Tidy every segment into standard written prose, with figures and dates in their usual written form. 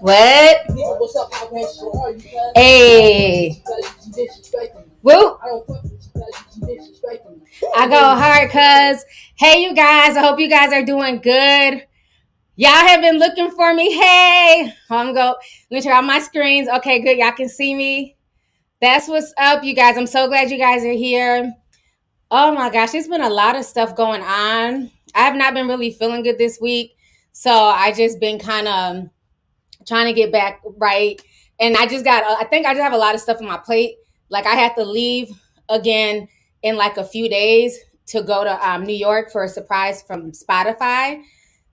What? Hey. Whoop. I go hard, cuz. Hey, you guys. I hope you guys are doing good. Y'all have been looking for me. Hey. Let me turn on my screens. Okay, good. Y'all can see me. That's what's up, you guys. I'm so glad you guys are here. Oh my gosh, there's been a lot of stuff going on. I have not been really feeling good this week. So I just been kind of trying to get back right. And I think I just have a lot of stuff on my plate. Like I have to leave again in like a few days to go to New York for a surprise from Spotify.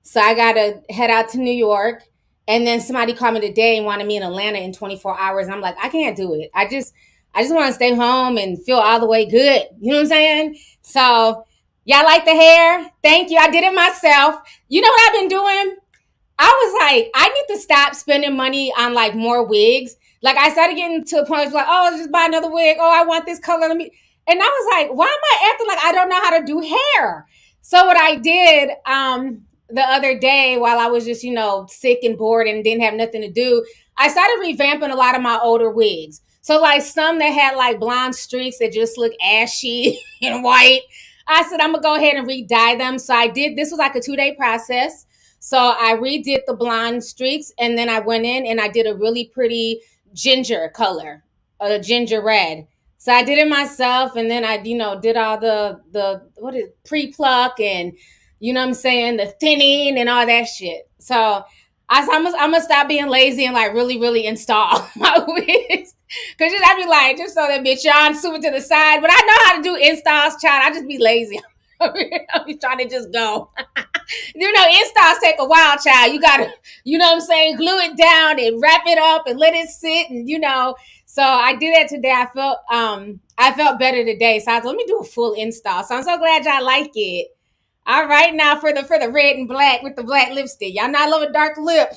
So I got to head out to New York. And then somebody called me today and wanted me in Atlanta in 24 hours. And I'm like, I can't do it. I just want to stay home and feel all the way good. You know what I'm saying? So y'all like the hair? Thank you. I did it myself. You know what I've been doing? I was like, I need to stop spending money on like more wigs. Like I started getting to a point where it's like, oh, I'll just buy another wig. Oh, I want this color. And I was like, why am I acting like I don't know how to do hair? So what I did the other day while I was just, sick and bored and didn't have nothing to do, I started revamping a lot of my older wigs. So like some that had like blonde streaks that just look ashy and white. I said, I'm going to go ahead and re-dye them. So I did. This was like a 2-day process. So I redid the blonde streaks, and then I went in and I did a really pretty ginger color, a ginger red. So I did it myself, and then I, did all the pre-pluck and, what I'm saying, the thinning and all that shit. So I'm gonna stop being lazy and like really, really install my wigs. Cause I'd be like, just so that bitch on super to the side. But I know how to do installs, child. I just be lazy. I'm trying to just go. Installs take a while, child. You gotta, glue it down and wrap it up and let it sit, and So I did that today. I felt better today. So I was, let me do a full install. So I'm so glad y'all like it. All right, now for the red and black with the black lipstick. Y'all not love a dark lip.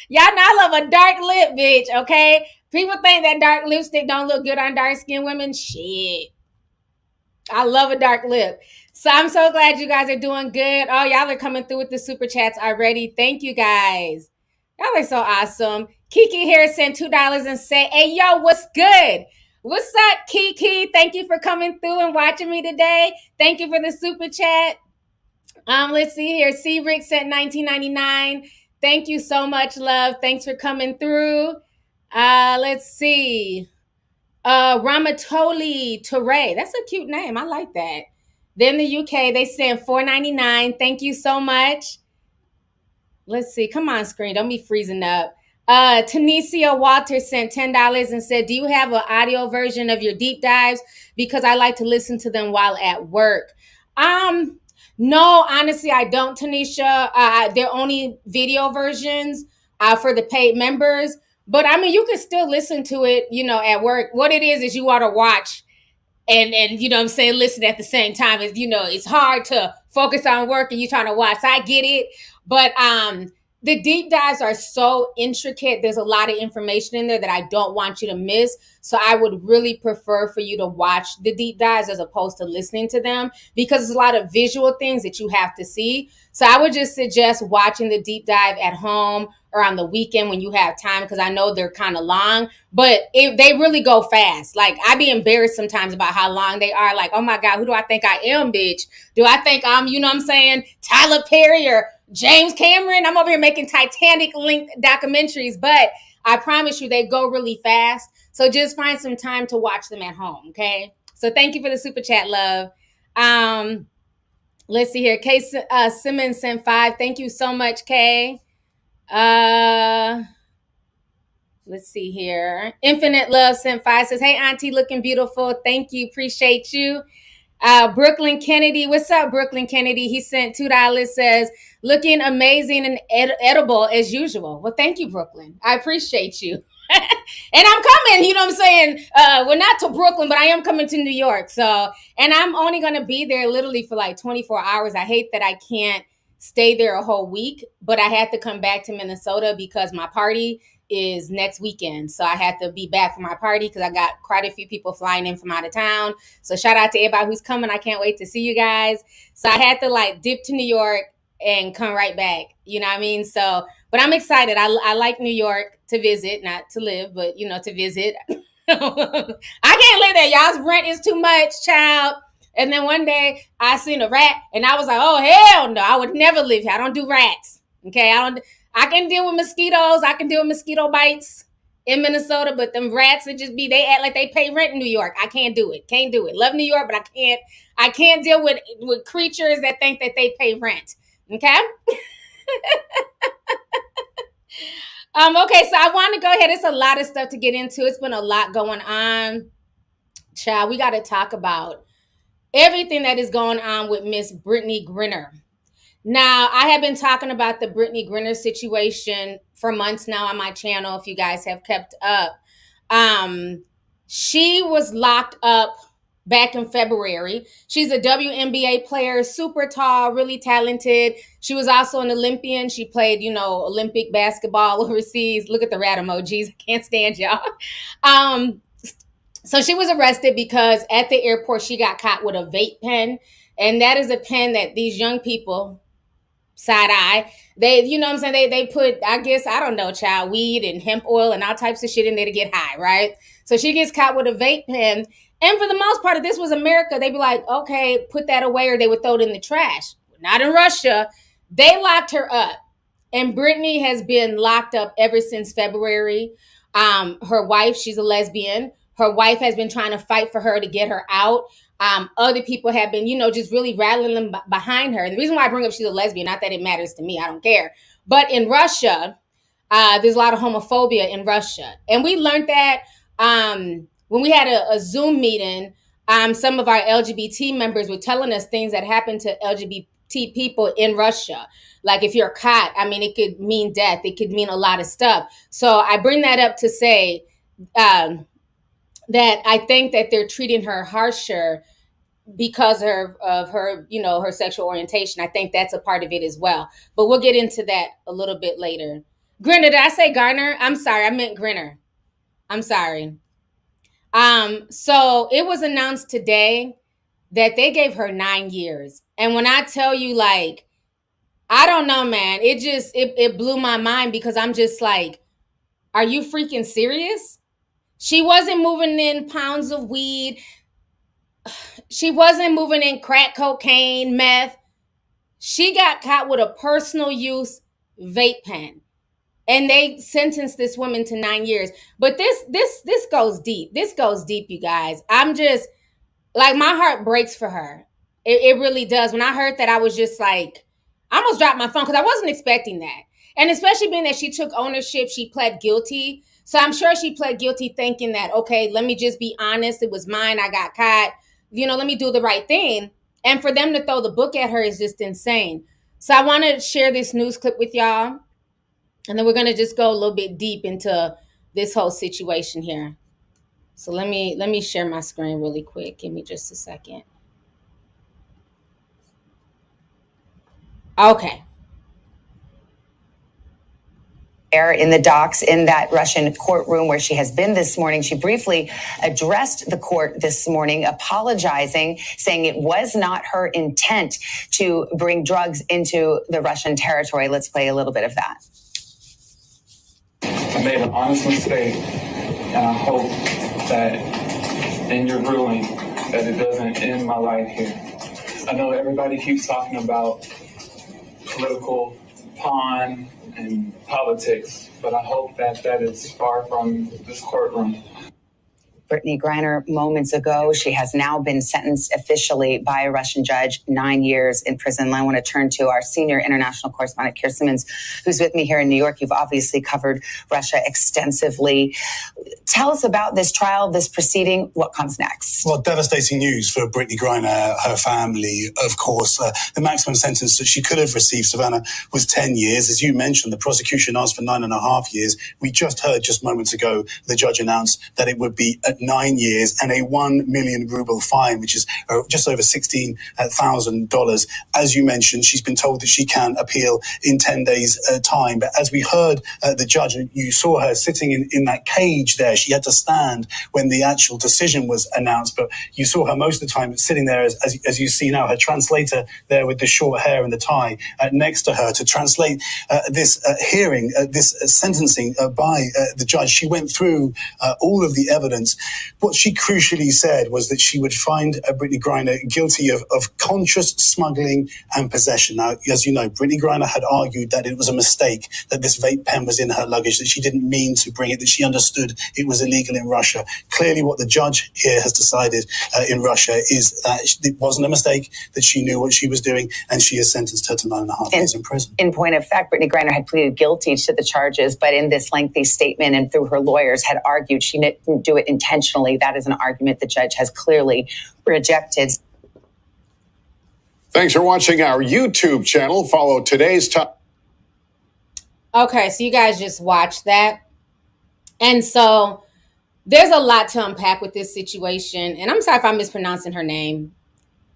Y'all not love a dark lip, bitch. Okay, people think that dark lipstick don't look good on dark skinned women. Shit. I love a dark lip. So I'm so glad you guys are doing good. Oh, y'all are coming through with the super chats already. Thank you guys. Y'all are so awesome. Kiki here sent $2 and said, hey, yo, what's good? What's up, Kiki? Thank you for coming through and watching me today. Thank you for the super chat. Let's see here. C. Rick sent $19.99. Thank you so much, love. Thanks for coming through. Let's see. Ramatoli Toure. That's a cute name. I like that. Then the UK, they sent $4.99. Thank you so much. Let's see. Come on, screen. Don't be freezing up. Tanisha Walter sent $10 and said, do you have an audio version of your deep dives? Because I like to listen to them while at work. No, honestly, I don't, Tanisha. They're only video versions for the paid members. But I mean, you can still listen to it, at work. What it is you ought to watch and listen at the same time. It's hard to focus on work and you're trying to watch. So I get it. But the deep dives are so intricate. There's a lot of information in there that I don't want you to miss. So I would really prefer for you to watch the deep dives as opposed to listening to them, because there's a lot of visual things that you have to see. So I would just suggest watching the deep dive at home or on the weekend when you have time, because I know they're kind of long, but they really go fast. Like, I'd be embarrassed sometimes about how long they are. Like, oh my God, who do I think I am, bitch? Do I think I'm, Tyler Perry or James Cameron? I'm over here making Titanic-linked documentaries, but I promise you they go really fast. So just find some time to watch them at home, okay? So thank you for the super chat, love. Let's see here. Kay Simmons sent $5. Thank you so much, Kay. Let's see here. Infinite Love sent $5. Says, hey, auntie, looking beautiful. Thank you. Appreciate you. Brooklyn Kennedy. What's up, Brooklyn Kennedy? He sent $2. Says, looking amazing and edible as usual. Well, thank you, Brooklyn. I appreciate you. And I'm coming, well, not to Brooklyn, but I am coming to New York. So, and I'm only going to be there literally for like 24 hours. I hate that I can't stay there a whole week, but I had to come back to Minnesota because my party is next weekend. So I had to be back for my party because I got quite a few people flying in from out of town. So shout out to everybody who's coming. I can't wait to see you guys. So I had to like dip to New York and come right back. You know what I mean? So, but I'm excited. I like New York to visit, not to live, but you know, to visit. I can't live there. Y'all's rent is too much, child. And then one day I seen a rat and I was like, oh, hell no, I would never live here. I don't do rats. Okay. I can deal with mosquitoes. I can deal with mosquito bites in Minnesota, but them rats that just be, they act like they pay rent in New York. I can't do it. Can't do it. Love New York, but I can't deal with creatures that think that they pay rent. Okay. Okay, so I want to go ahead. It's a lot of stuff to get into. It's been a lot going on. Child, we got to talk about everything that is going on with Miss Brittney Griner. Now, I have been talking about the Brittney Griner situation for months now on my channel, if you guys have kept up. She was locked up back in February. She's a WNBA player, super tall, really talented. She was also an Olympian. She played, you know, Olympic basketball overseas. Look at the rat emojis. I can't stand y'all. So she was arrested because at the airport, she got caught with a vape pen. And that is a pen that these young people, side eye, they, you know what I'm saying? They put, I guess, I don't know, child, weed and hemp oil and all types of shit in there to get high, right? So she gets caught with a vape pen. And for the most part, if this was America, they'd be like, okay, put that away, or they would throw it in the trash. Not in Russia. They locked her up. And Brittney has been locked up ever since February. Her wife, she's a lesbian. Her wife has been trying to fight for her to get her out. Other people have been, you know, just really rattling them behind her. And the reason why I bring up she's a lesbian, not that it matters to me, I don't care. But in Russia, there's a lot of homophobia in Russia. And we learned that when we had a Zoom meeting, some of our LGBT members were telling us things that happened to LGBT people in Russia. Like if you're caught, I mean, it could mean death. It could mean a lot of stuff. So I bring that up to say that I think that they're treating her harsher because of her, you know, her sexual orientation. I think that's a part of it as well. But we'll get into that a little bit later. Griner, did I say Garner? I'm sorry, I meant Griner. I'm sorry. So it was announced today that they gave her 9 years. And when I tell you, like, I don't know, man, it blew my mind because I'm just like, are you freaking serious? She wasn't moving in pounds of weed. She wasn't moving in crack cocaine, meth. She got caught with a personal use vape pen. And they sentenced this woman to 9 years. But this goes deep. This goes deep, you guys. I'm just, like, my heart breaks for her. It really does. When I heard that, I was just like, I almost dropped my phone because I wasn't expecting that. And especially being that she took ownership, she pled guilty. So I'm sure she pled guilty thinking that, okay, let me just be honest. It was mine. I got caught. You know, let me do the right thing. And for them to throw the book at her is just insane. So I want to share this news clip with y'all. And then we're going to just go a little bit deep into this whole situation here. So let me share my screen really quick. Give me just a second. Okay. In the docks in that Russian courtroom where she has been this morning. She briefly addressed the court this morning, apologizing, saying it was not her intent to bring drugs into the Russian territory. Let's play a little bit of that. I made an honest mistake, and I hope that in your ruling that it doesn't end my life here. I know everybody keeps talking about political pawn and politics, but I hope that that is far from this courtroom. Brittney Griner moments ago. She has now been sentenced officially by a Russian judge, 9 years in prison. I want to turn to our senior international correspondent, Kirsten Simmons, who's with me here in New York. You've obviously covered Russia extensively. Tell us about this trial, this proceeding. What comes next? Well, devastating news for Brittney Griner, her family, of course. The maximum sentence that she could have received, Savannah, was 10 years. As you mentioned, the prosecution asked for 9.5 years. We just heard just moments ago the judge announced that it would be 9 years and a 1 million ruble fine, which is just over $16,000. As you mentioned, she's been told that she can appeal in 10 days' time. But as we heard the judge, you saw her sitting in that cage there. She had to stand when the actual decision was announced, but you saw her most of the time sitting there, as you see now, her translator there with the short hair and the tie next to her to translate this hearing, this sentencing by the judge. She went through all of the evidence. What she crucially said was that she would find Brittney Griner guilty of conscious smuggling and possession. Now, as you know, Brittney Griner had argued that it was a mistake, that this vape pen was in her luggage, that she didn't mean to bring it, that she understood it was illegal in Russia. Clearly, what the judge here has decided in Russia is that it wasn't a mistake, that she knew what she was doing, and she has sentenced her to 9.5 years in prison. In point of fact, Brittney Griner had pleaded guilty to the charges, but in this lengthy statement and through her lawyers had argued she didn't do it intentionally. That is an argument the judge has clearly rejected. Thanks for watching our YouTube channel. Follow today's top. Okay, so you guys just watched that. And so there's a lot to unpack with this situation. And I'm sorry if I'm mispronouncing her name.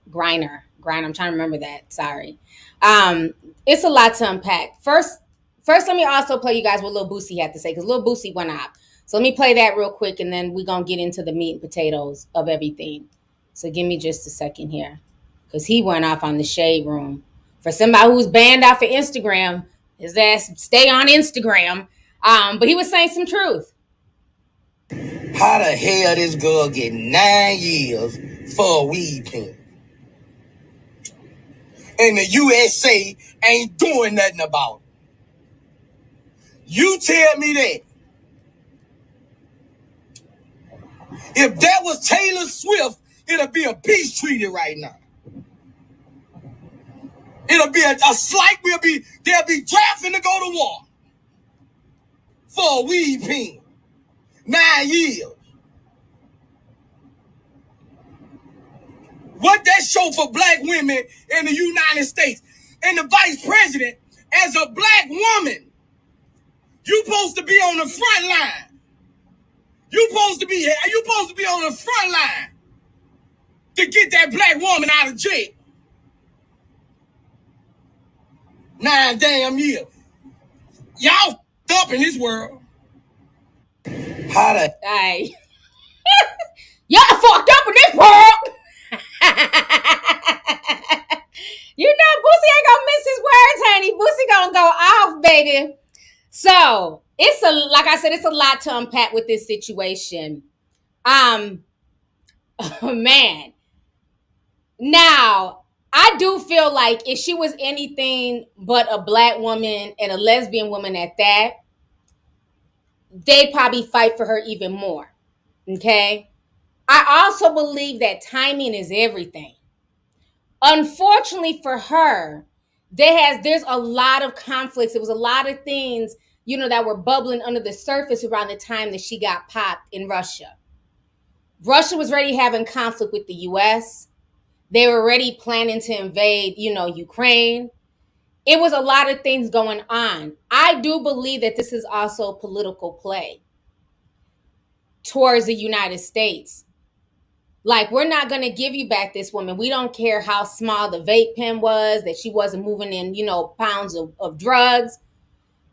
Griner, I'm trying to remember that. Sorry. It's a lot to unpack. First, let me also play you guys what Lil Boosie had to say, because Lil Boosie went off. So let me play that real quick, and then we're going to get into the meat and potatoes of everything. So give me just a second here, because he went off on the Shade Room. For somebody who's banned off of Instagram, his ass stay on Instagram. But he was saying some truth. How the hell this girl get 9 years for a weed pen? And the USA ain't doing nothing about it. You tell me that. If that was Taylor Swift, it'll be a peace treaty right now. It'll be a slight, they'll be drafting to go to war for a weed pen. 9 years. What that show for black women in the United States? And the vice president, as a black woman, you supposed to be on the front line. You supposed to be on the front line to get that black woman out of jail. 9 damn years. Y'all up in this world. How the Hey. Y'all fucked up in this world. You know Boosie ain't gonna miss his words, honey. Boosie gonna go off, baby. So like I said, it's a lot to unpack with this situation. Oh man. Now, I do feel like if she was anything but a black woman and a lesbian woman at that, they'd probably fight for her even more. Okay? I also believe that timing is everything. Unfortunately for her, there's a lot of conflicts. There was a lot of things, that were bubbling under the surface around the time that she got popped in Russia. Russia was already having conflict with the U.S. They were already planning to invade, Ukraine. It was a lot of things going on. I do believe that this is also political play towards the United States. Like, we're not going to give you back this woman. We don't care how small the vape pen was, that she wasn't moving in, pounds of drugs.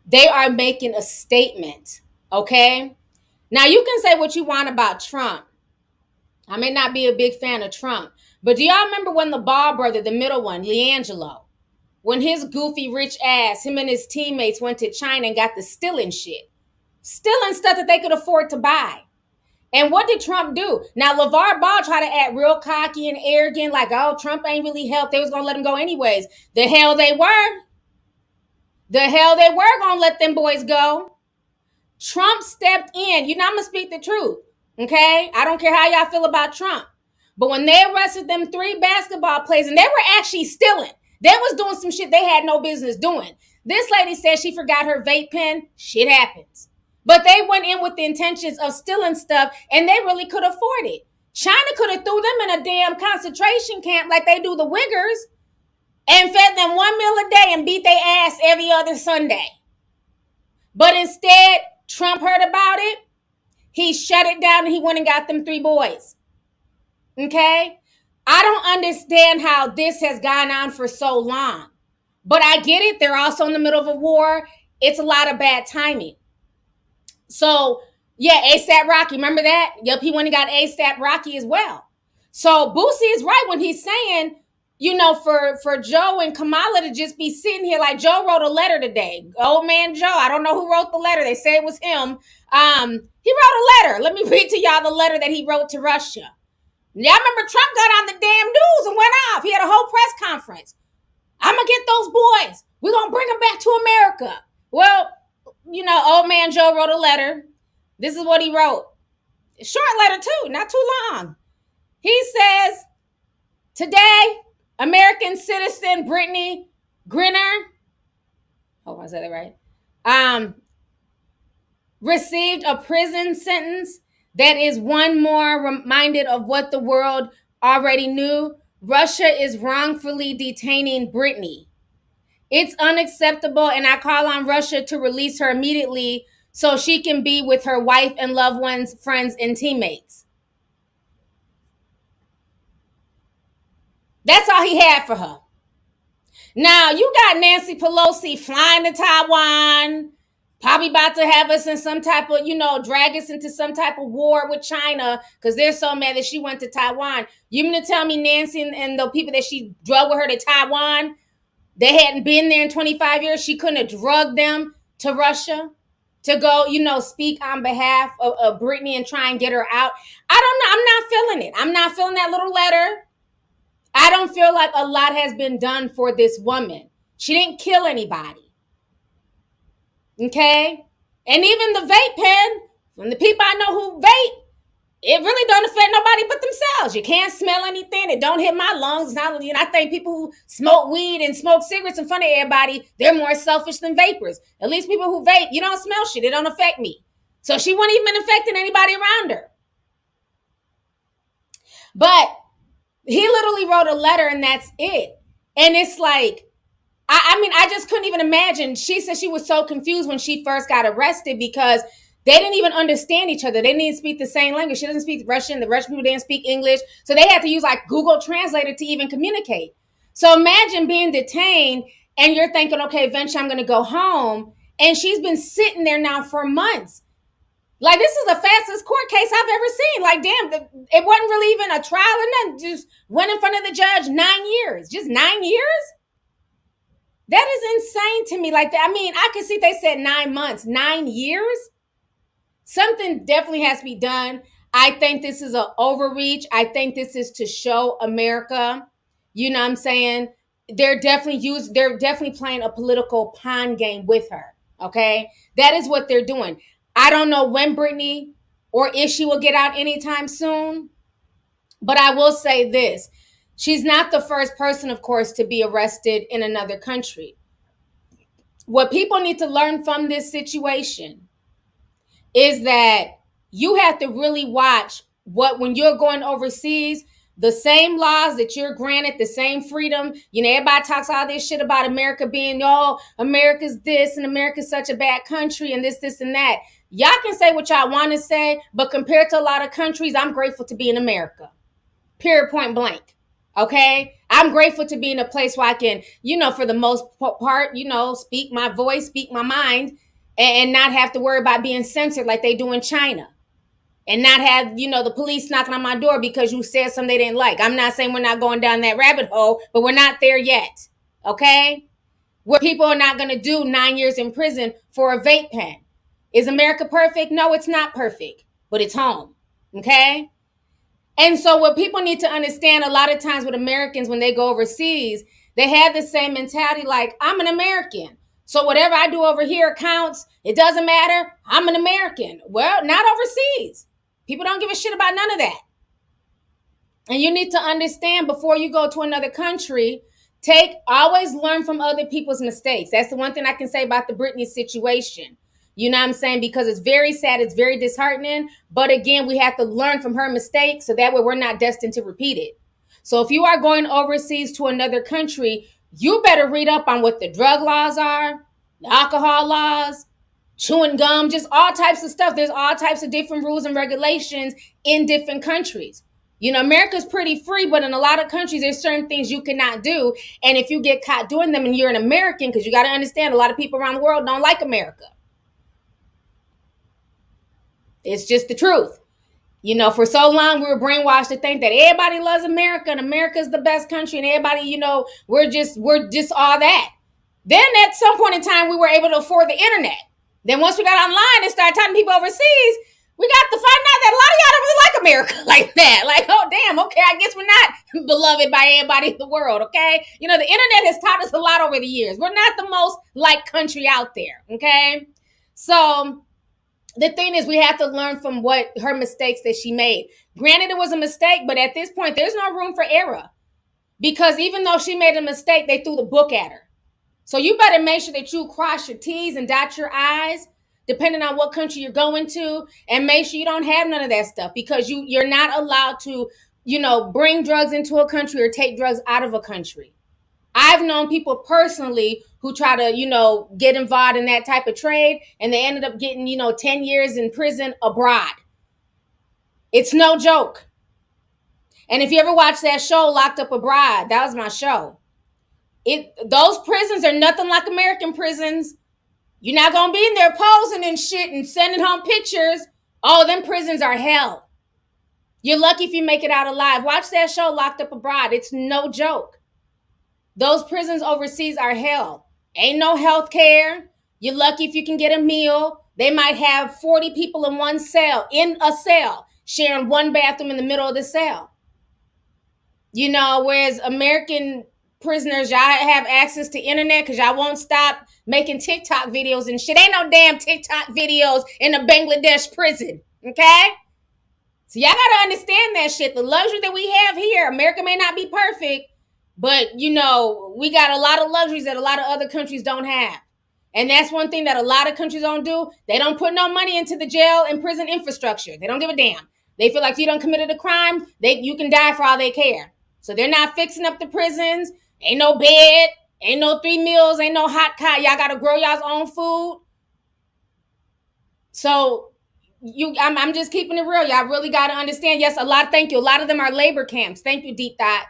They are making a statement, okay? Now, you can say what you want about Trump. I may not be a big fan of Trump, but do y'all remember when the Ball brother, the middle one, LiAngelo, when his goofy rich ass, him and his teammates went to China and got the stealing shit, stealing stuff that they could afford to buy? And what did Trump do? Now, LeVar Ball tried to act real cocky and arrogant, like, oh, Trump ain't really helped. They was going to let him go anyways. The hell they were. The hell they were going to let them boys go. Trump stepped in. I'm going to speak the truth, okay? I don't care how y'all feel about Trump. But when they arrested them 3 basketball players, and they were actually stealing. They was doing some shit they had no business doing. This lady said she forgot her vape pen. Shit happens. But they went in with the intentions of stealing stuff, and they really could afford it. China could have threw them in a damn concentration camp like they do the Uyghurs and fed them 1 meal a day and beat their ass every other Sunday. But instead, Trump heard about it. He shut it down and he went and got them 3 boys. Okay? I don't understand how this has gone on for so long. But I get it. They're also in the middle of a war. It's a lot of bad timing. So, yeah, A$AP Rocky. Remember that? Yep, he went and got A$AP Rocky as well. So Boosie is right when he's saying, you know, for Joe and Kamala to just be sitting here like Joe wrote a letter today. Old man Joe. I don't know who wrote the letter. They say it was him. He wrote a letter. Let me read to y'all the letter that he wrote to Russia. Y'all remember Trump got on the damn news and went off. He had a whole press conference. I'm going to get those boys. We're going to bring them back to America. Well, you know, old man Joe wrote a letter. This is what he wrote. A short letter too, not too long. He says, today, American citizen Brittney Griner, hope I said that right, received a prison sentence that is one more reminded of what the world already knew. Russia is wrongfully detaining Brittney. It's unacceptable, and I call on Russia to release her immediately so she can be with her wife and loved ones, friends, and teammates. That's all he had for her. Now, you got Nancy Pelosi flying to Taiwan, probably about to have us in some type of, you know, drag us into some type of war with China because they're so mad that she went to Taiwan. You mean to tell me Nancy and the people that she drug with her to Taiwan, they hadn't been there in 25 years? She couldn't have drugged them to Russia to go, you know, speak on behalf of Brittney and try and get her out? I don't know. I'm not feeling it. I'm not feeling that little letter. I don't feel like a lot has been done for this woman. She didn't kill anybody. Okay? And even the vape pen, from the people I know who vape, it really don't affect nobody but themselves. You can't smell anything. It don't hit my lungs. Not, you know, I think people who smoke weed and smoke cigarettes in front of everybody, they're more selfish than vapors. At least people who vape, you don't smell shit. It don't affect me. So she wouldn't even been affecting anybody around her. But he literally wrote a letter and that's it. And it's like, I mean, I just couldn't even imagine. She said she was so confused when she first got arrested because they didn't even understand each other. They didn't even speak the same language. She doesn't speak Russian. The Russian people didn't speak English. So they had to use like Google Translator to even communicate. So imagine being detained and you're thinking, okay, eventually I'm going to go home. And she's been sitting there now for months. Like, this is the fastest court case I've ever seen. Like, damn, it wasn't really even a trial or nothing. Just went in front of the judge 9 years. Just 9 years? That is insane to me. Like, I mean, I could see they said 9 months. 9 years? Something definitely has to be done. I think this is an overreach. I think this is to show America. You know what I'm saying? They're definitely playing a political pawn game with her. Okay? That is what they're doing. I don't know when Brittney or if she will get out anytime soon, but I will say this. She's not the first person, of course, to be arrested in another country. What people need to learn from this situation is that you have to really watch when you're going overseas, the same laws that you're granted, the same freedom. You know, everybody talks all this shit about America being, oh, America's this and America's such a bad country and this and that. Y'all can say what y'all want to say, but compared to a lot of countries, I'm grateful to be in America. Period, point blank. Okay? I'm grateful to be in a place where I can, you know, for the most part, you know, speak my voice, speak my mind, and not have to worry about being censored like they do in China. And not have, you know, the police knocking on my door because you said something they didn't like. I'm not saying we're not going down that rabbit hole, but we're not there yet. Okay? Where people are not going to do 9 years in prison for a vape pen. Is America perfect? No, it's not perfect, but it's home. Okay? And so what people need to understand a lot of times with Americans when they go overseas, they have the same mentality like, I'm an American. So whatever I do over here counts. It doesn't matter. I'm an American. Well, not overseas. People don't give a shit about none of that. And you need to understand before you go to another country, always learn from other people's mistakes. That's the one thing I can say about the Brittney situation. You know what I'm saying? Because it's very sad. It's very disheartening. But again, we have to learn from her mistakes so that way we're not destined to repeat it. So if you are going overseas to another country, you better read up on what the drug laws are, the alcohol laws, chewing gum, just all types of stuff. There's all types of different rules and regulations in different countries. You know, America's pretty free, but in a lot of countries, there's certain things you cannot do. And if you get caught doing them and you're an American, because you got to understand, a lot of people around the world don't like America. It's just the truth. You know, for so long, we were brainwashed to think that everybody loves America and America's the best country and everybody, you know, we're just all that. Then at some point in time, we were able to afford the internet. Then once we got online and started talking to people overseas, we got to find out that a lot of y'all don't really like America like that. Like, oh, damn, okay, I guess we're not beloved by everybody in the world, okay? You know, the internet has taught us a lot over the years. We're not the most liked country out there, okay? So the thing is, we have to learn from what her mistakes that she made. Granted, it was a mistake, but at this point, there's no room for error. Because even though she made a mistake, they threw the book at her. So you better make sure that you cross your T's and dot your I's, depending on what country you're going to, and make sure you don't have none of that stuff, because you're not allowed to, you know, bring drugs into a country or take drugs out of a country. I've known people personally who try to, you know, get involved in that type of trade, and they ended up getting, you know, 10 years in prison abroad. It's no joke. And if you ever watch that show, Locked Up Abroad, that was my show. Those prisons are nothing like American prisons. You're not going to be in there posing and shit and sending home pictures. Oh, them prisons are hell. You're lucky if you make it out alive. Watch that show, Locked Up Abroad. It's no joke. Those prisons overseas are hell. Ain't no health care. You're lucky if you can get a meal. They might have 40 people in one cell, sharing one bathroom in the middle of the cell. You know, whereas American prisoners, y'all have access to internet because y'all won't stop making TikTok videos and shit. Ain't no damn TikTok videos in a Bangladesh prison, okay? So y'all gotta understand that shit. The luxury that we have here, America may not be perfect, but, you know, we got a lot of luxuries that a lot of other countries don't have. And that's one thing that a lot of countries don't do. They don't put no money into the jail and prison infrastructure. They don't give a damn. They feel like if you don't committed a crime, you can die for all they care. So they're not fixing up the prisons. Ain't no bed. Ain't no 3 meals. Ain't no hot pot. Y'all got to grow y'all's own food. So I'm just keeping it real. Y'all really got to understand. Yes, thank you. A lot of them are labor camps. Thank you, Deep Thought.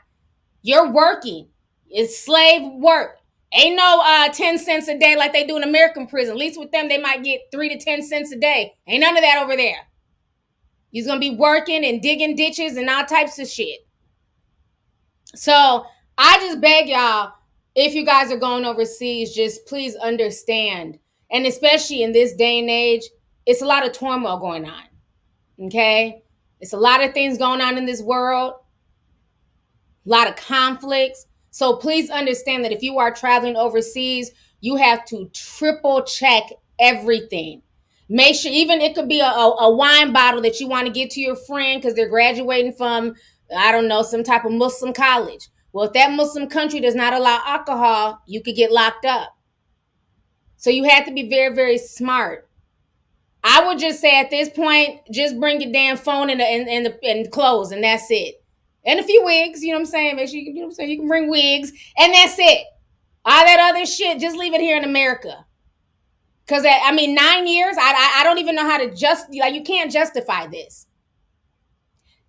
You're working. It's slave work. Ain't no 10 cents a day like they do in American prison. At least with them, they might get 3 to 10 cents a day. Ain't none of that over there. You're going to be working and digging ditches and all types of shit. So I just beg y'all, if you guys are going overseas, just please understand. And especially in this day and age, it's a lot of turmoil going on. Okay? It's a lot of things going on in this world. A lot of conflicts. So please understand that if you are traveling overseas, you have to triple check everything. Make sure, even it could be a wine bottle that you want to get to your friend because they're graduating from, I don't know, some type of Muslim college. Well, if that Muslim country does not allow alcohol, you could get locked up. So you have to be very, very smart. I would just say at this point, just bring your damn phone and clothes, and that's it. And a few wigs, you know what I'm saying? Make sure you can bring wigs, and that's it. All that other shit, just leave it here in America. Because, 9 years, I don't even know how to you can't justify this.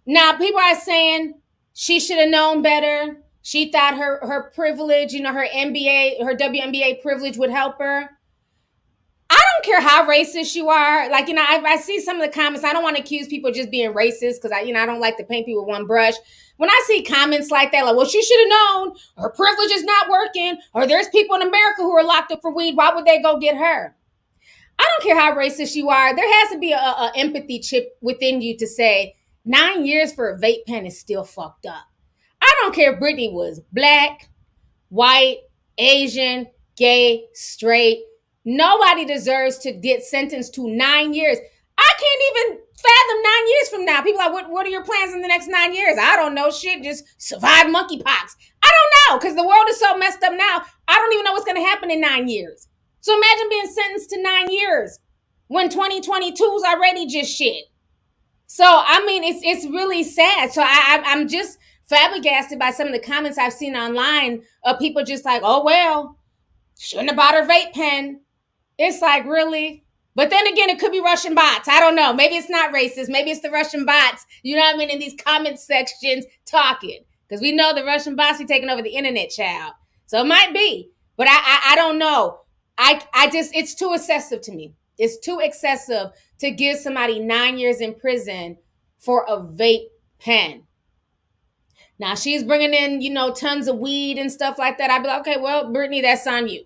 Now, people are saying she should have known better. She thought her privilege, her MBA, her WNBA privilege would help her. I don't care how racist you are. I see some of the comments. I don't want to accuse people of just being racist because I don't like to paint people with one brush. When I see comments like that, like, well, she should have known, her privilege is not working, or there's people in America who are locked up for weed, why would they go get her? I don't care how racist you are. There has to be a empathy chip within you to say 9 years for a vape pen is still fucked up. I don't care if Brittney was black, white, Asian, gay, straight. Nobody deserves to get sentenced to 9 years. I can't even fathom 9 years from now. People are like, what are your plans in the next 9 years? I don't know. Shit, just survive monkeypox. I don't know, because the world is so messed up now. I don't even know what's going to happen in 9 years. So imagine being sentenced to 9 years when 2022 is already just shit. So, it's really sad. So I'm just flabbergasted by some of the comments I've seen online of people just like, oh, well, shouldn't have bought her vape pen. It's like, really? But then again, it could be Russian bots. I don't know. Maybe it's not racist. Maybe it's the Russian bots, you know what I mean, in these comment sections talking. Because we know the Russian bots are taking over the internet, child. So it might be. But I don't know. I just, it's too excessive to me. It's too excessive to give somebody 9 years in prison for a vape pen. Now, she's bringing in, you know, tons of weed and stuff like that. I'd be like, okay, well, Brittney, that's on you.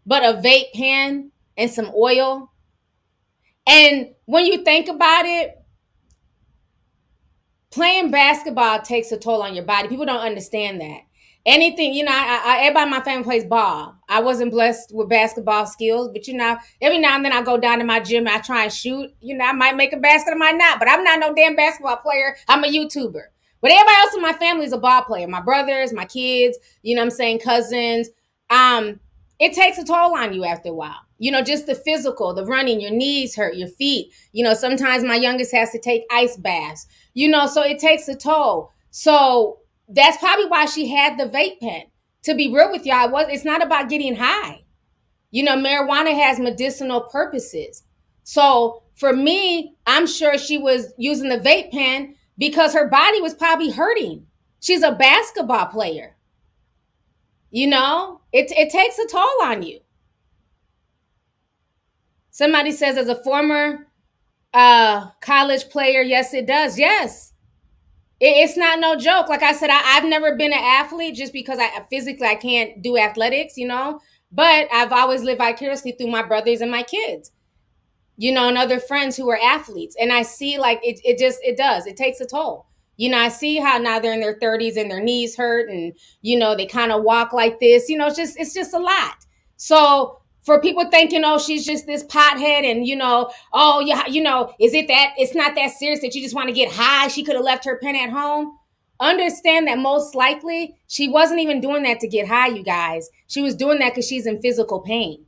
But a vape pen and some oil. And when you think about it, playing basketball takes a toll on your body. People don't understand that. Anything, you know, everybody in my family plays ball. I wasn't blessed with basketball skills, but, you know, every now and then I go down to my gym and I try and shoot. You know, I might make a basket, I might not, but I'm not no damn basketball player. I'm a YouTuber. But everybody else in my family is a ball player. My brothers, my kids, you know what I'm saying, cousins. It takes a toll on you after a while. You know, just the physical, the running, your knees hurt, your feet. You know, sometimes my youngest has to take ice baths. You know, so it takes a toll. So that's probably why she had the vape pen. To be real with y'all, it's not about getting high. You know, marijuana has medicinal purposes. So for me, I'm sure she was using the vape pen because her body was probably hurting. She's a basketball player. You know, it takes a toll on you. Somebody says, as a former college player, yes, it does. Yes. It's not no joke. Like I said, I've never been an athlete just because I physically can't do athletics, you know, but I've always lived vicariously through my brothers and my kids, you know, and other friends who are athletes. And I see like it does. It takes a toll. You know, I see how now they're in their 30s and their knees hurt and, you know, they kind of walk like this, you know, it's just a lot. So for people thinking, oh, she's just this pothead and, you know, oh, yeah, you know, it's not that serious that you just want to get high. She could have left her pen at home. Understand that most likely she wasn't even doing that to get high, you guys. She was doing that because she's in physical pain.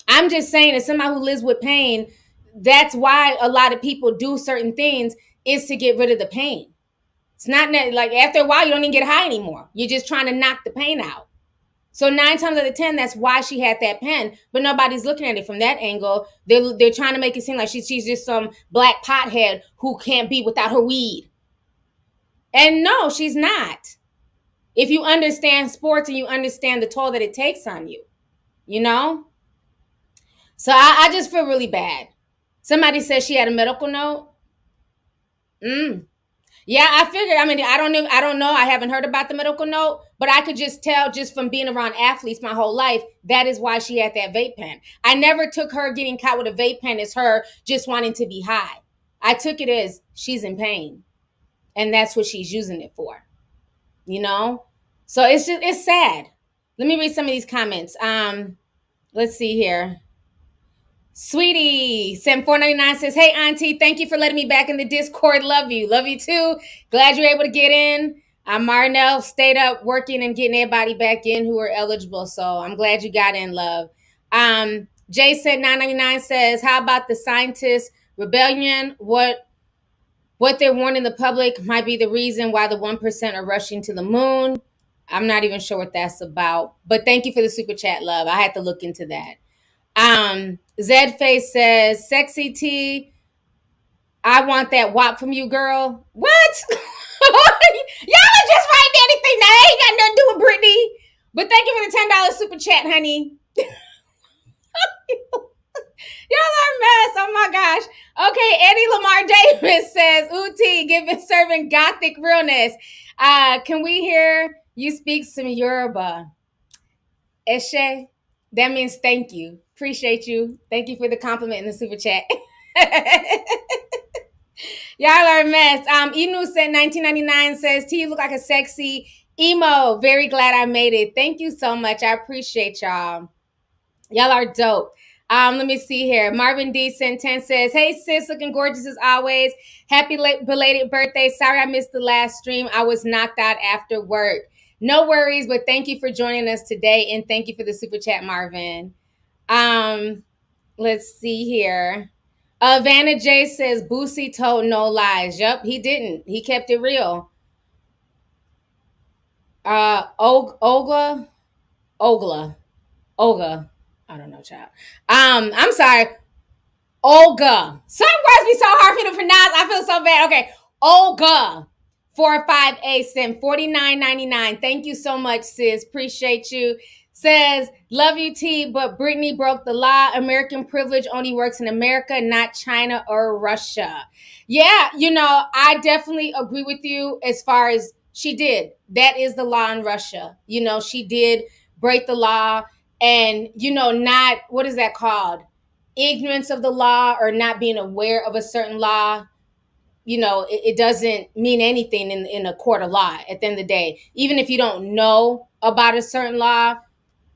I'm just saying, as somebody who lives with pain, that's why a lot of people do certain things is to get rid of the pain. It's not like after a while, you don't even get high anymore. You're just trying to knock the pain out. So 9 times out of 10, that's why she had that pen, but nobody's looking at it from that angle. They're trying to make it seem like she's just some black pothead who can't be without her weed. And no, she's not. If you understand sports and you understand the toll that it takes on you, you know? So I just feel really bad. Somebody said she had a medical note. Yeah, I figured. I mean, I don't know. I haven't heard about the medical note, but I could just tell just from being around athletes my whole life, that is why she had that vape pen. I never took her getting caught with a vape pen as her just wanting to be high. I took it as she's in pain, and that's what she's using it for. You know? So it's sad. Let me read some of these comments. Let's see here. Sweetie, Sam499 says, hey, Auntie, thank you for letting me back in the Discord. Love you. Love you too. Glad you're able to get in. Marnell stayed up working and getting everybody back in who are eligible. So I'm glad you got in, love. Jason 999 says, how about the scientist rebellion? What they're warning the public might be the reason why the 1% are rushing to the moon. I'm not even sure what that's about. But thank you for the super chat, love. I had to look into that. Zedface says, sexy T, I want that WAP from you, girl. What? Y'all are just writing anything that ain't got nothing to do with Brittney. But thank you for the $10 super chat, honey. Y'all are a mess. Oh my gosh. Okay, Eddie Lamar Davis says, Uti, giving serving gothic realness. Can we hear you speak some Yoruba? Eshe? That means thank you. Appreciate you. Thank you for the compliment in the super chat. Y'all are a mess. Inu said 1999 says, T, you look like a sexy emo. Very glad I made it. Thank you so much. I appreciate y'all. Y'all are dope. Let me see here. Marvin D. sent 10 says, hey sis, looking gorgeous as always. Happy belated birthday. Sorry I missed the last stream. I was knocked out after work. No worries, but thank you for joining us today, and thank you for the super chat, Marvin. Let's see here. Vanna J says, Boosie told no lies. Yup, he didn't. He kept it real. Olga. I I don't know, child. I'm sorry. Olga. Some words be so hard for me to pronounce. I feel so bad. Okay. Olga. 45A sent $49.99. Thank you so much, sis. Appreciate you. Says, love you, T, but Brittney broke the law. American privilege only works in America, not China or Russia. Yeah, I definitely agree with you as far as she did. That is the law in Russia. She did break the law and, not, what is that called? Ignorance of the law or not being aware of a certain law. It doesn't mean anything in a court of law at the end of the day. Even if you don't know about a certain law,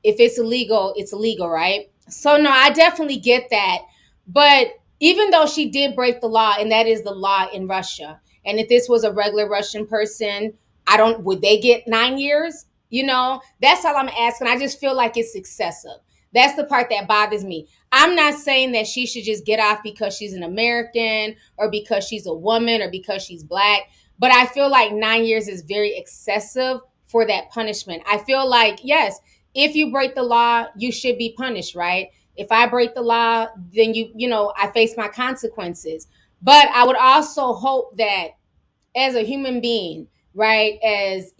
if it's illegal, it's illegal, right? So no, I definitely get that. But even though she did break the law, and that is the law in Russia, and if this was a regular Russian person, would they get 9 years? That's all I'm asking. I just feel like it's excessive. That's the part that bothers me. I'm not saying that she should just get off because she's an American or because she's a woman or because she's black, but I feel like 9 years is very excessive for that punishment. I feel like, yes, if you break the law, you should be punished, right? If I break the law, then I face my consequences. But I would also hope that as a human being, right, as,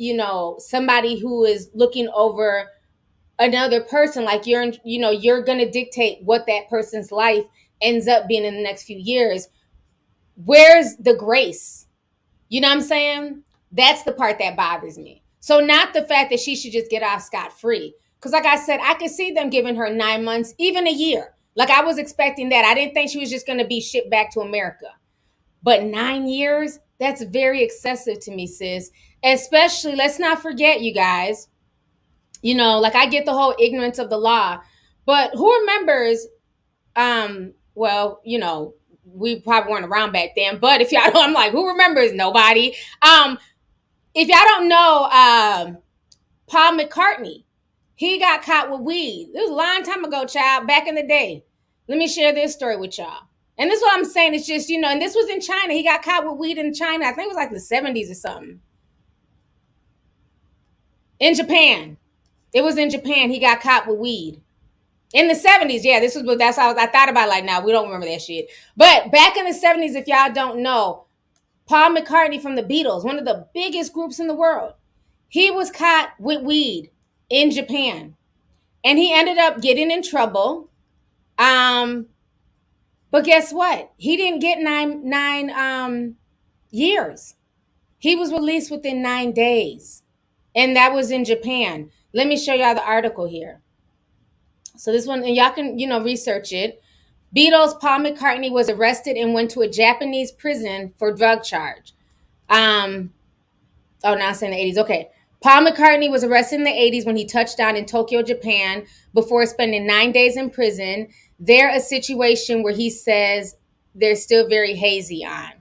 somebody who is looking over another person, like you're going to dictate what that person's life ends up being in the next few years. Where's the grace? You know what I'm saying? That's the part that bothers me. So not the fact that she should just get off scot-free. Because like I said, I could see them giving her 9 months, even a year. Like I was expecting that. I didn't think she was just going to be shipped back to America. But 9 years, that's very excessive to me, sis. Especially, let's not forget, you guys, like I get the whole ignorance of the law. But who remembers, we probably weren't around back then, but if y'all don't, I'm like, who remembers? Nobody. If y'all don't know, Paul McCartney, he got caught with weed. It was a long time ago, child, back in the day. Let me share this story with y'all. And this is what I'm saying. It's just, and this was in China. He got caught with weed in China. I think it was like the 70s or something. In Japan. It was in Japan. He got caught with weed. In the 70s, yeah, that's how I thought about it, like, now we don't remember that shit. But back in the 70s, if y'all don't know, Paul McCartney from the Beatles, one of the biggest groups in the world, he was caught with weed in Japan. And he ended up getting in trouble. But guess what? He didn't get nine years. He was released within 9 days. And that was in Japan. Let me show y'all the article here. So this one, and y'all can, research it. Beatles, Paul McCartney was arrested and went to a Japanese prison for drug charge. Now I'm saying the 80s. Okay. Paul McCartney was arrested in the 80s when he touched down in Tokyo, Japan, before spending 9 days in prison. There, a situation where he says they're still very hazy on.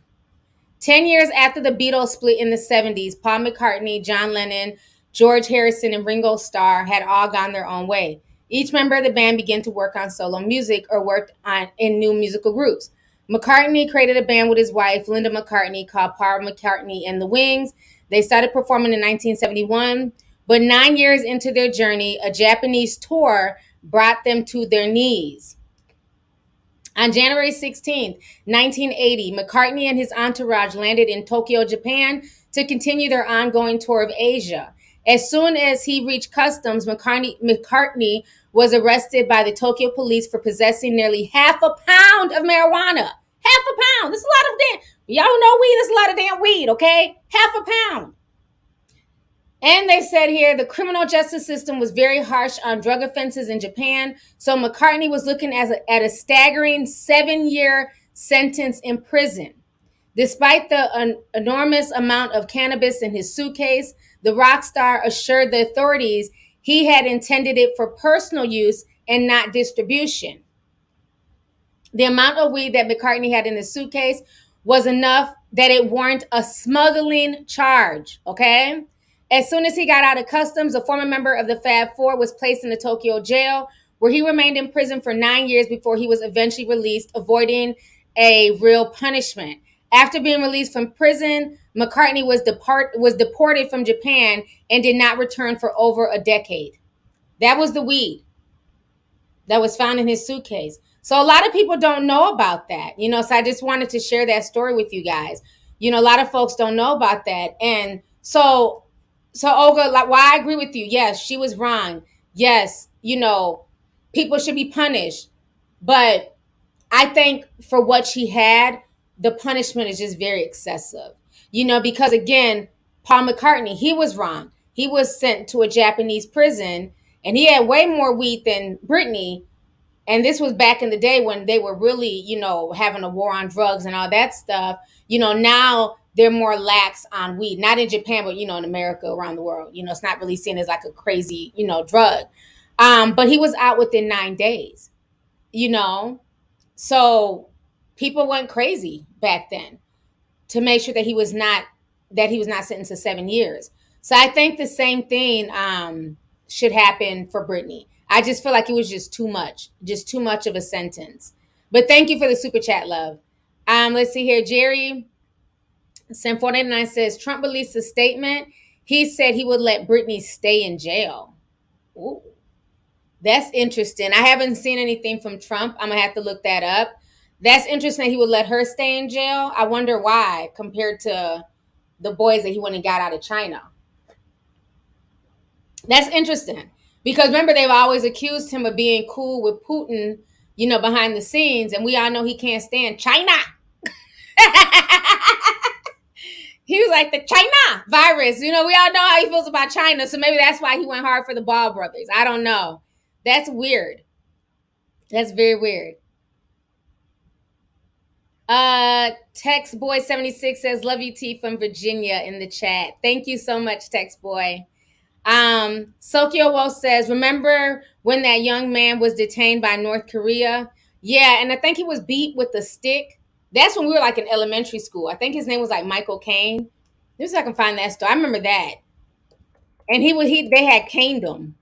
10 years after the Beatles split in the 70s, Paul McCartney, John Lennon, George Harrison, and Ringo Starr had all gone their own way. Each member of the band began to work on solo music or worked in new musical groups. McCartney created a band with his wife, Linda McCartney, called Paul McCartney and the Wings. They started performing in 1971, but 9 years into their journey, a Japanese tour brought them to their knees. On January 16, 1980, McCartney and his entourage landed in Tokyo, Japan, to continue their ongoing tour of Asia. As soon as he reached customs, McCartney was arrested by the Tokyo police for possessing nearly half a pound of marijuana. Half a pound. That's a lot of damn. Y'all don't know weed. That's a lot of damn weed, okay? Half a pound. And they said here, the criminal justice system was very harsh on drug offenses in Japan. So McCartney was looking at a staggering 7-year sentence in prison. Despite the enormous amount of cannabis in his suitcase, the rock star assured the authorities he had intended it for personal use and not distribution. The amount of weed that McCartney had in his suitcase was enough that it warranted a smuggling charge, okay? As soon as he got out of customs, a former member of the Fab Four was placed in the Tokyo jail, where he remained in prison for 9 years before he was eventually released, avoiding a real punishment. After being released from prison, McCartney was deported from Japan and did not return for over a decade. That was the weed. that was found in his suitcase. So a lot of people don't know about that, so I just wanted to share that story with you guys. A lot of folks don't know about that. And so Olga, like, why I agree with you. Yes, she was wrong. Yes, people should be punished. But I think for what she had, the punishment is just very excessive. Because again, Paul McCartney, he was wrong. He was sent to a Japanese prison and he had way more weed than Brittney. And this was back in the day when they were really, having a war on drugs and all that stuff. Now they're more lax on weed, not in Japan, but, in America, around the world. It's not really seen as like a crazy, drug. But he was out within 9 days, So people went crazy back then to make sure that he was not sentenced to 7 years. So I think the same thing should happen for Brittney. I just feel like it was just too much of a sentence. But thank you for the super chat, love. Let's see here. Jerry Sam 499 says Trump released a statement. He said he would let Brittney stay in jail. Ooh, that's interesting. I haven't seen anything from Trump. I'm gonna have to look that up. That's interesting that he would let her stay in jail. I wonder why, compared to the boys that he went and got out of China. That's interesting. Because remember, they've always accused him of being cool with Putin, behind the scenes. And we all know he can't stand China. He was like, the China virus. We all know how he feels about China. So maybe that's why he went hard for the Ball brothers. I don't know. That's weird. That's very weird. Text Boy 76 says, love you, T, from Virginia in the chat. Thank you so much, Text Boy. Sokyo Wo says, remember when that young man was detained by North Korea? Yeah, and I think he was beat with a stick. That's when we were like in elementary school. I think his name was like Michael Caine. Just so I can find that story. I remember that. And they had caned him.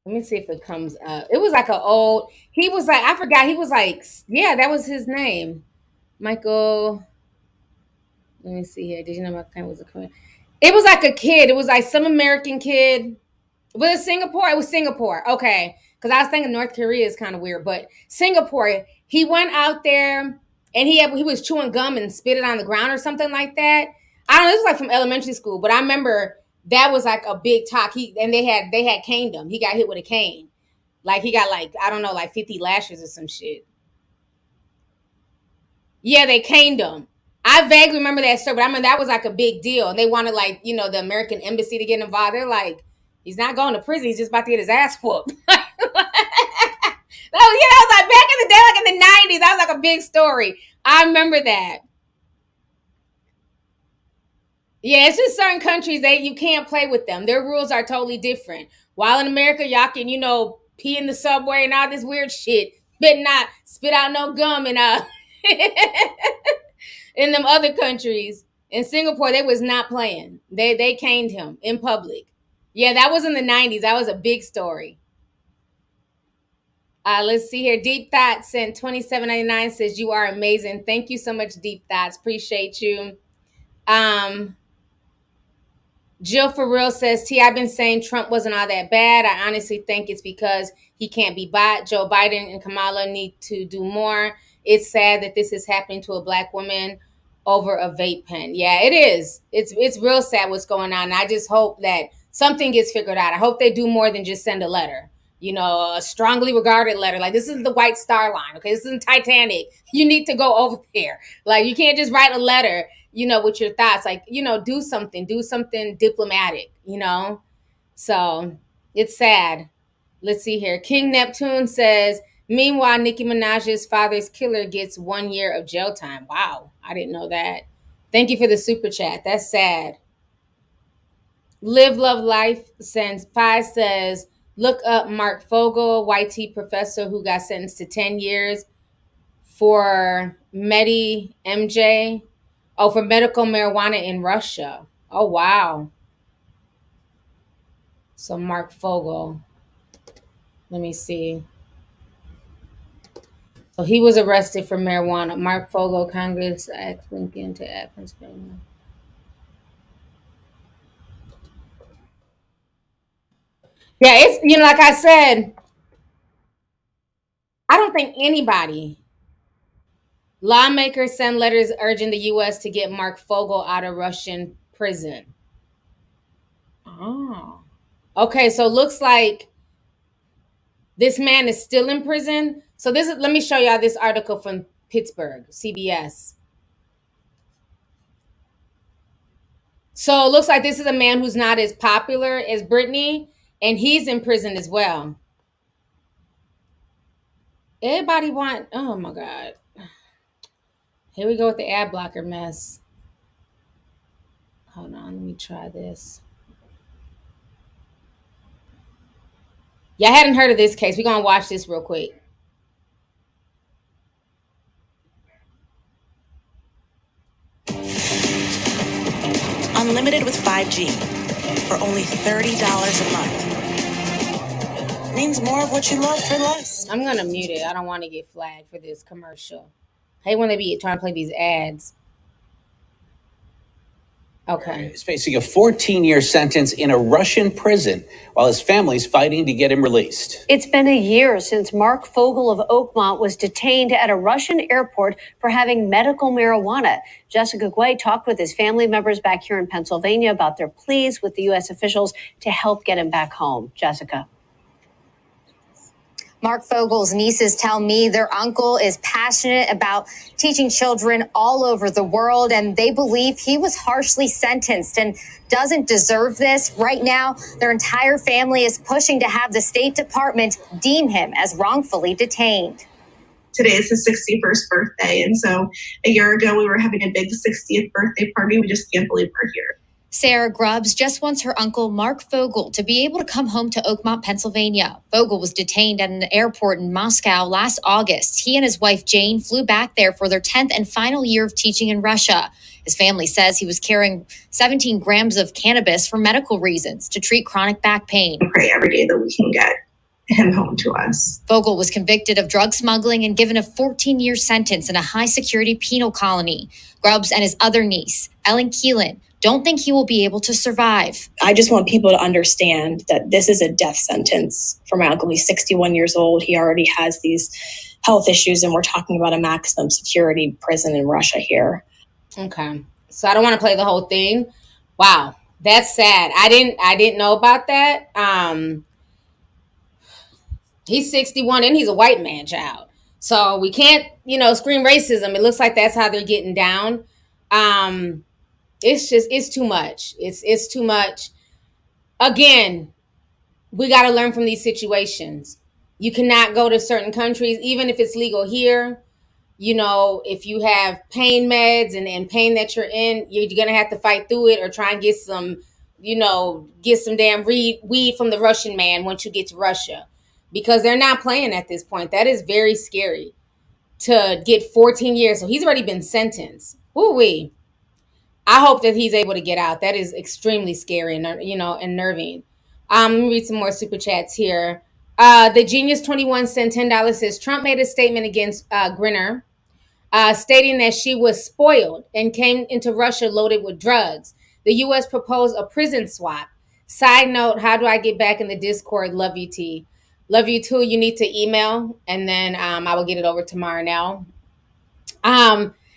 Let me see if it comes up. It was like he was like, I forgot. He was like, yeah, that was his name. Michael. Let me see here. Did you know Michael Caine was a Korean? It was like a kid. It was like some American kid. Was it Singapore? It was Singapore. Okay. Because I was thinking North Korea is kind of weird. But Singapore, he went out there and he was chewing gum and spit it on the ground or something like that. I don't know. This was like from elementary school. But I remember that was like a big talk. They had caned him. He got hit with a cane. Like he got like, I don't know, like 50 lashes or some shit. Yeah, they caned him. I vaguely remember that story, but I mean that was like a big deal. And they wanted like, the American embassy to get involved. They're like, he's not going to prison. He's just about to get his ass whooped. That was like back in the day, like in the 90s. That was like a big story. I remember that. Yeah, it's just certain countries you can't play with them. Their rules are totally different. While in America, y'all can, pee in the subway and all this weird shit, but not spit out no gum and in them other countries. In Singapore, they was not playing. They caned him in public. Yeah, that was in the 90s. That was a big story. Let's see here. Deep Thoughts sent $27.99 says, you are amazing. Thank you so much, Deep Thoughts. Appreciate you. Jill for real says, T, I've been saying Trump wasn't all that bad. I honestly think it's because he can't be bought. Joe Biden and Kamala need to do more. It's sad that this is happening to a Black woman over a vape pen. Yeah, it is. It's real sad what's going on. I just hope that something gets figured out. I hope they do more than just send a letter. A strongly regarded letter. Like, this is the White Star Line. Okay, this isn't Titanic. You need to go over there. Like, you can't just write a letter, with your thoughts. Like, do something diplomatic, So it's sad. Let's see here. King Neptune says, meanwhile, Nicki Minaj's father's killer gets 1 year of jail time. Wow, I didn't know that. Thank you for the super chat. That's sad. Live Love Life sends 5 says, look up Marc Fogel, YT professor who got sentenced to 10 years for MJ. Oh, for medical marijuana in Russia. Oh, wow. So Marc Fogel. Let me see. So he was arrested for marijuana. Marc Fogel, Congress asked Lincoln to add Pennsylvania. Yeah, it's, like I said, I don't think anybody. Lawmakers send letters urging the U.S. to get Marc Fogel out of Russian prison. Oh. Okay, so looks like this man is still in prison. So let me show y'all this article from Pittsburgh, CBS. So it looks like this is a man who's not as popular as Brittney, and he's in prison as well. Everybody oh my God. Here we go with the ad blocker mess. Hold on, let me try this. Yeah, I hadn't heard of this case. We're going to watch this real quick. Unlimited with 5G for only $30 a month. Means more of what you love for less. I'm going to mute it. I don't want to get flagged for this commercial. I hate when they be trying to play these ads. Okay. Is facing a 14-year sentence in a Russian prison while his family's fighting to get him released. It's been a year since Marc Fogel of Oakmont was detained at a Russian airport for having medical marijuana. Jessica Guay talked with his family members back here in Pennsylvania about their pleas with the U.S. officials to help get him back home. Jessica. Marc Fogel's nieces tell me their uncle is passionate about teaching children all over the world, and they believe he was harshly sentenced and doesn't deserve this. Right now, their entire family is pushing to have the State Department deem him as wrongfully detained. Today is his 61st birthday, and so a year ago we were having a big 60th birthday party. We just can't believe we're here. Sarah Grubbs just wants her uncle Marc Fogel to be able to come home to Oakmont, Pennsylvania. Fogel was detained at an airport in Moscow last August. He and his wife Jane flew back there for their 10th and final year of teaching in Russia. His family says he was carrying 17 grams of cannabis for medical reasons to treat chronic back pain. I pray every day that we can get him home to us. Fogel was convicted of drug smuggling and given a 14-year sentence in a high-security penal colony. Grubbs and his other niece, Ellen Keelan, don't think he will be able to survive. I just want people to understand that this is a death sentence for my uncle. He's 61 years old. He already has these health issues, and we're talking about a maximum security prison in Russia here. Okay. So I don't want to play the whole thing. Wow. That's sad. I didn't know about that. He's 61 and he's a white man, child. So we can't, scream racism. It looks like that's how they're getting down. It's too much. It's too much. Again, we got to learn from these situations. You cannot go to certain countries, even if it's legal here. If you have pain meds and pain that you're in, you're going to have to fight through it or try and get some damn weed from the Russian man once you get to Russia, because they're not playing at this point. That is very scary to get 14 years. So he's already been sentenced. Woo-wee. I hope that he's able to get out. That is extremely scary and, unnerving. Let me read some more super chats here. The Genius 21 sent $10, says Trump made a statement against Griner, stating that she was spoiled and came into Russia loaded with drugs. The U.S. proposed a prison swap. Side note, how do I get back in the Discord? Lovelyti. Love you too. You need to email, and then I will get it over tomorrow now.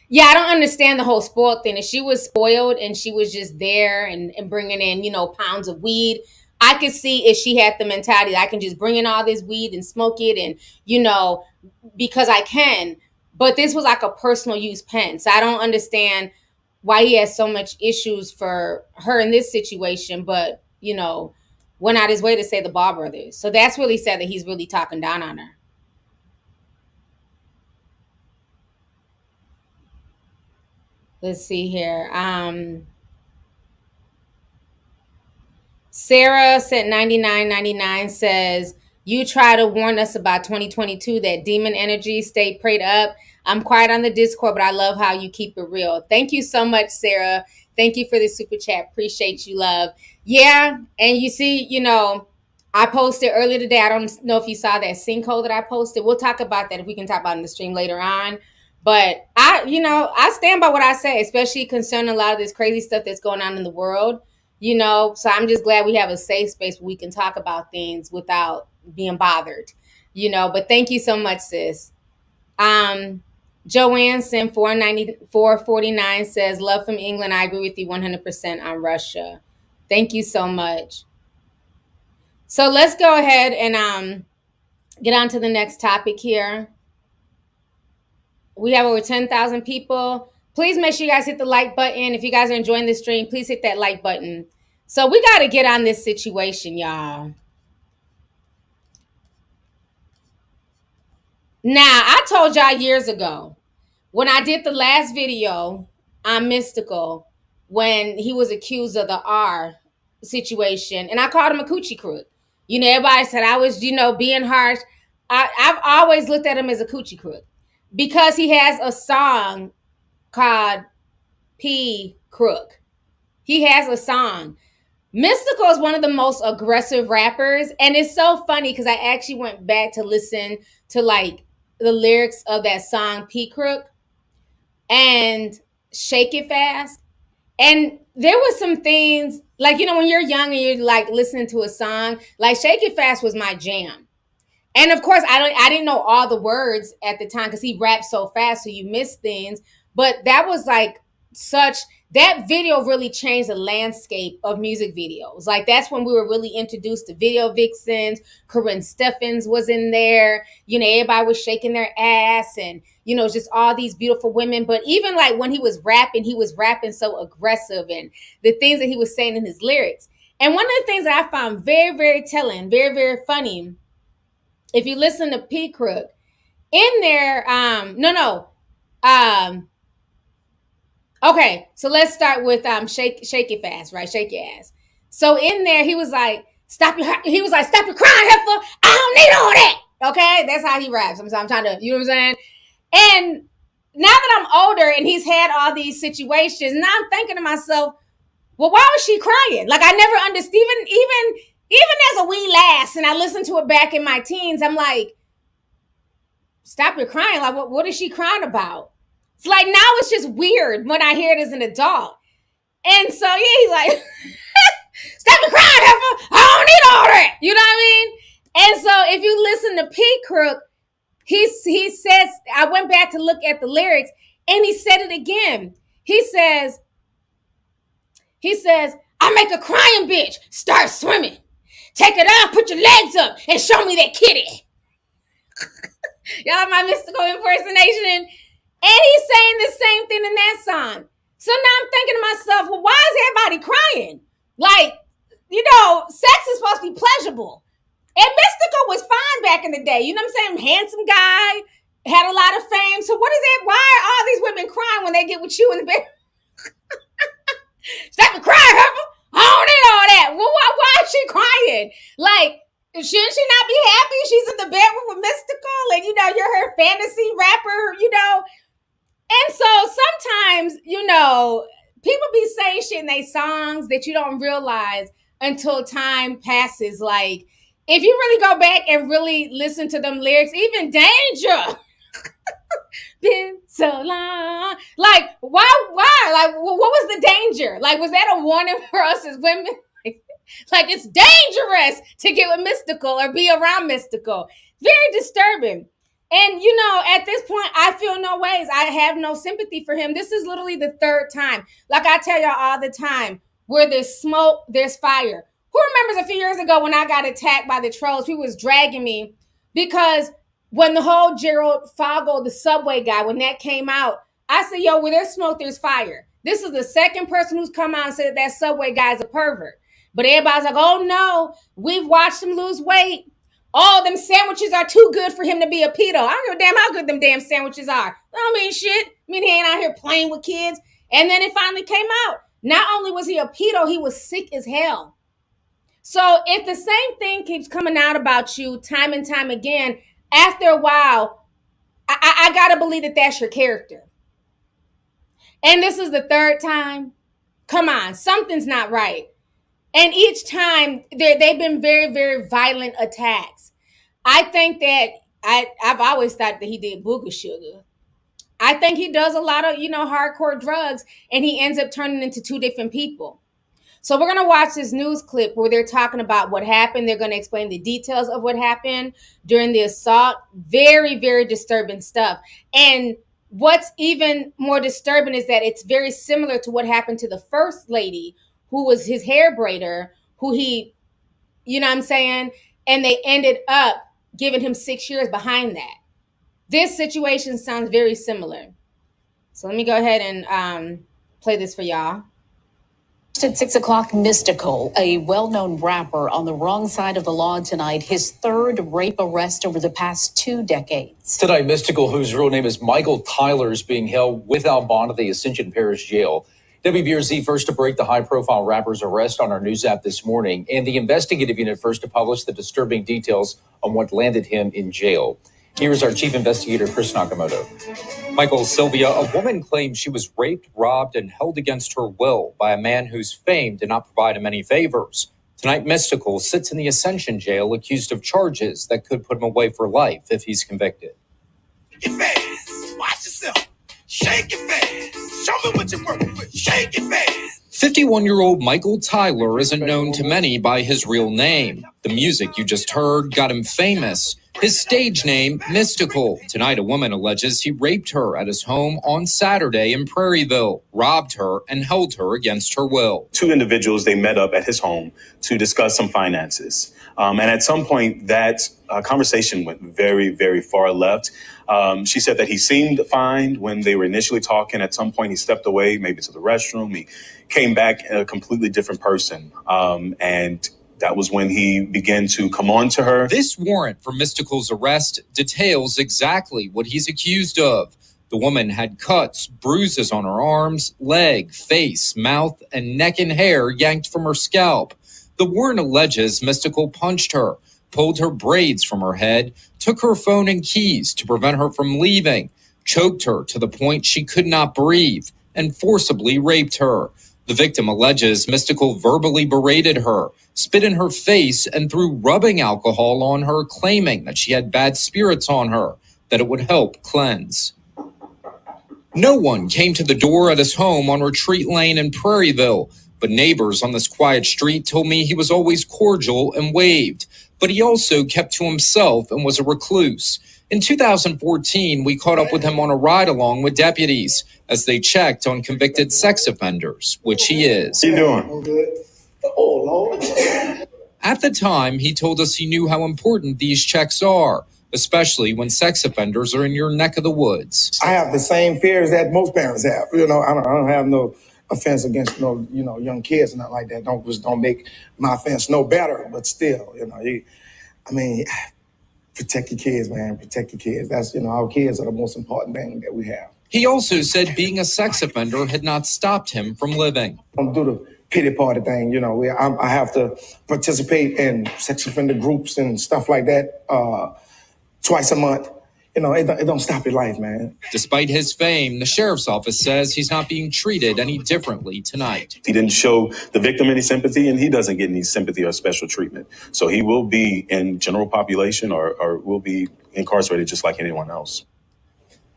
Yeah, I don't understand the whole spoiled thing. If she was spoiled and she was just there and bringing in, pounds of weed, I could see if she had the mentality that I can just bring in all this weed and smoke it and, because I can. But this was like a personal use pen. So I don't understand why he has so much issues for her in this situation, but, went out his way to say the Ball brothers. So that's really sad that he's really talking down on her. Let's see here. Sarah sent $99.99, says, you try to warn us about 2022, that demon energy. Stay prayed up. I'm quiet on the Discord, but I love how you keep it real. Thank you so much, Sarah. Thank you for the super chat. Appreciate you, love. Yeah, and you see, I posted earlier today. I don't know if you saw that sinkhole that I posted. We'll talk about that if we can talk about it in the stream later on. But I stand by what I say, especially concerning a lot of this crazy stuff that's going on in the world. you know. So I'm just glad we have a safe space where we can talk about things without being bothered, you know. But thank you so much, sis. Joanne sent 449 says, love from England. I agree with you 100% on Russia. Thank you so much. So let's go ahead and get on to the next topic here. We have over 10,000 people. Please make sure you guys hit the like button. If you guys are enjoying this stream, please hit that like button. So we got to get on this situation, y'all. Now, I told y'all years ago when I did the last video on Mystikal, when he was accused of the R situation, and I called him a coochie crook. You know, everybody said I was, you know, being harsh. I've always looked at him as a coochie crook because he has a song called P Crook. He has a song. Mystikal is one of the most aggressive rappers, and it's so funny because I actually went back to listen to like the lyrics of that song P Crook and Shake It Fast. And there was some things like, you know, when you're young and you're like listening to a song, like Shake It Fast was my jam. And of course, I didn't know all the words at the time because he raps so fast, so you miss things. But that was like that video really changed the landscape of music videos. Like that's when we were really introduced to video vixens. Corinne Steffens was in there. You know, everybody was shaking their ass and, you know, just all these beautiful women. But even like when he was rapping so aggressive and the things that he was saying in his lyrics. And one of the things that I found very, very telling, very, very funny, if you listen to P Crook, in there, okay, so let's start with shake it fast, right? Shake your ass. So in there, he was like, stop your crying, heifer. I don't need all that. Okay, that's how he raps. I'm trying to, you know what I'm saying? And now that I'm older and he's had all these situations, now I'm thinking to myself, well, why was she crying? Like I never understood, even as a wee lass, and I listened to it back in my teens, I'm like, stop your crying. Like, what is she crying about? It's like, now it's just weird when I hear it as an adult. And so, yeah, he's like, stop your crying, heifer. I don't need all that. You know what I mean? And so if you listen to P Crook, he says, I went back to look at the lyrics, and he said it again. He says, I make a crying bitch start swimming. Take it out, put your legs up, and show me that kitty. Y'all, my Mystikal impersonation. And he's saying the same thing in that song. So now I'm thinking to myself, well, why is everybody crying? Like, you know, sex is supposed to be pleasurable. And Mystikal was fine back in the day. You know what I'm saying? Handsome guy, had a lot of fame. So what is it? Why are all these women crying when they get with you in the bed? Stop crying, heifer. I don't need all that. Well, why is she crying? Like, shouldn't she not be happy? She's in the bedroom with Mystikal and, you know, you're her fantasy rapper, you know. And so sometimes, you know, people be saying shit in their songs that you don't realize until time passes. Like, if you really go back and really listen to them lyrics, even Danger. Been so long. Like, why? Like, what was the danger? Like, was that a warning for us as women? Like, it's dangerous to get with Mystikal or be around Mystikal. Very disturbing. And, you know, at this point, I feel no ways. I have no sympathy for him. This is literally the third time. Like I tell y'all all the time, where there's smoke, there's fire. Who remembers a few years ago when I got attacked by the trolls? He was dragging me because when the whole Gerald Fogel, the subway guy, when that came out, I said, yo, where there's smoke, there's fire. This is the second person who's come out and said that subway guy's a pervert. But everybody's like, oh no, we've watched him lose weight. Oh, them sandwiches are too good for him to be a pedo. I don't give a damn how good them damn sandwiches are. I don't mean shit. I mean, he ain't out here playing with kids. And then it finally came out. Not only was he a pedo, he was sick as hell. So if the same thing keeps coming out about you time and time again, after a while, I gotta believe that that's your character. And this is the third time. Come on, something's not right. And each time, they've been very, very violent attacks. I think that I've always thought that he did booger sugar. I think he does a lot of, you know, hardcore drugs, and he ends up turning into two different people. So we're going to watch this news clip where they're talking about what happened. They're going to explain the details of what happened during the assault. Very, very disturbing stuff. And what's even more disturbing is that it's very similar to what happened to the first lady, who was his hair braider, who he, you know what I'm saying? And they ended up giving him 6 years behind that. This situation sounds very similar. So let me go ahead and play this for y'all. At 6 o'clock, Mystikal, a well-known rapper on the wrong side of the law tonight, his third rape arrest over the past 2 decades. Tonight, Mystikal, whose real name is Michael Tyler, is being held without bond at the Ascension Parish Jail. WBRZ first to break the high-profile rapper's arrest on our news app this morning, and the investigative unit first to publish the disturbing details on what landed him in jail. Here's our chief investigator, Chris Nakamoto. Michael, Sylvia, a woman claims she was raped, robbed, and held against her will by a man whose fame did not provide him any favors. Tonight, Mystikal sits in the Ascension jail accused of charges that could put him away for life if he's convicted. Shake it fast. Watch yourself. Shake it fast. Show me what you're working with. Shake it fast. 51-year-old Michael Tyler isn't known to many by his real name. The music you just heard got him famous. His stage name, Mystikal. Tonight, a woman alleges he raped her at his home on Saturday in Prairieville, robbed her, and held her against her will. 2 individuals, they met up at his home to discuss some finances. And at some point, that conversation went very, very far left. She said that he seemed fine when they were initially talking. At some point, he stepped away, maybe to the restroom. He came back a completely different person. And that was when he began to come on to her. This warrant for Mystikal's arrest details exactly what he's accused of. The woman had cuts, bruises on her arms, leg, face, mouth, and neck and hair yanked from her scalp. The warrant alleges Mystikal punched her, pulled her braids from her head, took her phone and keys to prevent her from leaving, choked her to the point she could not breathe, and forcibly raped her. The victim alleges Mystikal verbally berated her, spit in her face, and threw rubbing alcohol on her, claiming that she had bad spirits on her, that it would help cleanse. No one came to the door at his home on Retreat Lane in Prairieville, but neighbors on this quiet street told me he was always cordial and waved, but he also kept to himself and was a recluse. In 2014, we caught up with him on a ride-along with deputies as they checked on convicted sex offenders, which he is. How you doing? Good. Oh, Lord. At the time, he told us he knew how important these checks are, especially when sex offenders are in your neck of the woods. I have the same fears that most parents have. You know, I don't have no offense against young kids and nothing like that. Don't make my offense no better, but still, protect your kids, man. Protect your kids. That's, our kids are the most important thing that we have. He also said being a sex offender had not stopped him from living. Don't do the pity party thing. I have to participate in sex offender groups and stuff like that twice a month. It don't stop your life, man. Despite his fame, the sheriff's office says he's not being treated any differently tonight. He didn't show the victim any sympathy, and he doesn't get any sympathy or special treatment. So he will be in general population or will be incarcerated just like anyone else.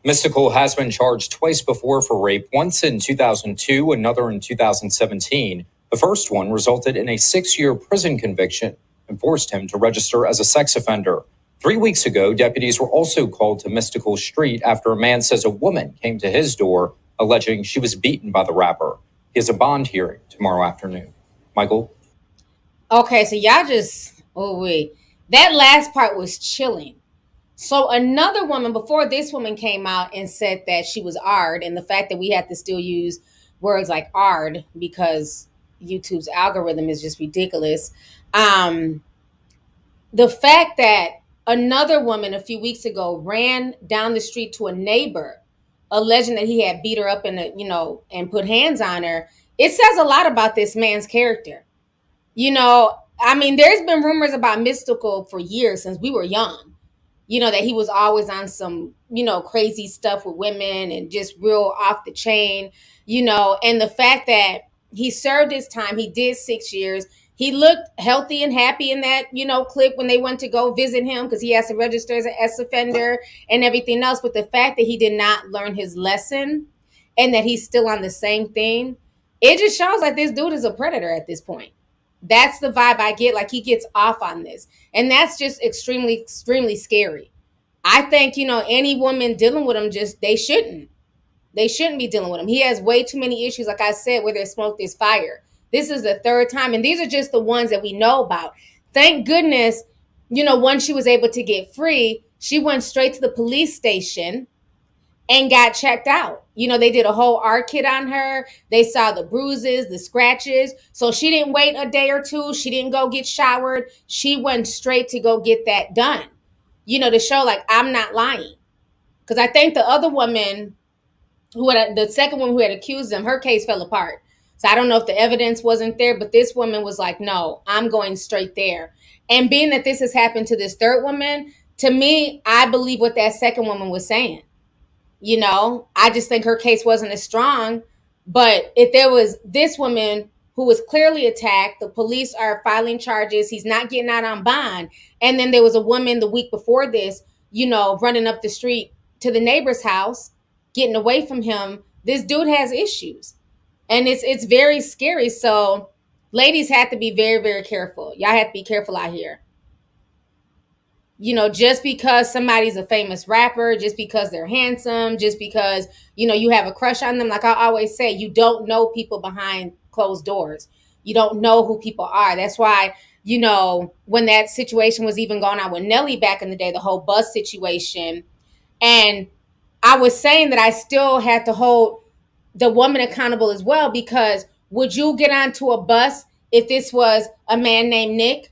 Mystikal has been charged twice before for rape, once in 2002, another in 2017. The first one resulted in a 6-year prison conviction and forced him to register as a sex offender. 3 weeks ago, deputies were also called to Mystikal Street after a man says a woman came to his door alleging she was beaten by the rapper. He has a bond hearing tomorrow afternoon. Michael? Okay, so y'all just, that last part was chilling. So another woman, before this woman came out and said that she was ARD, and the fact that we have to still use words like ARD because YouTube's algorithm is just ridiculous. The fact that another woman a few weeks ago ran down the street to a neighbor alleging that he had beat her up and put hands on her, it says a lot about this man's character. There's been rumors about Mystikal for years, since we were young, that he was always on some, crazy stuff with women and just real off the chain, and the fact that he served his time, he did 6 years. He looked healthy and happy in that, clip when they went to go visit him because he has to register as an ex offender and everything else. But the fact that he did not learn his lesson and that he's still on the same thing, It just shows like this dude is a predator at this point. That's the vibe I get. Like he gets off on this. And that's just extremely, extremely scary. I think, any woman dealing with him, they shouldn't. They shouldn't be dealing with him. He has way too many issues. Like I said, where there's smoke, there's fire. This is the third time. And these are just the ones that we know about. Thank goodness, once she was able to get free, she went straight to the police station and got checked out. They did a whole R kit on her. They saw the bruises, the scratches. So she didn't wait a day or two. She didn't go get showered. She went straight to go get that done, to show like, I'm not lying. Because I think the other woman the second woman who had accused them, her case fell apart. So I don't know if the evidence wasn't there, but this woman was like, no, I'm going straight there. And being that this has happened to this third woman, to me, I believe what that second woman was saying. I just think her case wasn't as strong. But if there was this woman who was clearly attacked, the police are filing charges, he's not getting out on bond. And then there was a woman the week before this, running up the street to the neighbor's house, getting away from him. This dude has issues. And it's very scary. So ladies have to be very, very careful. Y'all have to be careful out here. Just because somebody's a famous rapper, just because they're handsome, just because, you have a crush on them. Like I always say, you don't know people behind closed doors. You don't know who people are. That's why, when that situation was even going on with Nelly back in the day, the whole bus situation. And I was saying that I still had to hold the woman accountable as well, because would you get onto a bus if this was a man named Nick?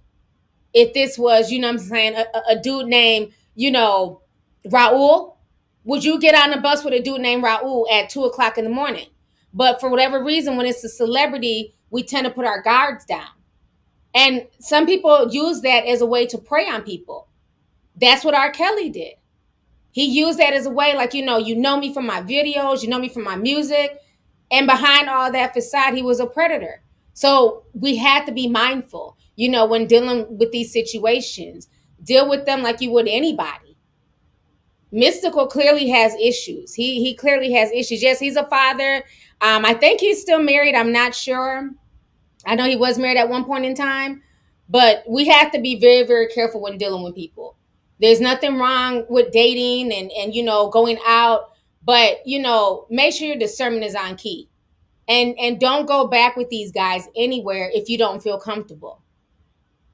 If this was, a dude named, Raul? Would you get on a bus with a dude named Raul at 2:00 in the morning? But for whatever reason, when it's a celebrity, we tend to put our guards down. And some people use that as a way to prey on people. That's what R. Kelly did. He used that as a way, like, you know me from my videos, you know me from my music. And behind all that facade, he was a predator. So we had to be mindful, when dealing with these situations. Deal with them like you would anybody. Mystikal clearly has issues. He clearly has issues. Yes, he's a father. I think he's still married. I'm not sure. I know he was married at one point in time. But we have to be very, very careful when dealing with people. There's nothing wrong with dating and going out. But, make sure your discernment is on key. And don't go back with these guys anywhere if you don't feel comfortable.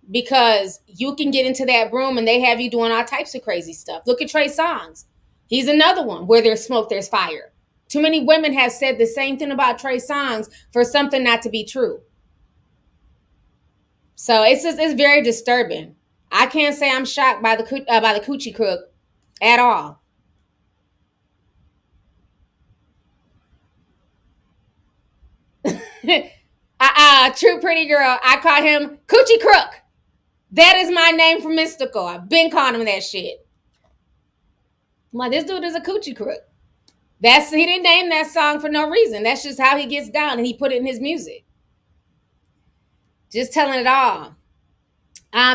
Because you can get into that room and they have you doing all types of crazy stuff. Look at Trey Songz. He's another one where there's smoke, there's fire. Too many women have said the same thing about Trey Songz for something not to be true. So it's very disturbing. I can't say I'm shocked by the coochie crook at all. True pretty girl. I call him Coochie Crook. That is my name for Mystikal. I've been calling him that shit. I'm like, this dude is a Coochie Crook. He didn't name that song for no reason. That's just how he gets down, and he put it in his music. Just telling it all.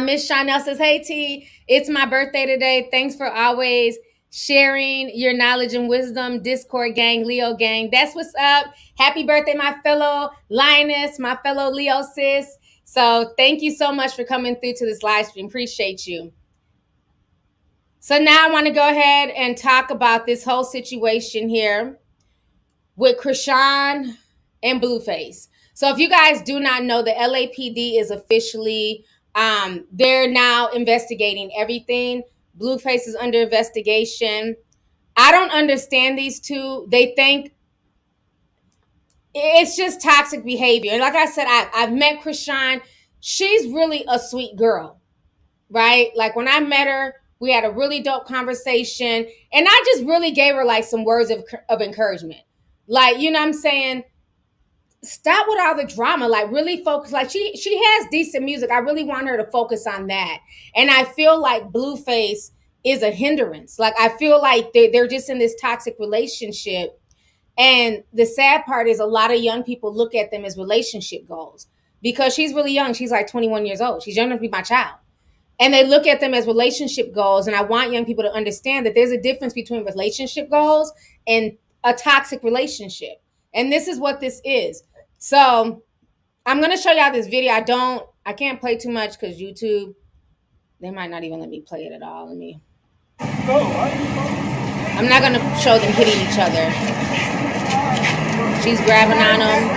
Miss Chanel says, hey T, it's my birthday today. Thanks for always sharing your knowledge and wisdom. Discord gang, Leo gang. That's what's up. Happy birthday, my fellow Lioness, my fellow Leo sis. So thank you so much for coming through to this live stream. Appreciate you. So now I want to go ahead and talk about this whole situation here with Chrisean and Blueface. So if you guys do not know, the LAPD is officially, they're now investigating everything. Blueface is under investigation. I don't understand these two. They think it's just toxic behavior. And like I said, I've met Chrisean. She's really a sweet girl, right? Like when I met her, we had a really dope conversation. And I just really gave her like some words of encouragement. Like, you know what I'm saying? Stop with all the drama. Like really focus. Like she has decent music. I really want her to focus on that. And I feel like Blueface is a hindrance. Like I feel like they're just in this toxic relationship. And the sad part is a lot of young people look at them as relationship goals because she's really young. She's like 21 years old. She's young enough to be my child. And they look at them as relationship goals. And I want young people to understand that there's a difference between relationship goals and a toxic relationship. And this is what this is. So I'm gonna show y'all this video. I can't play too much because YouTube, they might not even let me play it at all. I'm not gonna show them hitting each other. She's grabbing on them.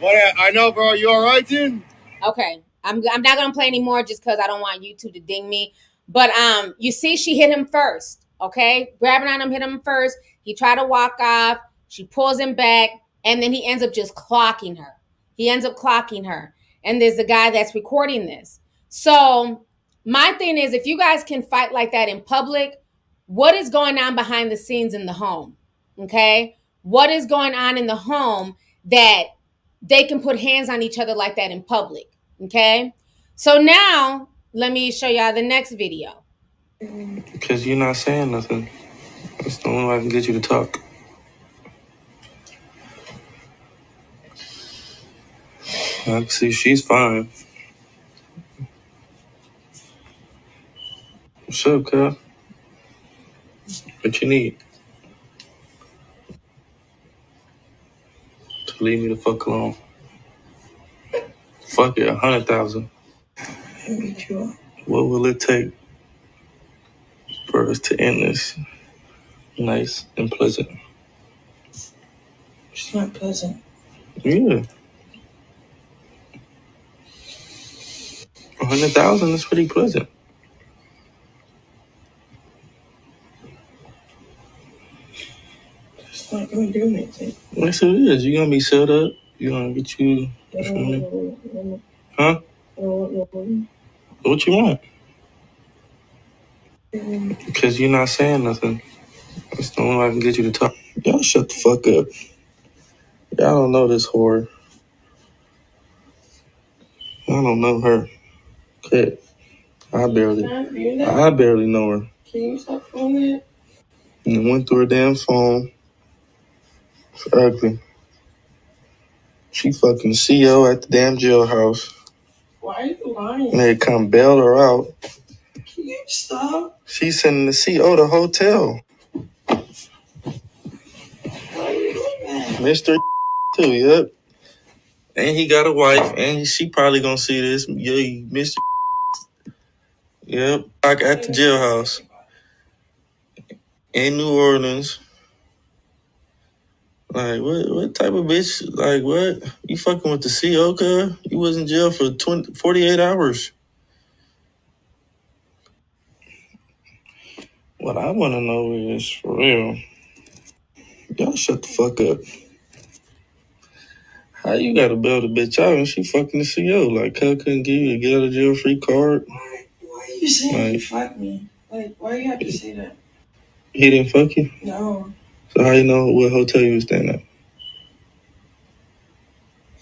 What? I know, bro. You all right, dude? Okay, I'm not gonna play anymore just because I don't want YouTube to ding me. But you see, she hit him first. Okay, grabbing on him, hit him first. He tried to walk off. She pulls him back, and then he ends up just clocking her. And there's a guy that's recording this. So my thing is, if you guys can fight like that in public, what is going on behind the scenes in the home? Okay, what is going on in the home that they can put hands on each other like that in public? Okay, so now let me show y'all the next video. Because you're not saying nothing. That's the only way I can get you to talk. I can see she's fine. What's up, cuz? What you need? To leave me the fuck alone. Fuck it, 100,000. What will it take for us to end this nice and pleasant? It's not pleasant. Yeah. 100,000 is pretty pleasant. It's not gonna do anything. Yes, it is. You're gonna be set up. You're gonna get you. Huh? What you want? Because you're not saying nothing. That's the only way I can get you to talk. Y'all shut the fuck up. Y'all don't know this whore. I don't know her. Okay. I barely know her. Can you stop doing that? And went through her damn phone. It's ugly. She fucking CO at the damn jailhouse. Why are you lying? And they come bail her out. Can you stop? She's sending the CO to hotel. Why are you doing that? Mr. too, yep. And he got a wife, and she probably gonna see this. Yeah, Mr. Yep. Back at the jailhouse. In New Orleans. Like, what type of bitch? Like, what? You fucking with the CO, cuz? You was in jail for 48 hours. What I want to know is, for real, y'all shut the fuck up. How you got to bail the bitch out and she fucking the CO? Like, cuz couldn't give you a get out of jail free card? Why are you saying he fucked me? Like, why you have to say that? He didn't fuck you? No. So how you know what hotel you was staying at?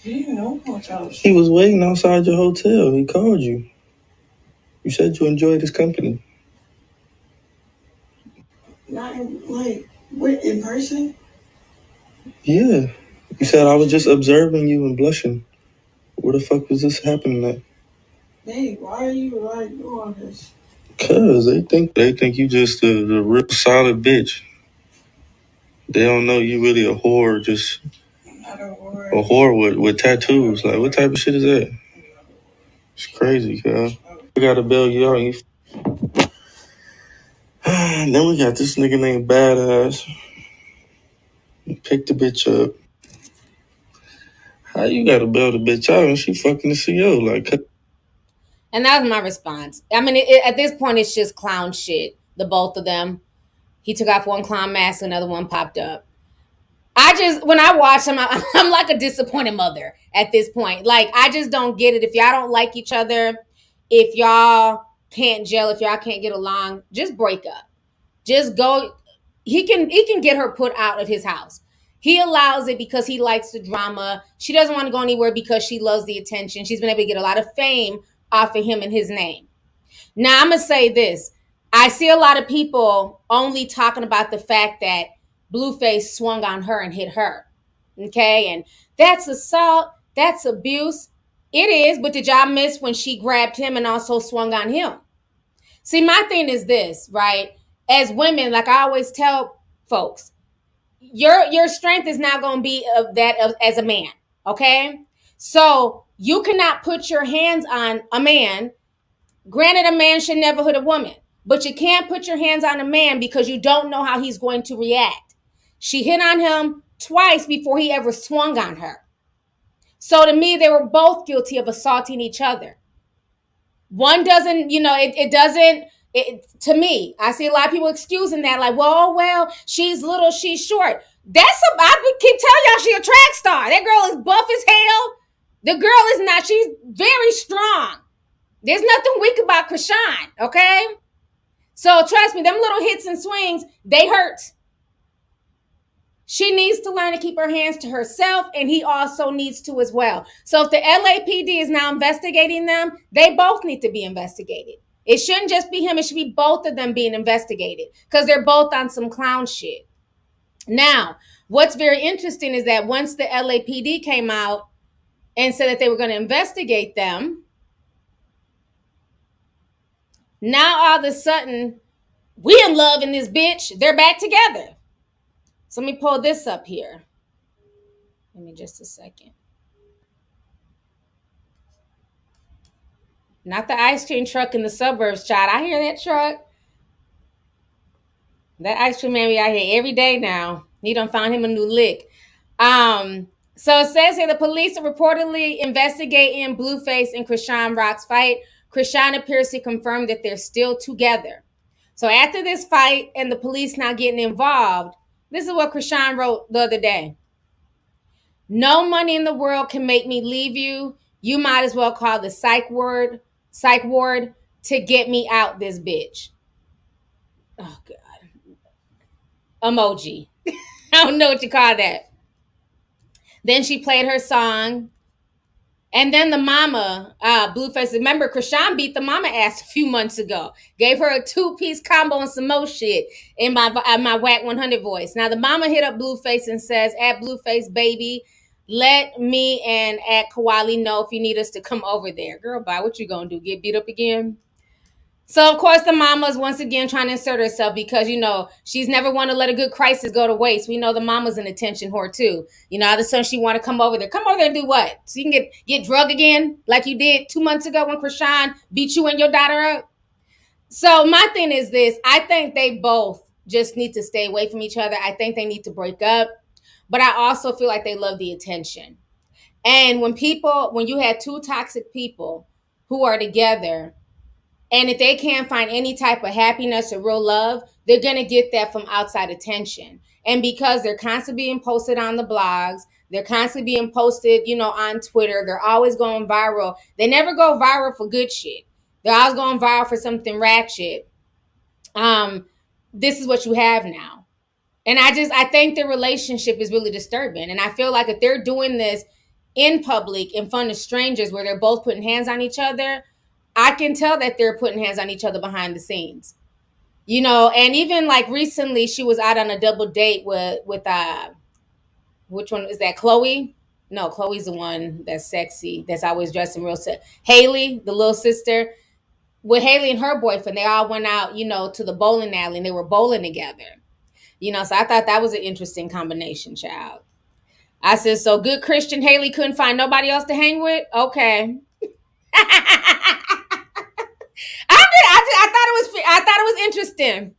You didn't even know hotel. He was waiting outside your hotel. He called you. You said you enjoyed his company. Not in, like, what, in person? Yeah. You said I was just observing you and blushing. Where the fuck was this happening at? Hey, why are you like doing all this? Cause they think you just the real solid bitch. They don't know you really a whore, just Not a whore. a whore with tattoos. Like, what type of shit is that? It's crazy, cuz. We gotta bail you out. And then we got this nigga named Badass. Pick the bitch up. How you gotta bail the bitch out and she fucking the CO? Like, And that was my response. I mean, at this point, it's just clown shit. The both of them. He took off one clown mask, another one popped up. When I watch them, I'm like a disappointed mother at this point. Like, I just don't get it. If y'all don't like each other, if y'all can't gel, if y'all can't get along, just break up. Just go. He can get her put out of his house. He allows it because he likes the drama. She doesn't want to go anywhere because she loves the attention. She's been able to get a lot of fame off of him and his name. Now, I'm going to say this. I see a lot of people only talking about the fact that Blueface swung on her and hit her. Okay? And that's assault. That's abuse. It is. But did y'all miss when she grabbed him and also swung on him? See, my thing is this, right? as women, like I always tell folks, your strength is not going to be of that as a man, okay? So you cannot put your hands on a man. Granted, a man should never hit a woman, but you can't put your hands on a man because you don't know how he's going to react. She hit on him twice before he ever swung on her. So to me, they were both guilty of assaulting each other. One doesn't, it doesn't, to me, I see a lot of people excusing that, like, well, she's little, she's short. I keep telling y'all, she a track star. That girl is buff as hell. The girl is not, she's very strong. There's nothing weak about Chrisean, okay? So trust me, them little hits and swings, they hurt. She needs to learn to keep her hands to herself, and he also needs to as well. So if the LAPD is now investigating them, they both need to be investigated. It shouldn't just be him. It should be both of them being investigated because they're both on some clown shit. Now, what's very interesting is that once the LAPD came out and said that they were going to investigate them, now all of a sudden, we in love in this bitch. They're back together. So let me pull this up here. Give me just a second. Not the ice cream truck in the suburbs, child. I hear that truck. That ice cream man be out here every day now. He done found him a new lick. So it says here the police are reportedly investigating Blueface and Chrisean Rock's fight. Chrisean appears to confirm that they're still together. So after this fight and the police now getting involved, this is what Chrisean wrote the other day. No money in the world can make me leave you. You might as well call the psych ward to get me out this bitch. Oh, God. Emoji. I don't know what you call that. Then she played her song. And then the mama, Blueface, remember Chrisean beat the mama ass a few months ago. Gave her a 2-piece combo and some more shit in my WAC 100 voice. Now the mama hit up Blueface and says, at Blueface, baby, let me and at Kawali know if you need us to come over there. Girl, bye. What you gonna do? Get beat up again? So, of course, the mama's once again trying to insert herself because, she's never want to let a good crisis go to waste. We know the mama's an attention whore, too. All of a sudden she want to come over there. Come over there and do what? So you can get drugged again like you did 2 months ago when Chrisean beat you and your daughter up? So my thing is this. I think they both just need to stay away from each other. I think they need to break up. But I also feel like they love the attention. And when you had two toxic people who are together, and if they can't find any type of happiness or real love, they're going to get that from outside attention. And because they're constantly being posted on the blogs, they're constantly being posted, on Twitter, they're always going viral. They never go viral for good shit. They're always going viral for something ratchet. This is what you have now. And I think their relationship is really disturbing. And I feel like if they're doing this in public, in front of strangers, where they're both putting hands on each other, I can tell that they're putting hands on each other behind the scenes, and even like recently she was out on a double date with which one is that? Chloe? No, Chloe's the one that's sexy, that's always dressing real sexy. Haley, the little sister, with Haley and her boyfriend, they all went out, to the bowling alley and they were bowling together, so I thought that was an interesting combination, child. I said, so good Christian Haley couldn't find nobody else to hang with? Okay. I thought it was interesting.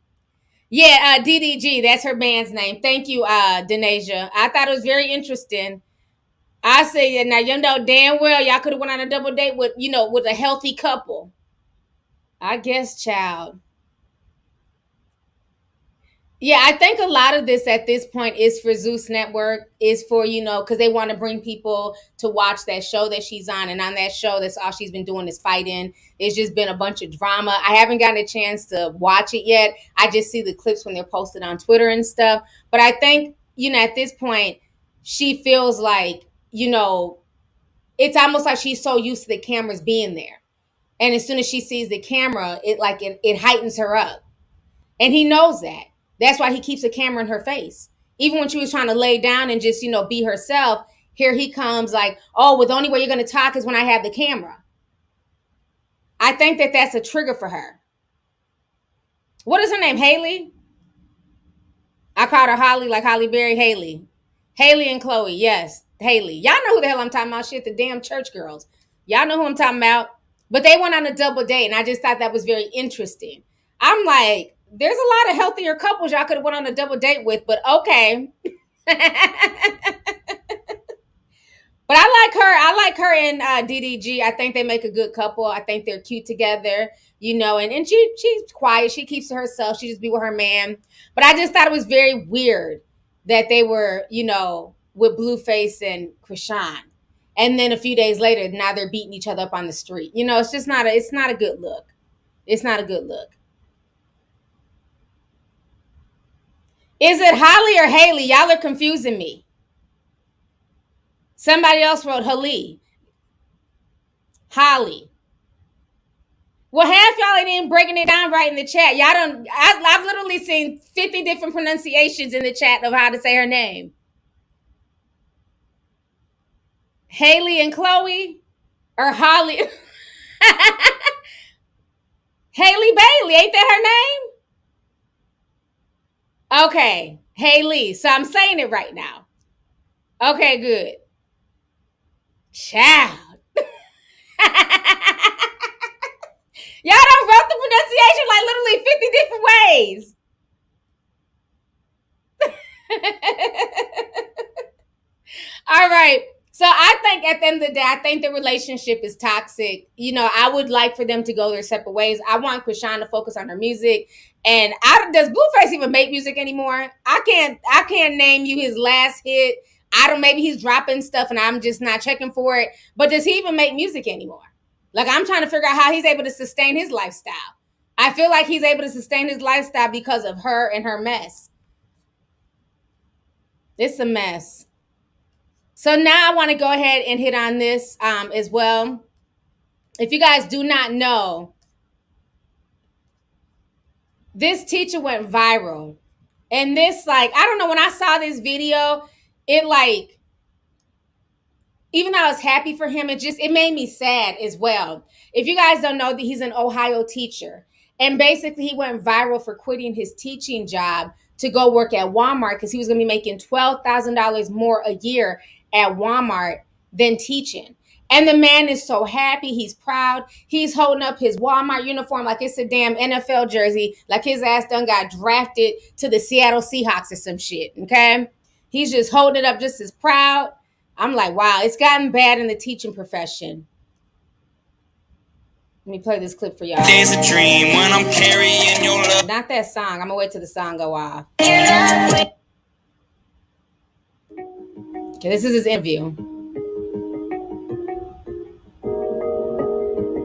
Yeah, DDG, that's her band's name. Thank you, Denasia. I thought it was very interesting. I say, yeah, now you know damn well y'all could have went on a double date with, with a healthy couple. I guess, child. Yeah, I think a lot of this at this point is for Zeus Network, is for, because they want to bring people to watch that show that she's on. And on that show, that's all she's been doing is fighting. It's just been a bunch of drama. I haven't gotten a chance to watch it yet. I just see the clips when they're posted on Twitter and stuff. But I think, at this point, she feels like, it's almost like she's so used to the cameras being there. And as soon as she sees the camera, it heightens her up. And he knows that. That's why he keeps a camera in her face. Even when she was trying to lay down and just, be herself, here he comes like, oh, well, the only way you're going to talk is when I have the camera. I think that that's a trigger for her. What is her name? Haley? I called her Holly, like Holly Berry. Haley. Haley and Chloe. Yes, Haley. Y'all know who the hell I'm talking about. Shit, the damn church girls. Y'all know who I'm talking about. But they went on a double date, and I just thought that was very interesting. I'm like, there's a lot of healthier couples y'all could have went on a double date with, but okay. But I like her and DDG. I think they make a good couple. I think they're cute together, you know, and she's quiet. She keeps to herself. She just be with her man. But I just thought it was very weird that they were, you know, with Blueface and Chrisean. And then a few days later, now they're beating each other up on the street. You know, it's just not a good look. It's not a good look. Is it Holly or Haley? Y'all are confusing me. Somebody else wrote Holly. Holly. Well, half y'all ain't even breaking it down right in the chat. Y'all don't. I've literally seen 50 different pronunciations in the chat of how to say her name. Haley and Chloe, or Holly. Haley Bailey, ain't that her name? Okay, Haley. So I'm saying it right now. Okay, good. Child. Y'all done wrote the pronunciation like literally 50 different ways. All right. So I think at the end of the day, I think the relationship is toxic. You know, I would like for them to go their separate ways. I want Chrisean to focus on her music. And does Blueface even make music anymore? I can't name you his last hit. Maybe he's dropping stuff and I'm just not checking for it. But does he even make music anymore? Like, I'm trying to figure out how he's able to sustain his lifestyle. I feel like he's able to sustain his lifestyle because of her and her mess. It's a mess. So now I want to go ahead and hit on this as well. If you guys do not know, this teacher went viral. And this, like, I don't know, when I saw this video, it like, even though I was happy for him, it made me sad as well. If you guys don't know, that he's an Ohio teacher. And basically he went viral for quitting his teaching job to go work at Walmart because he was going to be making $12,000 more a year at Walmart than teaching. And the man is so happy. He's proud. He's holding up his Walmart uniform like it's a damn NFL jersey, like his ass done got drafted to the Seattle Seahawks or some shit, okay? He's just holding it up just as proud. I'm like, wow, it's gotten bad in the teaching profession. Let me play this clip for y'all. There's a dream when I'm carrying your love. Not that song. I'm gonna wait till the song go off. Okay, this is his interview.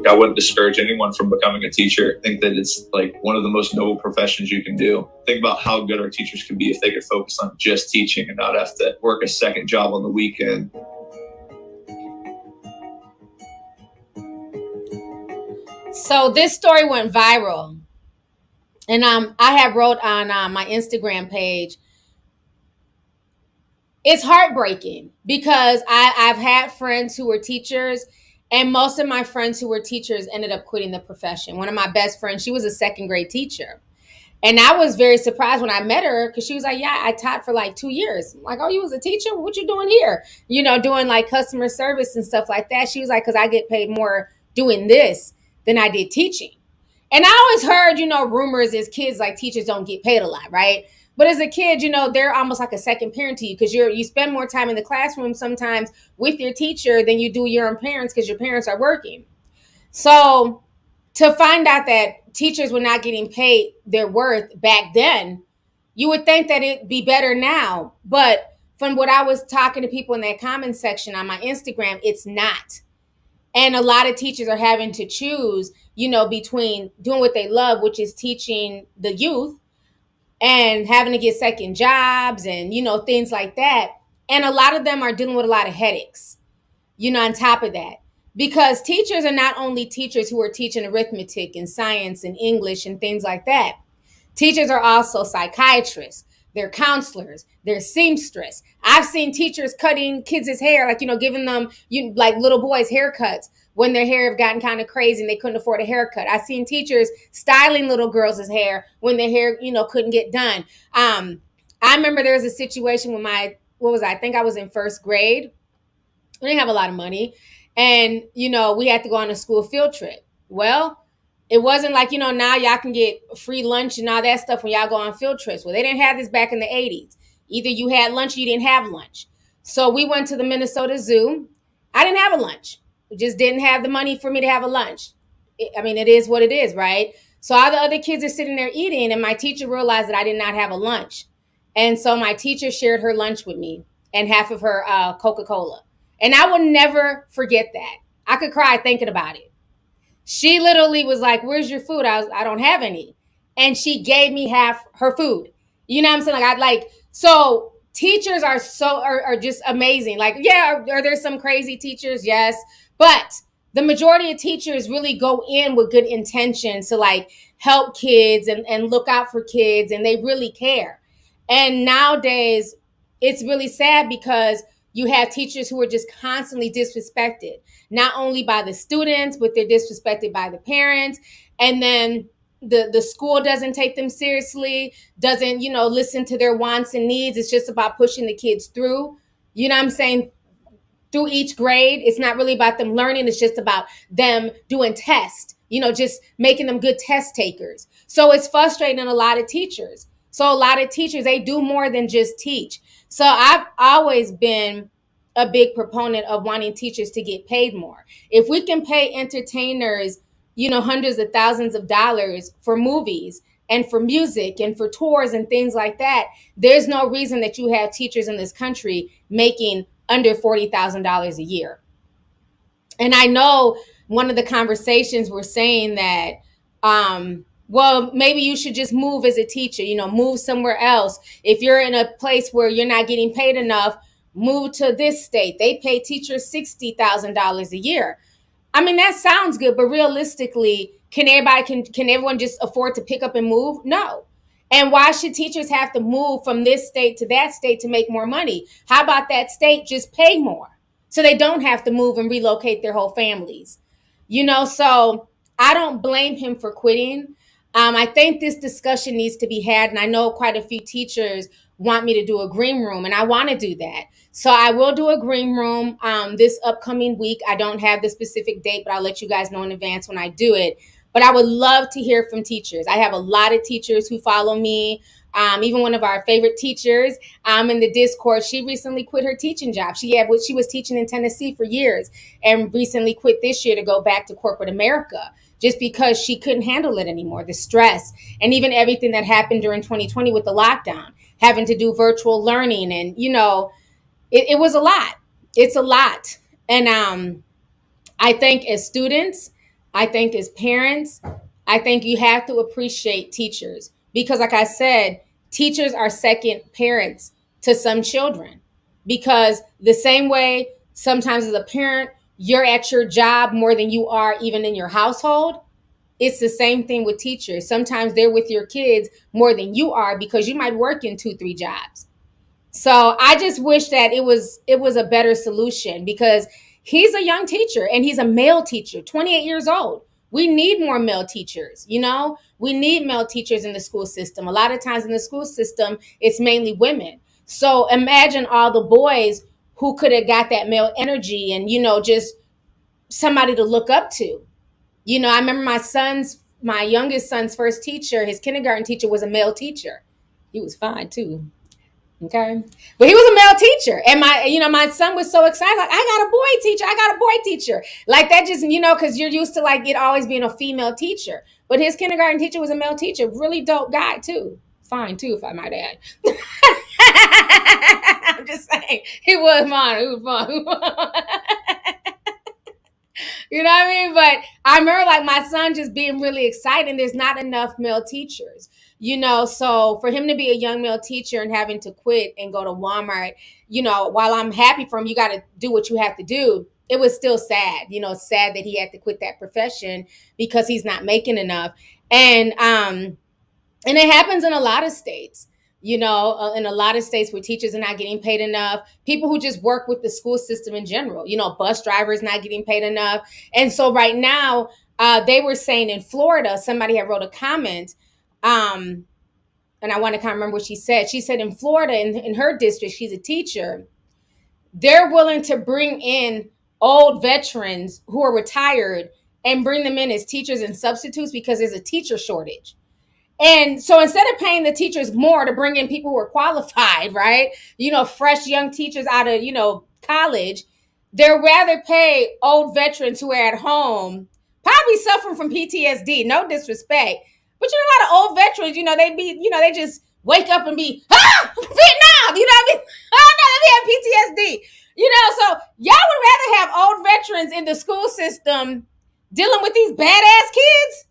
I wouldn't discourage anyone from becoming a teacher. I think that it's like one of the most noble professions you can do. Think about how good our teachers could be if they could focus on just teaching and not have to work a second job on the weekend. So this story went viral. And I have wrote on my Instagram page, it's heartbreaking because I've had friends who were teachers, and most of my friends who were teachers ended up quitting the profession. One of my best friends, she was a second grade teacher. And I was very surprised when I met her because she was like, yeah, I taught for like 2 years. I'm like, oh, you was a teacher? What you doing here? You know, doing like customer service and stuff like that. She was like, because I get paid more doing this than I did teaching. And I always heard, you know, rumors as kids, like teachers don't get paid a lot, right? But as a kid, you know, they're almost like a second parent to you because you spend more time in the classroom sometimes with your teacher than you do your own parents because your parents are working. So to find out that teachers were not getting paid their worth back then, you would think that it'd be better now. But from what I was talking to people in that comment section on my Instagram, it's not. And a lot of teachers are having to choose, you know, between doing what they love, which is teaching the youth, and having to get second jobs and, you know, things like that. And a lot of them are dealing with a lot of headaches, you know, on top of that. Because teachers are not only teachers who are teaching arithmetic and science and English and things like that. Teachers are also psychiatrists, they're counselors, they're seamstress. I've seen teachers cutting kids' hair, like, giving them like little boys haircuts when their hair have gotten kind of crazy and they couldn't afford a haircut. I've seen teachers styling little girls' hair when their hair, couldn't get done. I remember there was a situation when I think I was in first grade. We didn't have a lot of money. And, we had to go on a school field trip. Well, it wasn't like, now y'all can get free lunch and all that stuff when y'all go on field trips. Well, they didn't have this back in the 80s. Either you had lunch or you didn't have lunch. So we went to the Minnesota Zoo. I didn't have a lunch. We just didn't have the money for me to have a lunch. It is what it is, right? So all the other kids are sitting there eating, and my teacher realized that I did not have a lunch. And so my teacher shared her lunch with me and half of her Coca-Cola. And I will never forget that. I could cry thinking about it. She literally was like, "Where's your food?" I don't have any. And she gave me half her food. You know what I'm saying? So teachers are just amazing. Like, yeah, are there some crazy teachers? Yes. But the majority of teachers really go in with good intentions to like help kids and look out for kids, and they really care. And nowadays it's really sad because you have teachers who are just constantly disrespected, not only by the students, but they're disrespected by the parents. And then the school doesn't take them seriously, doesn't, listen to their wants and needs. It's just about pushing the kids through, you know what I'm saying, through each grade. It's not really about them learning. It's just about them doing tests, just making them good test takers. So it's frustrating a lot of teachers. So a lot of teachers, they do more than just teach. So I've always been a big proponent of wanting teachers to get paid more. If we can pay entertainers, hundreds of thousands of dollars for movies and for music and for tours and things like that, there's no reason that you have teachers in this country making under $40,000 a year. And I know one of the conversations were saying that, well, maybe you should just move as a teacher, move somewhere else. If you're in a place where you're not getting paid enough, move to this state. They pay teachers $60,000 a year. That sounds good, but realistically, can everyone just afford to pick up and move? No. And why should teachers have to move from this state to that state to make more money? How about that state just pay more so they don't have to move and relocate their whole families? So I don't blame him for quitting. I think this discussion needs to be had, and I know quite a few teachers want me to do a green room, and I want to do that. So I will do a green room this upcoming week. I don't have the specific date, but I'll let you guys know in advance when I do it. But I would love to hear from teachers. I have a lot of teachers who follow me. Even one of our favorite teachers in the Discord, she recently quit her teaching job. She was teaching in Tennessee for years and recently quit this year to go back to corporate America just because she couldn't handle it anymore, the stress, and even everything that happened during 2020 with the lockdown, having to do virtual learning. And, it was a lot. It's a lot. And I think as students, I think as parents, I think you have to appreciate teachers because, like I said, teachers are second parents to some children, because the same way sometimes as a parent, you're at your job more than you are even in your household. It's the same thing with teachers. Sometimes they're with your kids more than you are because you might work in 2-3 jobs. So I just wish that it was a better solution, because he's a young teacher and he's a male teacher, 28 years old. We need more male teachers. We need male teachers in the school system. A lot of times in the school system, it's mainly women. So imagine all the boys who could have got that male energy and, just somebody to look up to. I remember my youngest son's first teacher, his kindergarten teacher, was a male teacher. He was fine too. Okay. But he was a male teacher. And my son was so excited. Like, I got a boy teacher. Like that just, because you're used to like it always being a female teacher. But his kindergarten teacher was a male teacher. Really dope guy too. Fine too, if I might add. I'm just saying. He was fine. He was fun. You know what I mean? But I remember like my son just being really excited, and there's not enough male teachers, so for him to be a young male teacher and having to quit and go to Walmart, while I'm happy for him, you got to do what you have to do. It was still sad, it's sad that he had to quit that profession because he's not making enough. And it happens in a lot of states. in a lot of states where teachers are not getting paid enough, people who just work with the school system in general, bus drivers not getting paid enough. And so right now, they were saying in Florida, somebody had wrote a comment, and I want to kind of remember what she said. She said in Florida, in her district, she's a teacher, they're willing to bring in old veterans who are retired and bring them in as teachers and substitutes because there's a teacher shortage. And so instead of paying the teachers more to bring in people who are qualified, right? Fresh young teachers out of, college, they'd rather pay old veterans who are at home, probably suffering from PTSD, no disrespect. But a lot of old veterans, they just wake up and be, Vietnam, you know what I mean? Oh no, they have PTSD. So y'all would rather have old veterans in the school system dealing with these badass kids?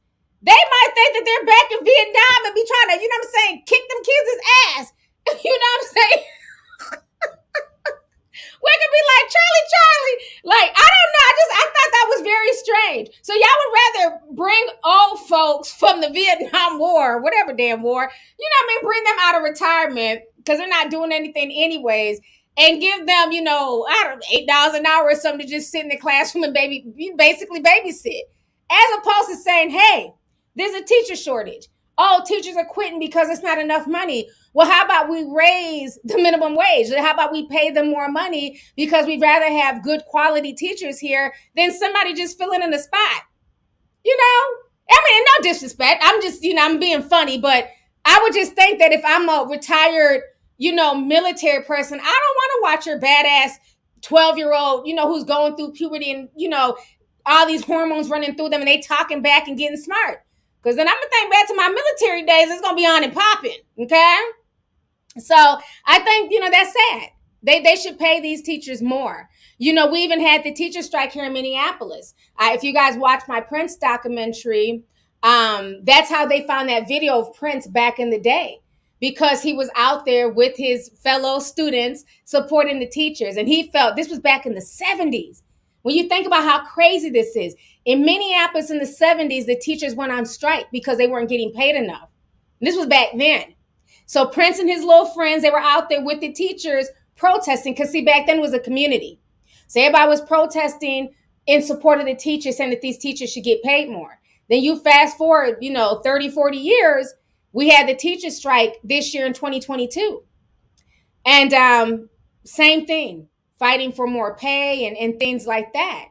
They might think that they're back in Vietnam and be trying to, kick them kids' ass. You know what I'm saying? We could be like, Charlie. Like, I don't know. I thought that was very strange. So y'all would rather bring old folks from the Vietnam War, whatever damn war, bring them out of retirement because they're not doing anything anyways, and give them, I don't know, $8 an hour or something to just sit in the classroom and basically babysit. As opposed to saying, hey, there's a teacher shortage. Oh, teachers are quitting because it's not enough money. Well, how about we raise the minimum wage? How about we pay them more money because we'd rather have good quality teachers here than somebody just filling in the spot? No disrespect. I'm just, I'm being funny, but I would just think that if I'm a retired, military person, I don't want to watch your badass 12-year-old, who's going through puberty and, all these hormones running through them and they talking back and getting smart. Because then I'm going to think back to my military days. It's going to be on and popping. Okay. So I think, that's sad. They should pay these teachers more. We even had the teacher strike here in Minneapolis. If you guys watch my Prince documentary, that's how they found that video of Prince back in the day, because he was out there with his fellow students supporting the teachers. And he felt, this was back in the 70s. When you think about how crazy this is, in Minneapolis in the 70s, the teachers went on strike because they weren't getting paid enough. And this was back then. So Prince and his little friends, they were out there with the teachers protesting, because back then it was a community. So everybody was protesting in support of the teachers, saying that these teachers should get paid more. Then you fast forward, 30, 40 years, we had the teacher strike this year in 2022. And same thing, fighting for more pay and things like that.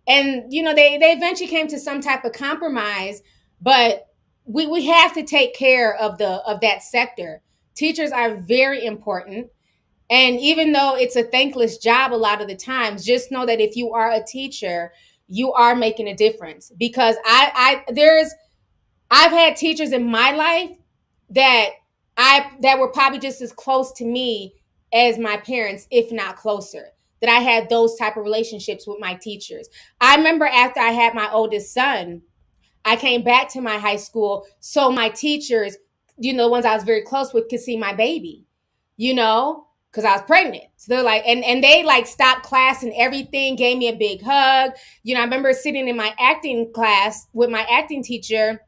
And, they eventually came to some type of compromise, but we have to take care of that sector. Teachers are very important. And even though it's a thankless job a lot of the times, just know that if you are a teacher, you are making a difference. Because I've had teachers in my life that were probably just as close to me as my parents, if not closer, that I had those type of relationships with my teachers. I remember after I had my oldest son, I came back to my high school so my teachers, the ones I was very close with, could see my baby, because I was pregnant. So they're like, and they stopped class and everything, gave me a big hug. I remember sitting in my acting class with my acting teacher,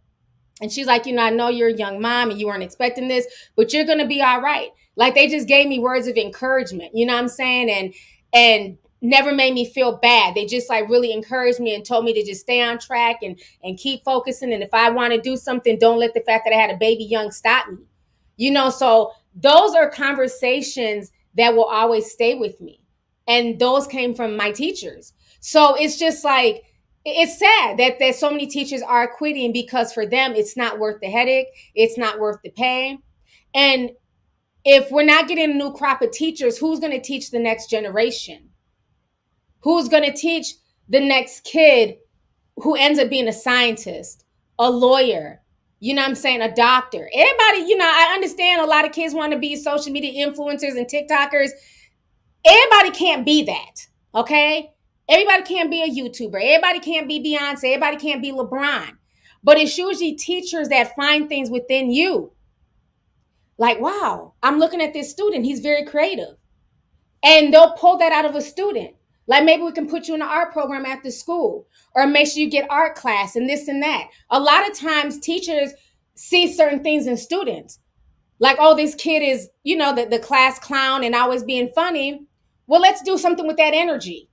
and she's like, I know you're a young mom and you weren't expecting this, but you're going to be all right. They just gave me words of encouragement, you know what I'm saying? And never made me feel bad. They just really encouraged me and told me to just stay on track and keep focusing. And if I want to do something, don't let the fact that I had a baby young stop me, so those are conversations that will always stay with me. And those came from my teachers. So it's just it's sad that so many teachers are quitting because for them, it's not worth the headache. It's not worth the pay. And if we're not getting a new crop of teachers, who's going to teach the next generation? Who's going to teach the next kid who ends up being a scientist, a lawyer, a doctor? Everybody, I understand a lot of kids want to be social media influencers and TikTokers. Everybody can't be that, okay? Everybody can't be a YouTuber. Everybody can't be Beyonce. Everybody can't be LeBron. But it's usually teachers that find things within you. Wow, I'm looking at this student. He's very creative. And they'll pull that out of a student. Maybe we can put you in an art program after school, or make sure you get art class and this and that. A lot of times teachers see certain things in students. Like, oh, this kid is, the class clown and always being funny. Well, let's do something with that energy.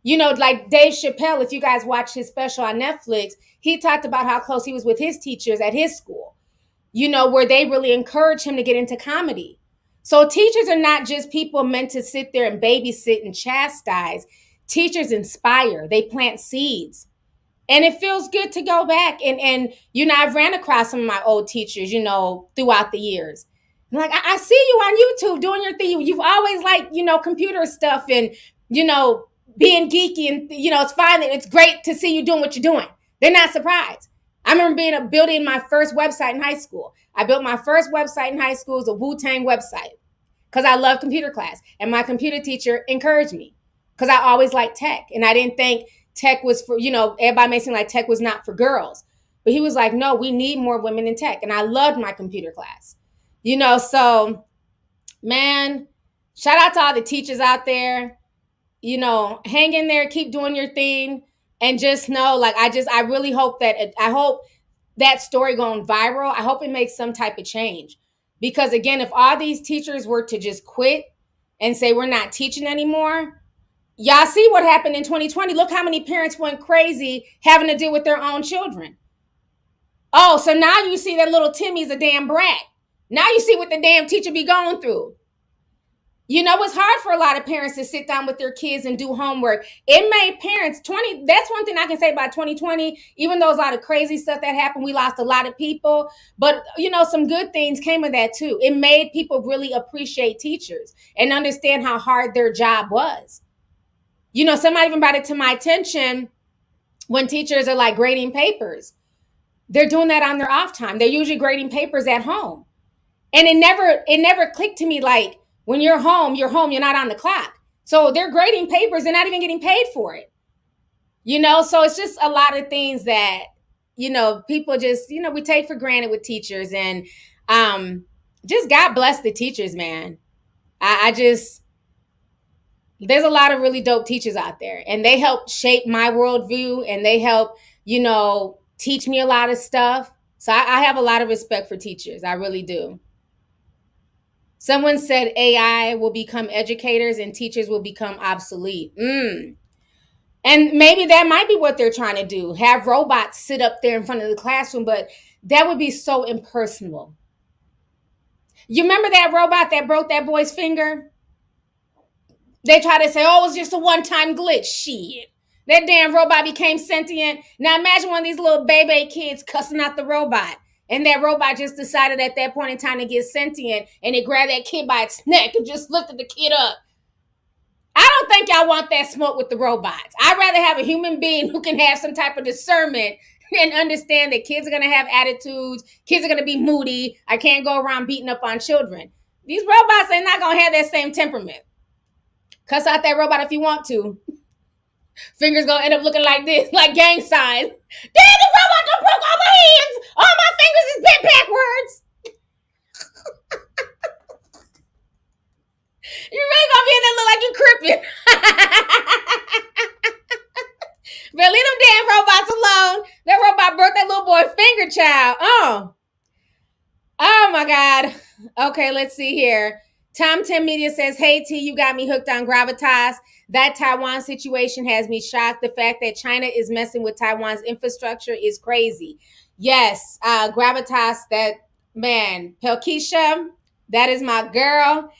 Like Dave Chappelle, if you guys watch his special on Netflix, he talked about how close he was with his teachers at his school, where they really encouraged him to get into comedy. So teachers are not just people meant to sit there and babysit and chastise. Teachers inspire, they plant seeds. And it feels good to go back. And I've ran across some of my old teachers, throughout the years. I'm like, I see you on YouTube doing your thing. You've always liked, computer stuff and, being geeky. And, it's fine. It's great to see you doing what you're doing. They're not surprised. I remember building my first website in high school. I built my first website in high school. It was a Wu-Tang website because I love computer class. And my computer teacher encouraged me because I always liked tech. And I didn't think tech was for, everybody may seem like tech was not for girls. But he was like, no, we need more women in tech. And I loved my computer class. So, man, shout out to all the teachers out there. Hang in there, keep doing your thing. And just know, like, I really hope that story going viral. I hope it makes some type of change. Because again, if all these teachers were to just quit and say, we're not teaching anymore, y'all see what happened in 2020. Look how many parents went crazy having to deal with their own children. Oh, so now you see that little Timmy's a damn brat. Now you see what the damn teacher be going through. It's hard for a lot of parents to sit down with their kids and do homework. It made parents, that's one thing I can say about 2020, even though there's a lot of crazy stuff that happened, we lost a lot of people, but some good things came of that too. It made people really appreciate teachers and understand how hard their job was. Somebody even brought it to my attention when teachers are like grading papers. They're doing that on their off time. They're usually grading papers at home. And it never clicked to me, like, when you're home, you're not on the clock. So they're grading papers, they're not even getting paid for it. So it's just a lot of things that, people just, we take for granted with teachers. And just God bless the teachers, man. There's a lot of really dope teachers out there, and they help shape my worldview, and they help, teach me a lot of stuff. So I have a lot of respect for teachers. I really do. Someone said AI will become educators and teachers will become obsolete. And maybe that might be what they're trying to do. Have robots sit up there in front of the classroom, but that would be so impersonal. You remember that robot that broke that boy's finger? They try to say, oh, it was just a one-time glitch. Shit. That damn robot became sentient. Now imagine one of these little baby kids cussing out the robot. And that robot just decided at that point in time to get sentient, and it grabbed that kid by its neck and just lifted the kid up. I don't think y'all want that smoke with the robots. I'd rather have a human being who can have some type of discernment and understand that kids are going to have attitudes. Kids are going to be moody. I can't go around beating up on children. These robots are not going to have that same temperament. Cuss out that robot if you want to. Fingers gonna end up looking like this, like gang signs. Damn, the robot done broke all my hands. All my fingers is bent backwards. You really gonna be in there look like you crippin'. But leave them damn robots alone. That robot broke that little boy's finger, child. Oh my God. Okay, let's see here. Tom 10 Media says, hey T, you got me hooked on gravitas. That Taiwan situation has me shocked. The fact that China is messing with Taiwan's infrastructure is crazy. Yes, gravitas, that man, Pelkeisha, that is my girl.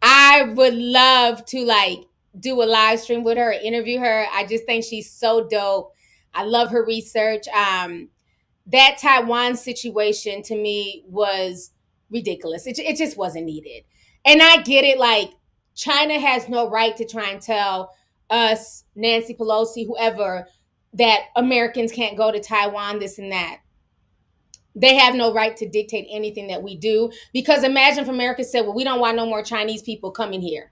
I would love to do a live stream with her, interview her. I just think she's so dope. I love her research. That Taiwan situation to me was ridiculous. It just wasn't needed. And I get it. Like, China has no right to try and tell us, Nancy Pelosi, whoever, that Americans can't go to Taiwan, this and that. They have no right to dictate anything that we do. Because imagine if America said, well, we don't want no more Chinese people coming here.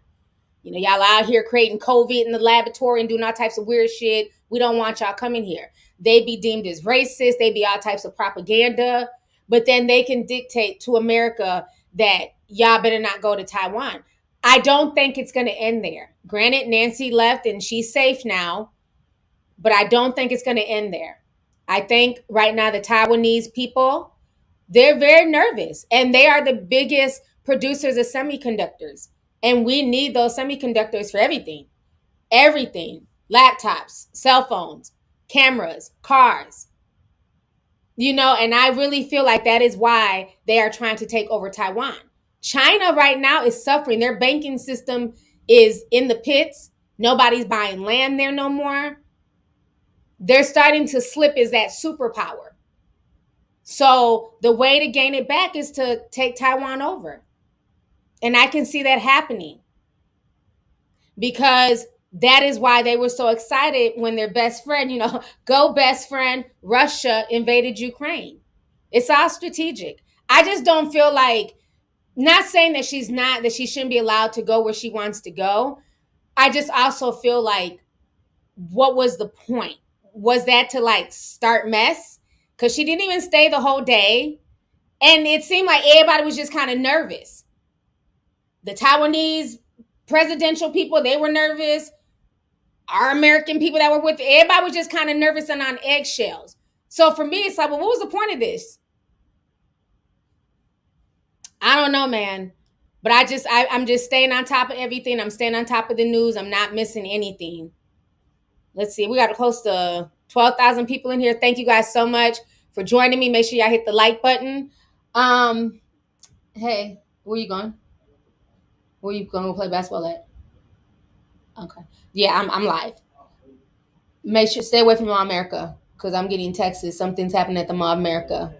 Y'all out here creating COVID in the laboratory and doing all types of weird shit. We don't want y'all coming here. They'd be deemed as racist. They'd be all types of propaganda. But then they can dictate to America that y'all better not go to Taiwan. I don't think it's going to end there. Granted, Nancy left and she's safe now, but I don't think it's going to end there. I think right now the Taiwanese people They're very nervous, and they are the biggest producers of semiconductors. And we need those semiconductors for everything. Everything. Laptops, cell phones, cameras, cars. And I really feel like that is why they are trying to take over Taiwan. China right now is suffering. Their banking system is in the pits. Nobody's buying land there no more. They're starting to slip as that superpower. So the way to gain it back is to take Taiwan over. And I can see that happening because that is why they were so excited when their best friend, go best friend, Russia invaded Ukraine. It's all strategic. I just don't feel like, not saying that she shouldn't be allowed to go where she wants to go. I just also feel like, what was the point? Was that to start mess? Because she didn't even stay the whole day. And it seemed like everybody was just kind of nervous. The Taiwanese presidential people, they were nervous. Our American people that were with, everybody was just kind of nervous and on eggshells. So for me, it's like, well, what was the point of this? I don't know, man. But I'm just staying on top of everything. I'm staying on top of the news. I'm not missing anything. Let's see. We got close to 12,000 people in here. Thank you guys so much for joining me. Make sure y'all hit the like button. Hey, where you going? Where you going to play basketball at? Okay. Yeah, I'm live. Make sure stay away from Mall America because I'm getting texts. Something's happening at the Mall America.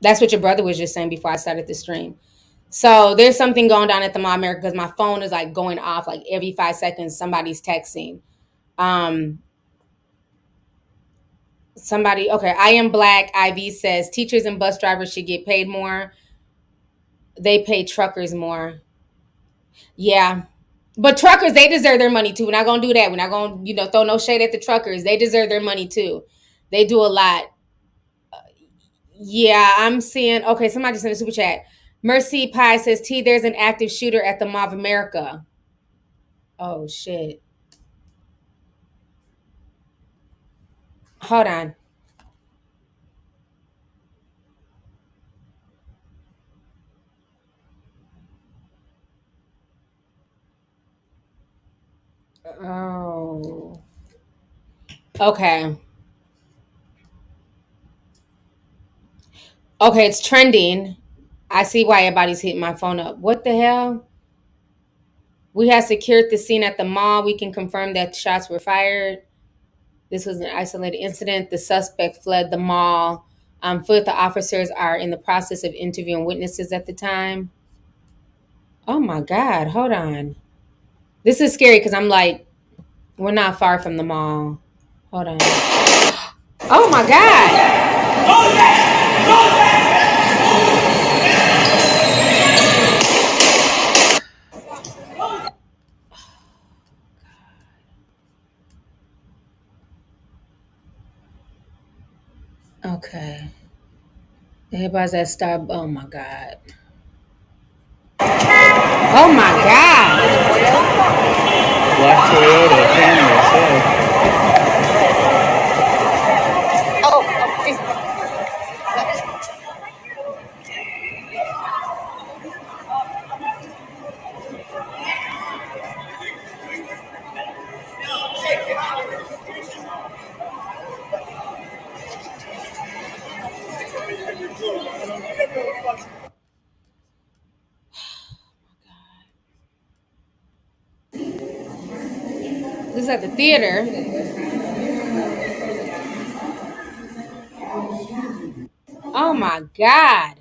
That's what your brother was just saying before I started the stream. So there's something going down at the Mall America because my phone is going off every 5 seconds. Somebody's texting. Somebody, okay, I am black. IV says teachers and bus drivers should get paid more. They pay truckers more. Yeah. But truckers, they deserve their money too. We're not going to do that. We're not going to, throw no shade at the truckers. They deserve their money too. They do a lot. Yeah, I'm seeing, okay, somebody just sent a super chat. Mercy Pie says, T, there's an active shooter at the Mall of America. Oh, shit. Hold on. Oh. Okay. Okay, it's trending. I see why everybody's hitting my phone up. What the hell? We have secured the scene at the mall. We can confirm that shots were fired. This was an isolated incident. The suspect fled the mall on foot. The officers are in the process of interviewing witnesses at the time. Oh my God, hold on. This is scary because I'm we're not far from the mall. Hold on. Oh my God. Okay. Everybody's at Star. Oh my God. Oh my God. Black Toyota camera said. This is at the theater. Oh my God.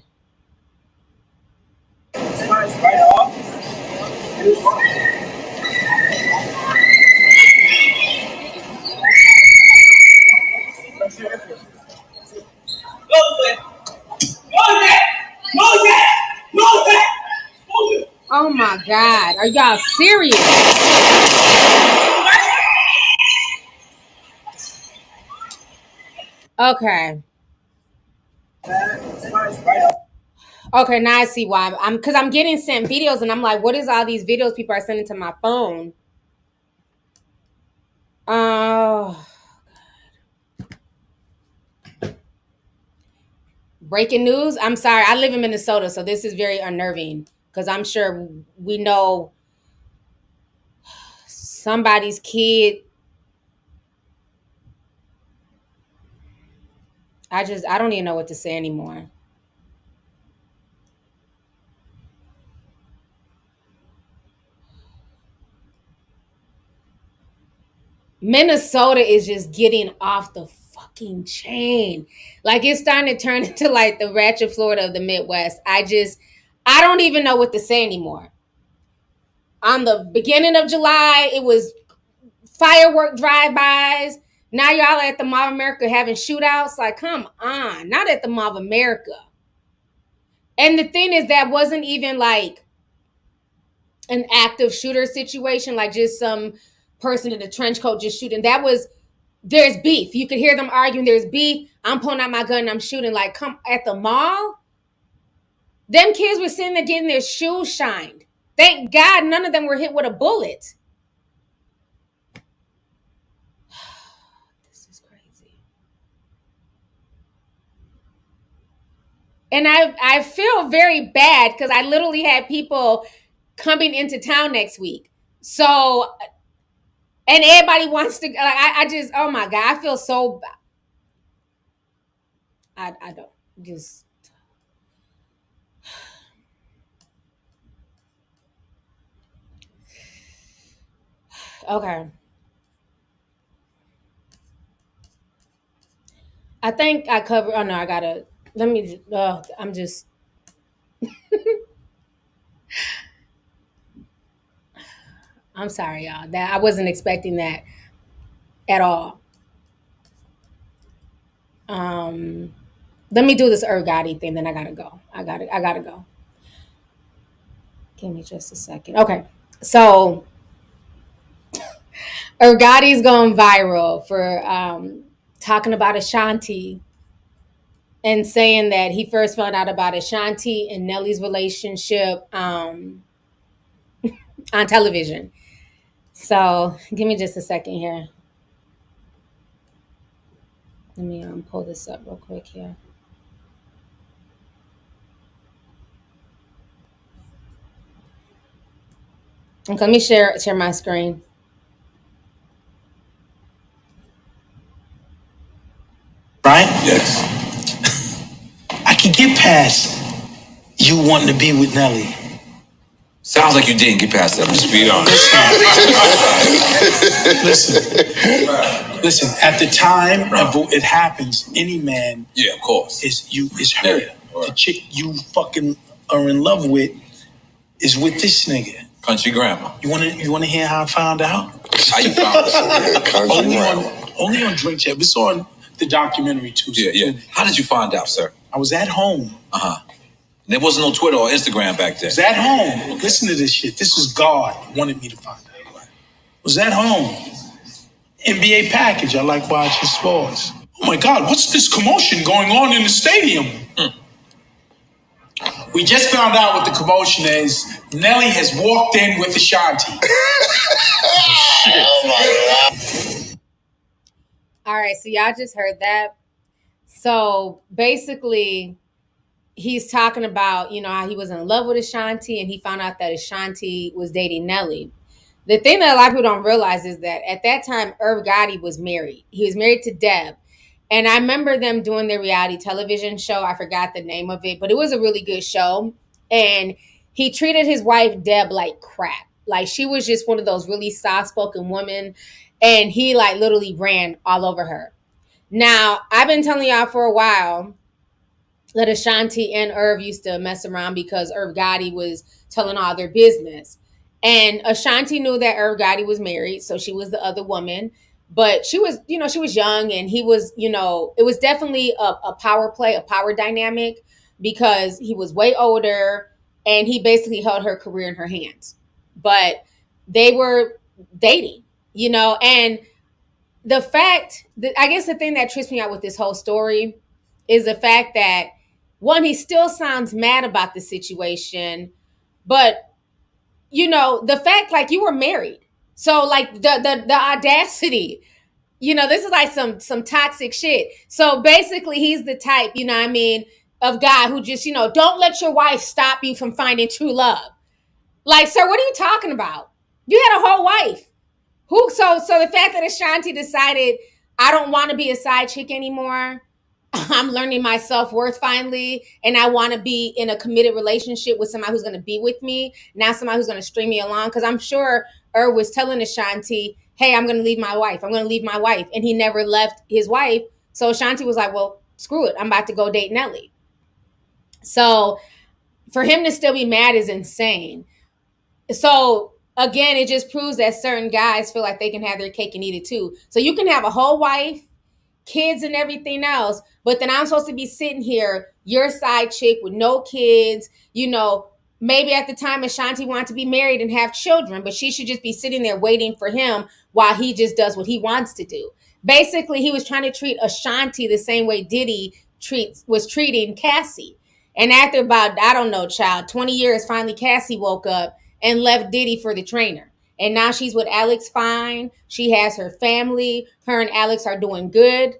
Oh my God. Are y'all serious? Okay. Okay, now I see why. Because I'm getting sent videos and I'm like, what is all these videos people are sending to my phone? Oh. Breaking news. I'm sorry. I live in Minnesota, so this is very unnerving because I'm sure we know somebody's kid. I don't even know what to say anymore. Minnesota is just getting off the fucking chain. Like, it's starting to turn into like the ratchet Florida of the Midwest. I don't even know what to say anymore. On the beginning of July, it was firework drive-bys. Now y'all at the Mall of America having shootouts. Like, come on, not at the Mall of America. And the thing is, that wasn't even like an active shooter situation, like just some person in a trench coat just shooting. That was, there's beef. You could hear them arguing, there's beef. I'm pulling out my gun and I'm shooting. Like, come at the mall? Them kids were sitting there getting their shoes shined. Thank God none of them were hit with a bullet. This is crazy. And I feel very bad because I literally had people coming into town next week. So, and everybody wants to, like, I just, oh my God, I feel so bad. I don't, just. Okay. I think I covered, oh no, I gotta, let me, I'm just, I'm sorry, y'all. That I wasn't expecting that at all. Let me do this Gotti thing, then I gotta go. I gotta go. Give me just a second. Okay. So Gotti's going viral for talking about Ashanti and saying that he first found out about Ashanti and Nelly's relationship on television. So give me just a second here. Let me pull this up real quick here. Okay, let me share my screen. Right? Yes. I can get past you wanting to be with Nelly. Sounds like you didn't get past that. Just be honest. Listen. At the time it happens, any man, yeah, of course, is hurt. Yeah, right. The chick you fucking are in love with is with this nigga. Country grandma. You wanna hear how I found out? How you found out? Only on Drink Chat. It's on the documentary too. Yeah. How did you find out, sir? I was at home. There wasn't no Twitter or Instagram back then. I was at home. Okay. Listen to this shit. This is God wanted me to find out. I was at home. NBA package. I like watching sports. Oh my God, what's this commotion going on in the stadium? We just found out what the commotion is. Nelly has walked in with Ashanti. Oh my God. All right, so y'all just heard that. So basically, he's talking about, how he was in love with Ashanti and he found out that Ashanti was dating Nelly. The thing that a lot of people don't realize is that at that time, Gotti was married. He was married to Deb. And I remember them doing their reality television show. I forgot the name of it, but it was a really good show. And he treated his wife, Deb, like crap. Like, she was just one of those really soft-spoken women. And he, like, literally ran all over her. Now, I've been telling y'all for a while that Ashanti and Irv used to mess around because Irv Gotti was telling all their business. And Ashanti knew that Irv Gotti was married, so she was the other woman. But she was, she was young, and he was, it was definitely a power play, a power dynamic, because he was way older and he basically held her career in her hands. But they were dating, and the fact that, I guess the thing that trips me out with this whole story is the fact that, one, he still sounds mad about the situation, but the fact, like, you were married. So, like, the audacity, this is like some toxic shit. So basically he's the type, of guy who just, don't let your wife stop you from finding true love. Like, sir, what are you talking about? You had a whole wife. So the fact that Ashanti decided I don't want to be a side chick anymore, I'm learning my self-worth finally, and I want to be in a committed relationship with somebody who's going to be with me, not somebody who's going to string me along. Because I'm sure Irv was telling Ashanti, hey, I'm going to leave my wife. I'm going to leave my wife. And he never left his wife. So Ashanti was like, well, screw it. I'm about to go date Nelly. So for him to still be mad is insane. So again, it just proves that certain guys feel like they can have their cake and eat it too. So you can have a whole wife, kids and everything else, but then I'm supposed to be sitting here, your side chick with no kids, maybe at the time Ashanti wanted to be married and have children, but she should just be sitting there waiting for him while he just does what he wants to do. Basically, he was trying to treat Ashanti the same way Diddy was treating Cassie. And after about, 20 years, finally Cassie woke up and left Diddy for the trainer. And now she's with Alex Fine. She has her family. Her and Alex are doing good.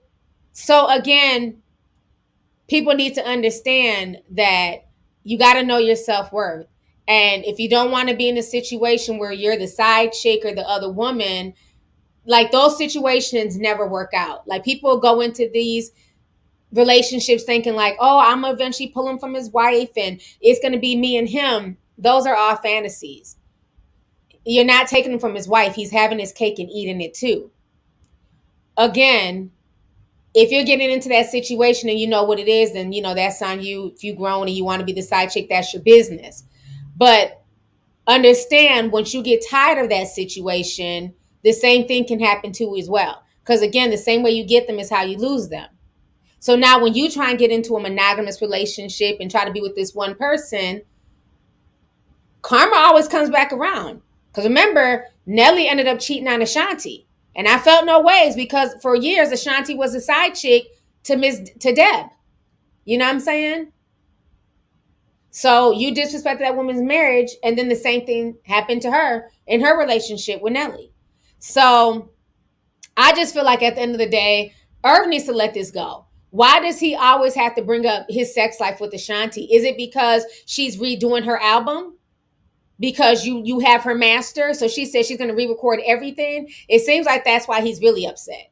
So again, people need to understand that you got to know your self-worth. And if you don't want to be in a situation where you're the side chick or the other woman, like those situations never work out. Like people go into these relationships thinking like, oh, I'm gonna eventually pull him from his wife and it's going to be me and him. Those are all fantasies. You're not taking him from his wife. He's having his cake and eating it too. Again, if you're getting into that situation and you know what it is, then, that's on you. If you've grown and you want to be the side chick, that's your business. But understand, once you get tired of that situation, the same thing can happen too as well. Because again, the same way you get them is how you lose them. So now when you try and get into a monogamous relationship and try to be with this one person, karma always comes back around. Because remember, Nelly ended up cheating on Ashanti. And I felt no ways because for years, Ashanti was a side chick to Deb. You know what I'm saying? So you disrespected that woman's marriage, and then the same thing happened to her in her relationship with Nelly. So I just feel like at the end of the day, Irv needs to let this go. Why does he always have to bring up his sex life with Ashanti? Is it because she's redoing her album? Because you have her master? So she said she's going to re-record everything. It seems like that's why he's really upset.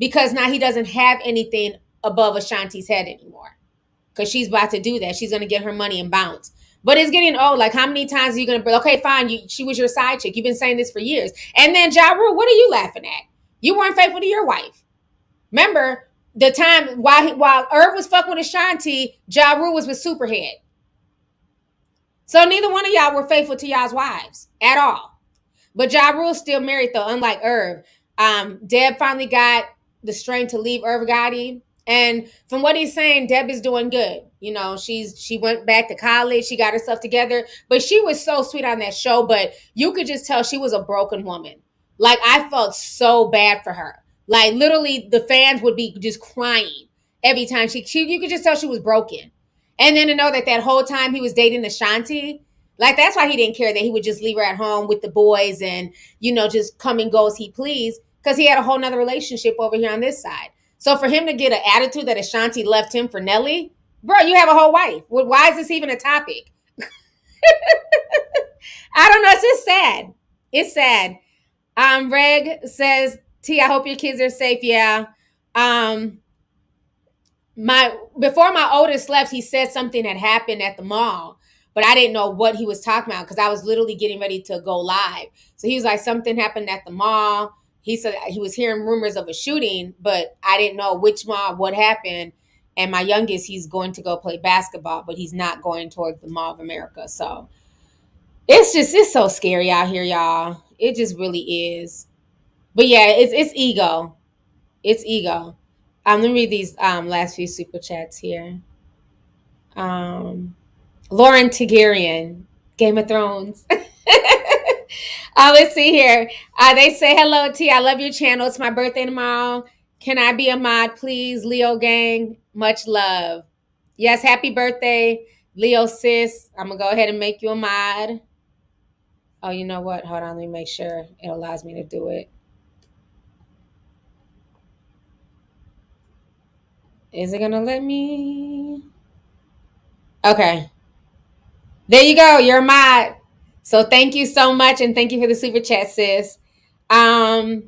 Because now he doesn't have anything above Ashanti's head anymore. Because she's about to do that. She's going to get her money and bounce. But it's getting old. Like, how many times are you going to be, okay, fine, she was your side chick. You've been saying this for years. And then, Ja Rule, what are you laughing at? You weren't faithful to your wife. Remember, the time while Irv was fucking with Ashanti, Ja Rule was with Superhead. So neither one of y'all were faithful to y'all's wives at all. But Ja Rule's still married, though, unlike Irv. Deb finally got the strength to leave Irv Gotti. And from what he's saying, Deb is doing good. She went back to college. She got herself together. But she was so sweet on that show. But you could just tell she was a broken woman. Like, I felt so bad for her. Like, literally, the fans would be just crying every time you could just tell she was broken. And then to know that whole time he was dating Ashanti, like, that's why he didn't care that he would just leave her at home with the boys and, just come and go as he pleased, because he had a whole nother relationship over here on this side. So for him to get an attitude that Ashanti left him for Nelly, bro, you have a whole wife. Why is this even a topic? I don't know. It's just sad. It's sad. Reg says, T, I hope your kids are safe. Yeah. Before my oldest left, he said something had happened at the mall, but I didn't know what he was talking about because I was literally getting ready to go live. So he was like, something happened at the mall. He said he was hearing rumors of a shooting, but I didn't know which mall, what happened. And my youngest, he's going to go play basketball, but he's not going towards the Mall of America. So it's so scary out here, y'all. It just really is. But yeah, it's ego. It's ego. Let me read these last few super chats here. Lauren Targaryen, Game of Thrones. Let's see here. They say, hello, T. I love your channel. It's my birthday tomorrow. Can I be a mod, please? Leo gang, much love. Yes, happy birthday, Leo sis. I'm going to go ahead and make you a mod. Oh, you know what? Hold on. Let me make sure it allows me to do it. Is it going to let me? Okay. There you go. You're a mod. So thank you so much, and thank you for the super chat, sis. Way2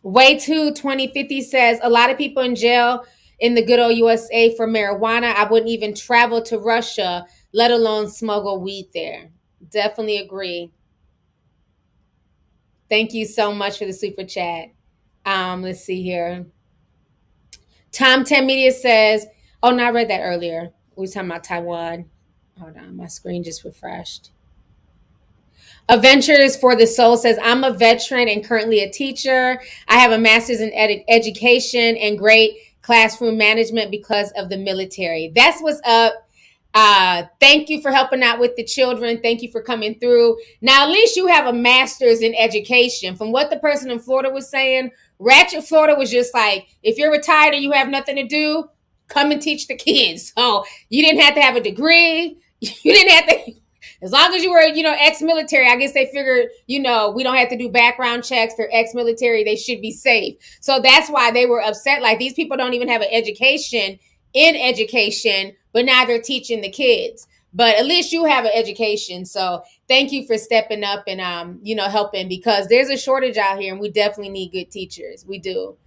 2050 says a lot of people in jail in the good old USA for marijuana. I wouldn't even travel to Russia, let alone smuggle weed there. Definitely agree. Thank you so much for the super chat. Let's see here. Tom 10 Media says, oh, no, I read that earlier. We were talking about Taiwan. Hold on, my screen just refreshed. Adventures for the Soul says, I'm a veteran and currently a teacher. I have a master's in education and great classroom management because of the military. That's what's up. Thank you for helping out with the children. Thank you for coming through. Now, at least you have a master's in education. From what the person in Florida was saying, Ratchet Florida was just like, if you're retired and you have nothing to do, come and teach the kids. So you didn't have to have a degree. You didn't have to, as long as you were, ex-military. I guess they figured, we don't have to do background checks. They're ex-military. They should be safe. So that's why they were upset. Like, these people don't even have an education in education, but now they're teaching the kids. But at least you have an education. So thank you for stepping up and, helping, because there's a shortage out here and we definitely need good teachers. We do.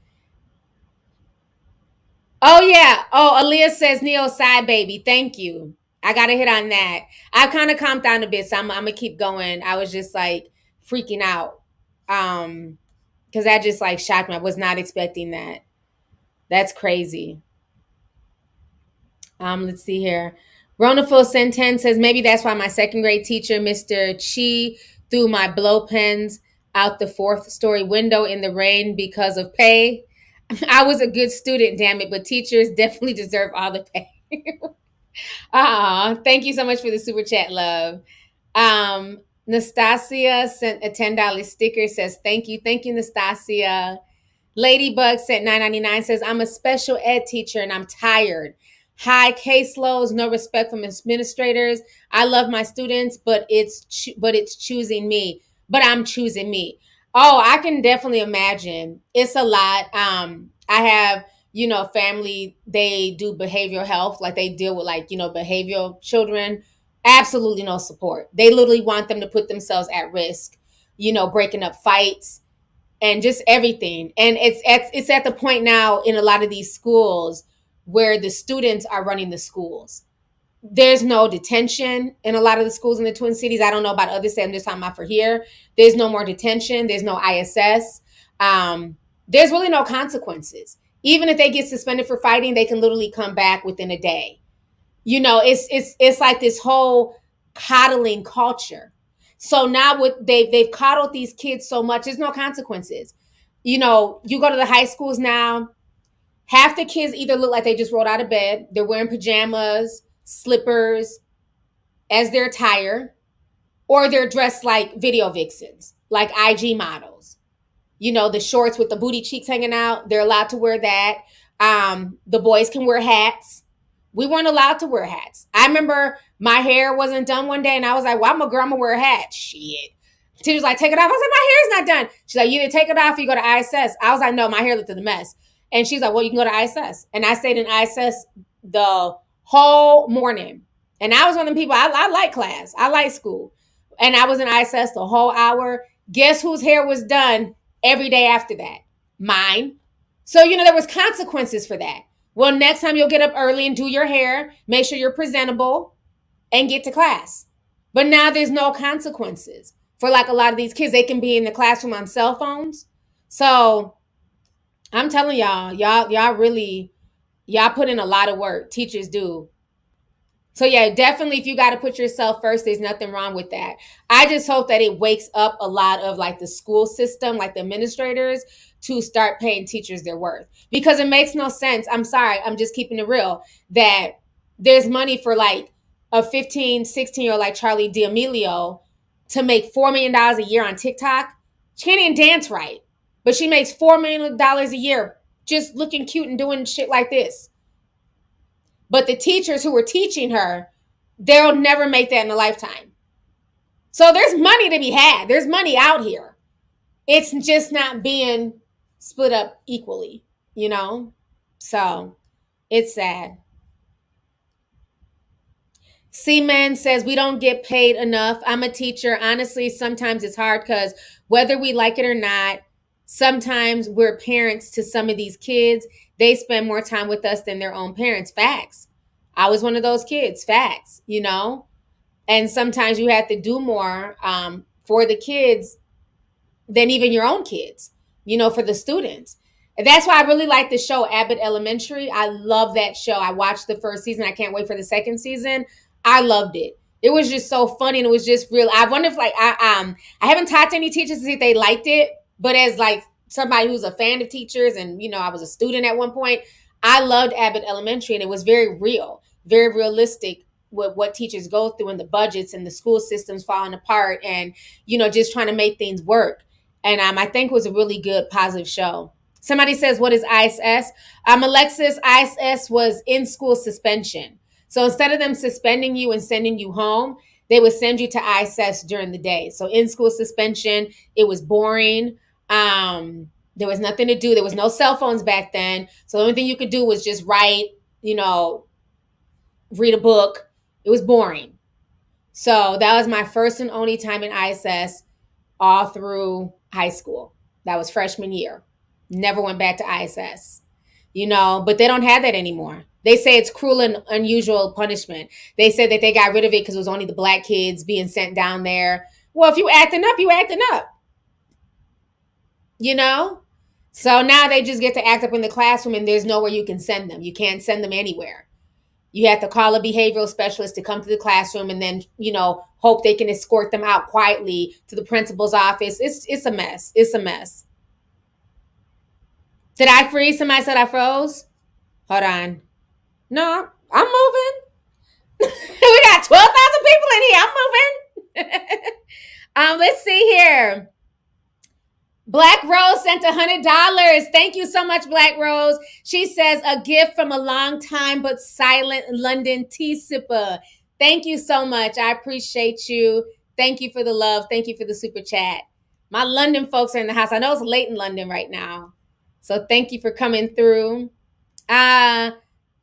Oh, yeah. Oh, Aaliyah says Ne-Yo side baby. Thank you. I got to hit on that. I kind of calmed down a bit, so I'm going to keep going. I was just like freaking out. Because that just like shocked me. I was not expecting that. That's crazy. Let's see here. Ronaful Senten says, maybe that's why my second grade teacher, Mr. Chi, threw my blow pens out the 4th story window in the rain because of pay. I was a good student, damn it, but teachers definitely deserve all the pay. Thank you so much for the super chat, love. Nastasia sent a $10 sticker, says thank you. Thank you, Nastasia. Ladybug sent $9.99, says, I'm a special ed teacher and I'm tired. High caseloads, no respect from administrators. I love my students, but it's choosing me. But I'm choosing me. Oh, I can definitely imagine. It's a lot. I have, family, they do behavioral health, like they deal with behavioral children. Absolutely no support. They literally want them to put themselves at risk, breaking up fights and just everything. And it's at the point now in a lot of these schools where the students are running the schools. There's no detention in a lot of the schools in the Twin Cities. I don't know about other states. I'm just talking about for here. There's no more detention. There's no ISS. There's really no consequences. Even if they get suspended for fighting, they can literally come back within a day. It's like this whole coddling culture. So now they've coddled these kids so much, there's no consequences. You go to the high schools now, half the kids either look like they just rolled out of bed, they're wearing pajamas, slippers as their attire, or they're dressed like video vixens, like IG models. The shorts with the booty cheeks hanging out, they're allowed to wear that. The boys can wear hats. We weren't allowed to wear hats. I remember my hair wasn't done one day and I was like, well, I'm a girl, I'm gonna wear a hat. Shit. She was like, take it off. I was like, my hair's not done. She's like, you either take it off or you go to ISS. I was like, no, my hair looked at the mess. And she's like, well, you can go to ISS. And I stayed in ISS the whole morning. And I was one of the people, I like class. I like school. And I was in ISS the whole hour. Guess whose hair was done every day after that? Mine. So, there was consequences for that. Well, next time you'll get up early and do your hair, make sure you're presentable and get to class. But now there's no consequences for like a lot of these kids. They can be in the classroom on cell phones. So I'm telling y'all really, y'all put in a lot of work. Teachers do. So yeah, definitely if you got to put yourself first, there's nothing wrong with that. I just hope that it wakes up a lot of like the school system, like the administrators, to start paying teachers their worth. Because it makes no sense. I'm sorry, I'm just keeping it real, that there's money for like a 15, 16-year-old like Charlie D'Amelio to make $4 million a year on TikTok. She can't even dance right, but she makes $4 million a year just looking cute and doing shit like this. But the teachers who were teaching her, they'll never make that in a lifetime. So there's money to be had. There's money out here. It's just not being split up equally, So it's sad. Seaman says, we don't get paid enough. I'm a teacher. Honestly, sometimes it's hard because whether we like it or not, sometimes we're parents to some of these kids. They spend more time with us than their own parents. Facts. I was one of those kids. Facts, you know? And sometimes you have to do more for the kids than even your own kids, you know, for the students. And that's why I really like the show Abbott Elementary. I love that show. I watched the first season. I can't wait for the second season. I loved it. It was just so funny and it was just real. I wonder if like I haven't talked to any teachers to see if they liked it, but as like somebody who's a fan of teachers and you know I was a student at one point, I loved Abbott Elementary and it was very real, very realistic with what teachers go through and the budgets and the school systems falling apart and you know just trying to make things work. And I think it was a really good, positive show. Somebody says, what is ISS? Alexis, ISS was in-school suspension. So instead of them suspending you and sending you home, they would send you to ISS during the day. So in-school suspension, it was boring. There was nothing to do. There was no cell phones back then. So the only thing you could do was just write, you know, read a book. It was boring. So that was my first and only time in ISS all through high school. That was freshman year. Never went back to ISS, you know, but they don't have that anymore. They say it's cruel and unusual punishment. They said that they got rid of it because it was only the black kids being sent down there. Well, if you acting up, you acting up, you know? So now they just get to act up in the classroom and there's nowhere you can send them. You can't send them anywhere. You have to call a behavioral specialist to come to the classroom and then, you know, hope they can escort them out quietly to the principal's office. It's a mess. It's a mess. Did I freeze? Somebody said I froze. Hold on. No, I'm moving. We got 12,000 people in here. I'm moving. Let's see here. Black Rose sent $100. Thank you so much, Black Rose. She says, a gift from a long time but silent London tea sipper. Thank you so much. I appreciate you. Thank you for the love. Thank you for the super chat. My London folks are in the house. I know it's late in London right now. So thank you for coming through.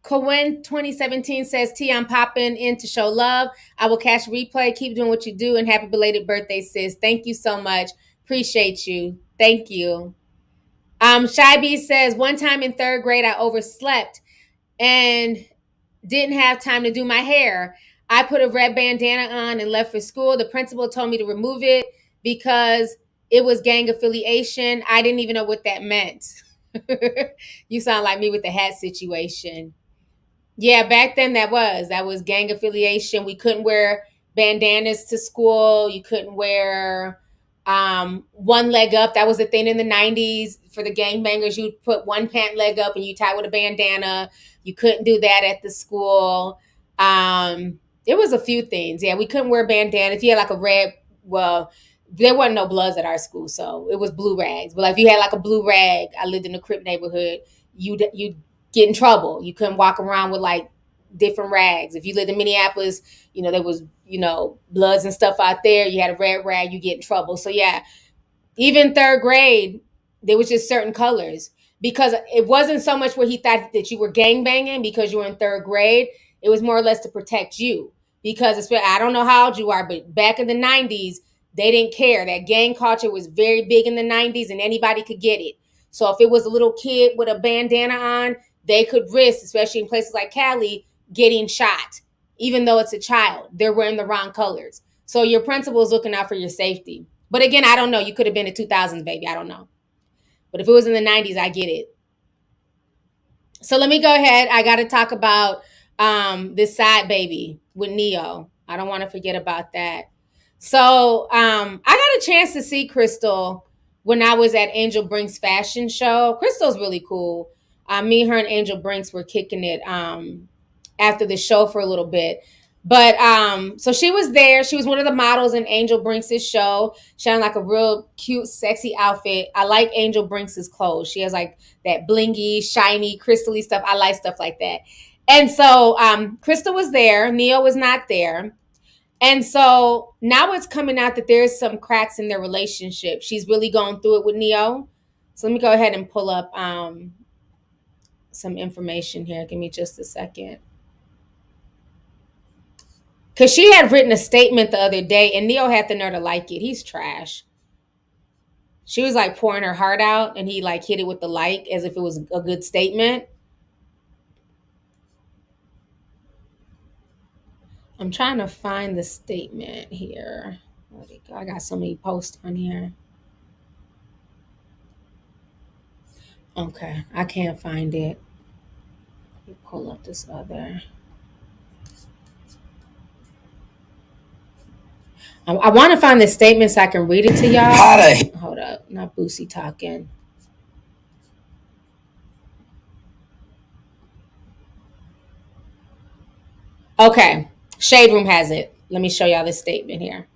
Cohen 2017 says, T, I'm popping in to show love. I will catch replay. Keep doing what you do. And happy belated birthday, sis. Thank you so much. Appreciate you. Thank you. Shy B says, one time in third grade, I overslept and didn't have time to do my hair. I put a red bandana on and left for school. The principal told me to remove it because it was gang affiliation. I didn't even know what that meant. You sound like me with the hat situation. Yeah, back then that was gang affiliation. We couldn't wear bandanas to school. You couldn't wear one leg up. That was the thing in the 90s for the gangbangers. You'd put one pant leg up and you tie with a bandana. You couldn't do that at the school. It was a few things. Yeah, we couldn't wear bandanas. If you had like a red, well, there wasn't no Bloods at our school, so it was blue rags. But like if you had like a blue rag, I lived in a Crip neighborhood, you'd get in trouble. You couldn't walk around with like different rags. If you lived in Minneapolis, you know, there was, you know, Bloods and stuff out there. You had a red rag, you get in trouble. So yeah, even third grade, there was just certain colors because it wasn't so much where he thought that you were gangbanging because you were in third grade. It was more or less to protect you because I don't know how old you are, but back in the 90s, they didn't care. That gang culture was very big in the 90s and anybody could get it. So if it was a little kid with a bandana on, they could risk, especially in places like Cali, getting shot, even though it's a child. They're wearing the wrong colors. So your principal is looking out for your safety. But again, I don't know. You could have been in 2000s, baby. I don't know. But if it was in the 90s, I get it. So let me go ahead. I got to talk about this side baby with Ne-Yo. I don't want to forget about that. So I got a chance to see Crystal when I was at Angel Brink's fashion show. Crystal's really cool. Me, her, and Angel Brinks were kicking it after the show for a little bit. But so she was there. She was one of the models in Angel Brinks' show. She had like a real cute, sexy outfit. I like Angel Brinks' clothes. She has like that blingy, shiny, crystally stuff. I like stuff like that. And so Crystal was there. Ne-Yo was not there. And so now it's coming out that there's some cracks in their relationship. She's really going through it with Ne-Yo. So let me go ahead and pull up some information here. Give me just a second. Because she had written a statement the other day and Ne-Yo had the nerve to like it. He's trash. She was like pouring her heart out and he like hit it with the like as if it was a good statement. I'm trying to find the statement here. I got so many posts on here. Okay, I can't find it. Let me pull up this other. I want to find the statement so I can read it to y'all. Hold up, not Boosie talking. Okay, Shade Room has it. Let me show y'all this statement here.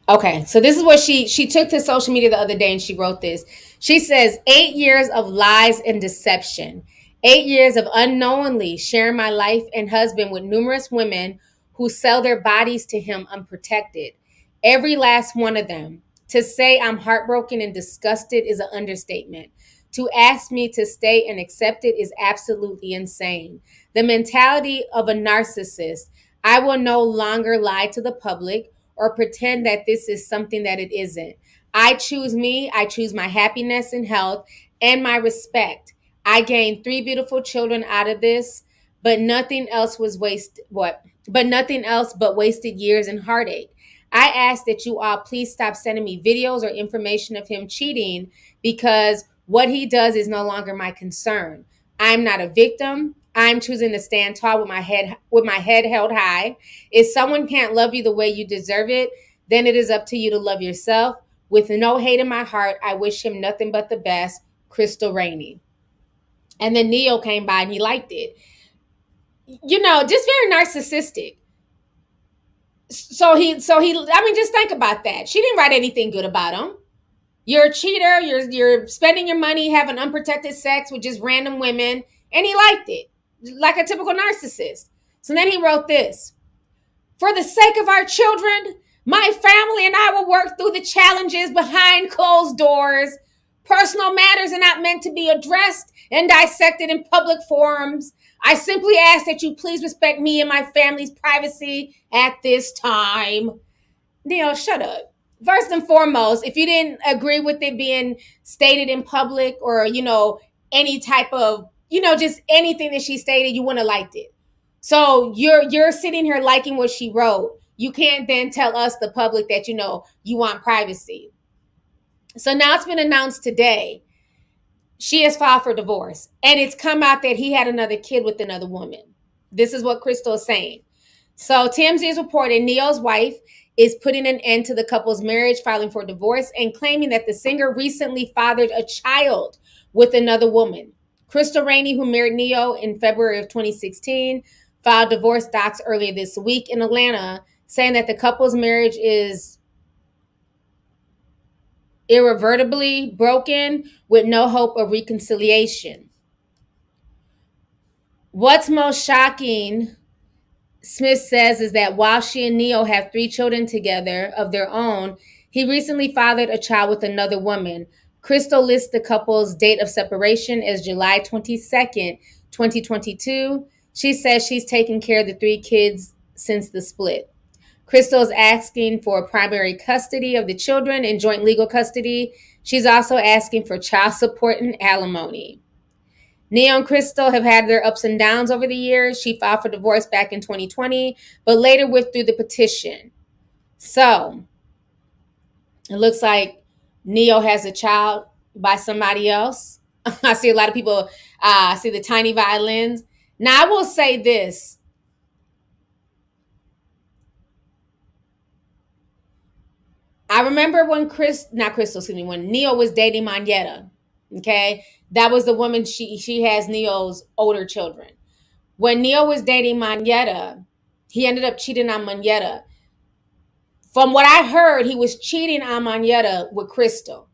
Okay, so this is what she took to social media the other day and she wrote this. She says, 8 years of lies and deception. 8 years of unknowingly sharing my life and husband with numerous women who sell their bodies to him unprotected. Every last one of them. To say I'm heartbroken and disgusted is an understatement. To ask me to stay and accept it is absolutely insane. The mentality of a narcissist. I will no longer lie to the public or pretend that this is something that it isn't. I choose me. I choose my happiness and health and my respect. I gained 3 beautiful children out of this, but nothing else was wasted. But nothing else but wasted years and heartache. I ask that you all please stop sending me videos or information of him cheating because what he does is no longer my concern. I'm not a victim. I'm choosing to stand tall with my head held high. If someone can't love you the way you deserve it, then it is up to you to love yourself. With no hate in my heart, I wish him nothing but the best, Crystal Rainey. And then Ne-Yo came by and he liked it. You know, just very narcissistic. So he I mean, just think about that. She didn't write anything good about him. You're a cheater, you're spending your money having unprotected sex with just random women, and he liked it. Like a typical narcissist. So then he wrote this. For the sake of our children, my family and I will work through the challenges behind closed doors. Personal matters are not meant to be addressed and dissected in public forums. I simply ask that you please respect me and my family's privacy at this time. Ne-Yo, shut up. First and foremost, if you didn't agree with it being stated in public or, you know, any type of, you know, just anything that she stated, you wouldn't have liked it. So you're sitting here liking what she wrote. You can't then tell us, the public, that, you know, you want privacy. So now it's been announced today. She has filed for divorce. And it's come out that he had another kid with another woman. This is what Crystal is saying. So TMZ is reporting Ne-Yo's wife is putting an end to the couple's marriage, filing for divorce, and claiming that the singer recently fathered a child with another woman. Crystal Rainey, who married Ne-Yo in February of 2016, filed divorce docs earlier this week in Atlanta, saying that the couple's marriage is irreversibly broken with no hope of reconciliation. What's most shocking, Smith says, is that while she and Ne-Yo have 3 children together of their own, he recently fathered a child with another woman. Crystal lists the couple's date of separation as July 22nd, 2022. She says she's taken care of the 3 kids since the split. Crystal is asking for primary custody of the children and joint legal custody. She's also asking for child support and alimony. Ne-Yo and Crystal have had their ups and downs over the years. She filed for divorce back in 2020, but later withdrew the petition. So it looks like Ne-Yo has a child by somebody else. I see a lot of people see the tiny violins. Now, I will say this. I remember when when Ne-Yo was dating Monyetta. Okay, that was the woman. She has Ne-Yo's older children. When Ne-Yo was dating Monyetta, he ended up cheating on Monyetta. From what I heard, he was cheating on Monyetta with Crystal.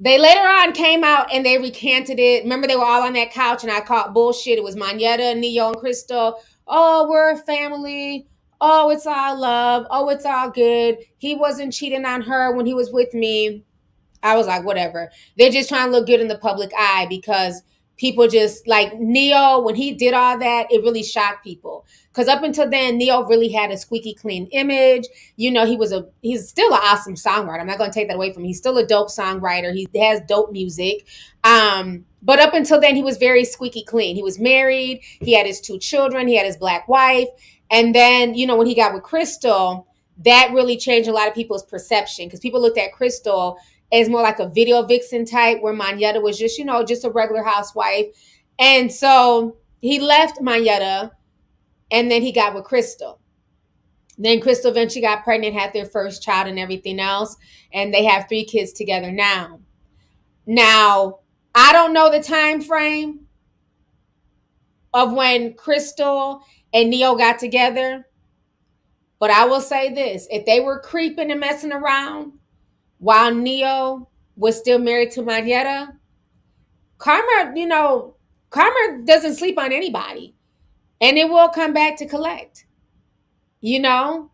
They later on came out and they recanted it. Remember, they were all on that couch and I caught bullshit. It was Monyetta, Ne-Yo, and Crystal. Oh, we're a family. Oh, it's all love. Oh, it's all good. He wasn't cheating on her when he was with me. I was like, whatever. They're just trying to look good in the public eye because people just like Ne-Yo, when he did all that, it really shocked people. Because up until then, Ne-Yo really had a squeaky clean image. You know, he's still an awesome songwriter. I'm not going to take that away from him. He's still a dope songwriter. He has dope music. But up until then, he was very squeaky clean. He was married. He had his 2 children. He had his black wife. And then, you know, when he got with Crystal, that really changed a lot of people's perception because people looked at Crystal as more like a video vixen type, where Monyetta was just, you know, just a regular housewife. And so he left Monyetta and then he got with Crystal. Then Crystal eventually got pregnant, had their first child and everything else. And they have 3 kids together now. Now, I don't know the time frame of when Crystal and Ne-Yo got together. But I will say this, if they were creeping and messing around while Ne-Yo was still married to Monyetta, karma doesn't sleep on anybody. And it will come back to collect. You know?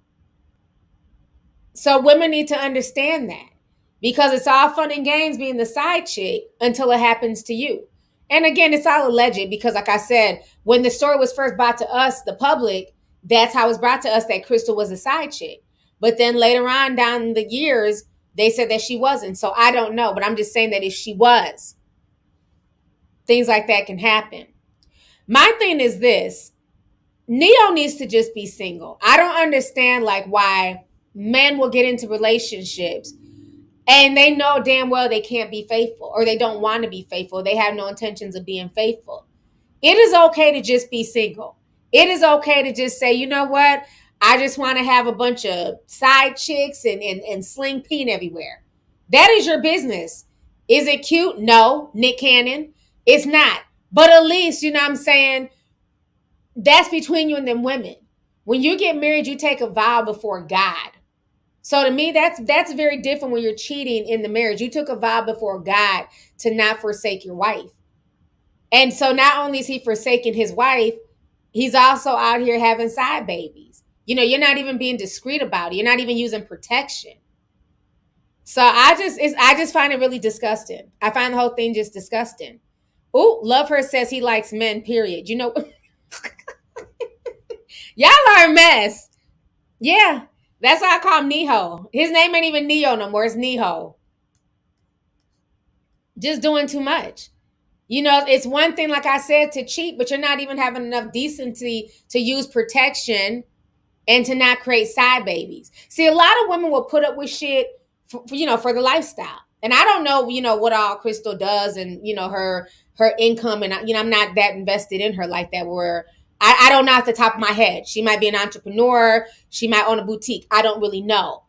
So women need to understand that. Because it's all fun and games being the side chick until it happens to you. And again, it's all alleged because, like I said, when the story was first brought to us, the public, that's how it was brought to us that Crystal was a side chick. But then later on down the years, they said that she wasn't. So I don't know. But I'm just saying that if she was, things like that can happen. My thing is this. Ne-Yo needs to just be single. I don't understand like why men will get into relationships and they know damn well they can't be faithful or they don't want to be faithful. They have no intentions of being faithful. It is okay to just be single. It is okay to just say, you know what? I just want to have a bunch of side chicks and sling peen everywhere. That is your business. Is it cute? No, Nick Cannon. It's not. But at least, you know what I'm saying? That's between you and them women. When you get married, you take a vow before God. So to me, that's very different when you're cheating in the marriage. You took a vow before God to not forsake your wife. And so not only is he forsaking his wife, he's also out here having side babies. You know, you're not even being discreet about it. You're not even using protection. So I just find it really disgusting. I find the whole thing just disgusting. Oh, Love Her says he likes men, period. You know, y'all are a mess. Yeah. That's why I call him Ne-Ho. His name ain't even Ne-Yo no more. It's Ne-Ho. Just doing too much. You know, it's one thing, like I said, to cheat, but you're not even having enough decency to use protection and to not create side babies. See, a lot of women will put up with shit, for the lifestyle. And I don't know, what all Crystal does and, her income. And, I'm not that invested in her like that where I don't know off the top of my head. She might be an entrepreneur. She might own a boutique. I don't really know.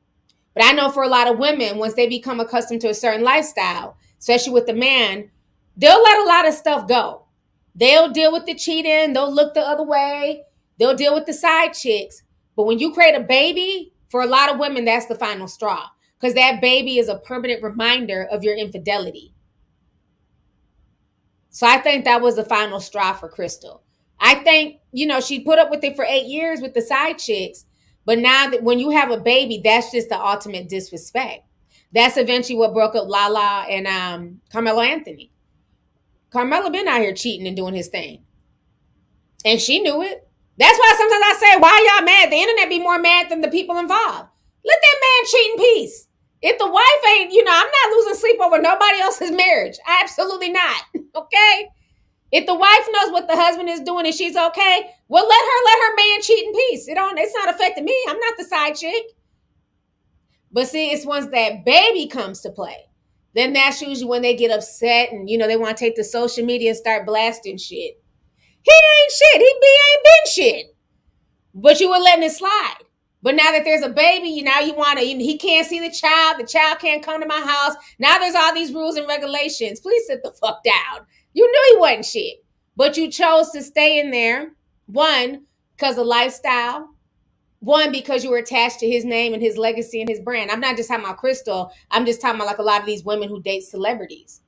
But I know for a lot of women, once they become accustomed to a certain lifestyle, especially with the man, they'll let a lot of stuff go. They'll deal with the cheating. They'll look the other way. They'll deal with the side chicks. But when you create a baby, for a lot of women, that's the final straw. Because that baby is a permanent reminder of your infidelity. So I think that was the final straw for Crystal. I think, she put up with it for 8 years with the side chicks. But now that when you have a baby, that's just the ultimate disrespect. That's eventually what broke up Lala and Carmelo Anthony. Carmelo been out here cheating and doing his thing. And she knew it. That's why sometimes I say, why y'all mad? The internet be more mad than the people involved. Let that man cheat in peace. If the wife ain't, I'm not losing sleep over nobody else's marriage. Absolutely not. Okay? If the wife knows what the husband is doing and she's okay, well, let her man cheat in peace. It's not affecting me. I'm not the side chick. But see, it's once that baby comes to play, then that's usually when they get upset and, they want to take to social media and start blasting shit. He ain't shit. He ain't been shit. But you were letting it slide. But now that there's a baby, now you want to, he can't see the child can't come to my house. Now there's all these rules and regulations. Please sit the fuck down. You knew he wasn't shit. But you chose to stay in there. One, because of lifestyle. One, because you were attached to his name and his legacy and his brand. I'm not just talking about Crystal. I'm just talking about like a lot of these women who date celebrities.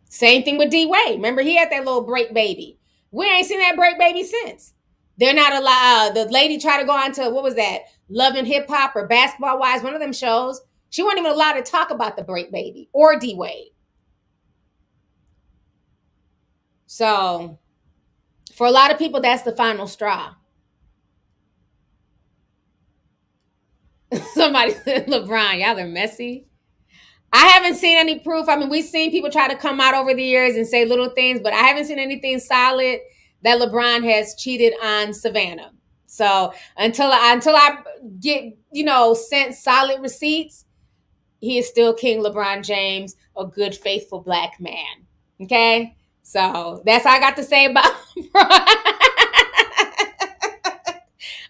Same thing with D-Wade. Remember, he had that little break baby. We ain't seen that break baby since. They're not allowed. The lady tried to go on to, what was that? Love and Hip Hop or Basketball Wives, one of them shows. She wasn't even allowed to talk about the break baby or D-Wade. So for a lot of people, that's the final straw. Somebody said, LeBron, y'all are messy. I haven't seen any proof. I mean, we've seen people try to come out over the years and say little things, but I haven't seen anything solid that LeBron has cheated on Savannah. So until I get, sent solid receipts, he is still King LeBron James, a good, faithful black man. Okay? So that's all I got to say about LeBron.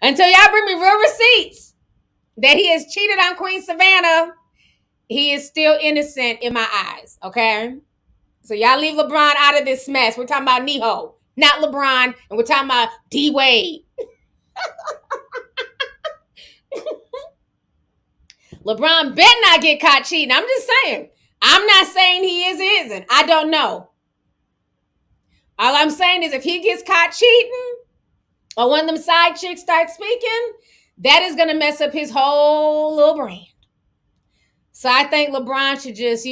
Until y'all bring me real receipts that he has cheated on Queen Savannah, he is still innocent in my eyes, okay? So y'all leave LeBron out of this mess. We're talking about Ne-Yo, not LeBron, and we're talking about D-Wade. LeBron better not get caught cheating. I'm just saying. I'm not saying he is or isn't. I don't know. All I'm saying is if he gets caught cheating, or one of them side chicks start speaking, that is going to mess up his whole little brand. So I think LeBron should just,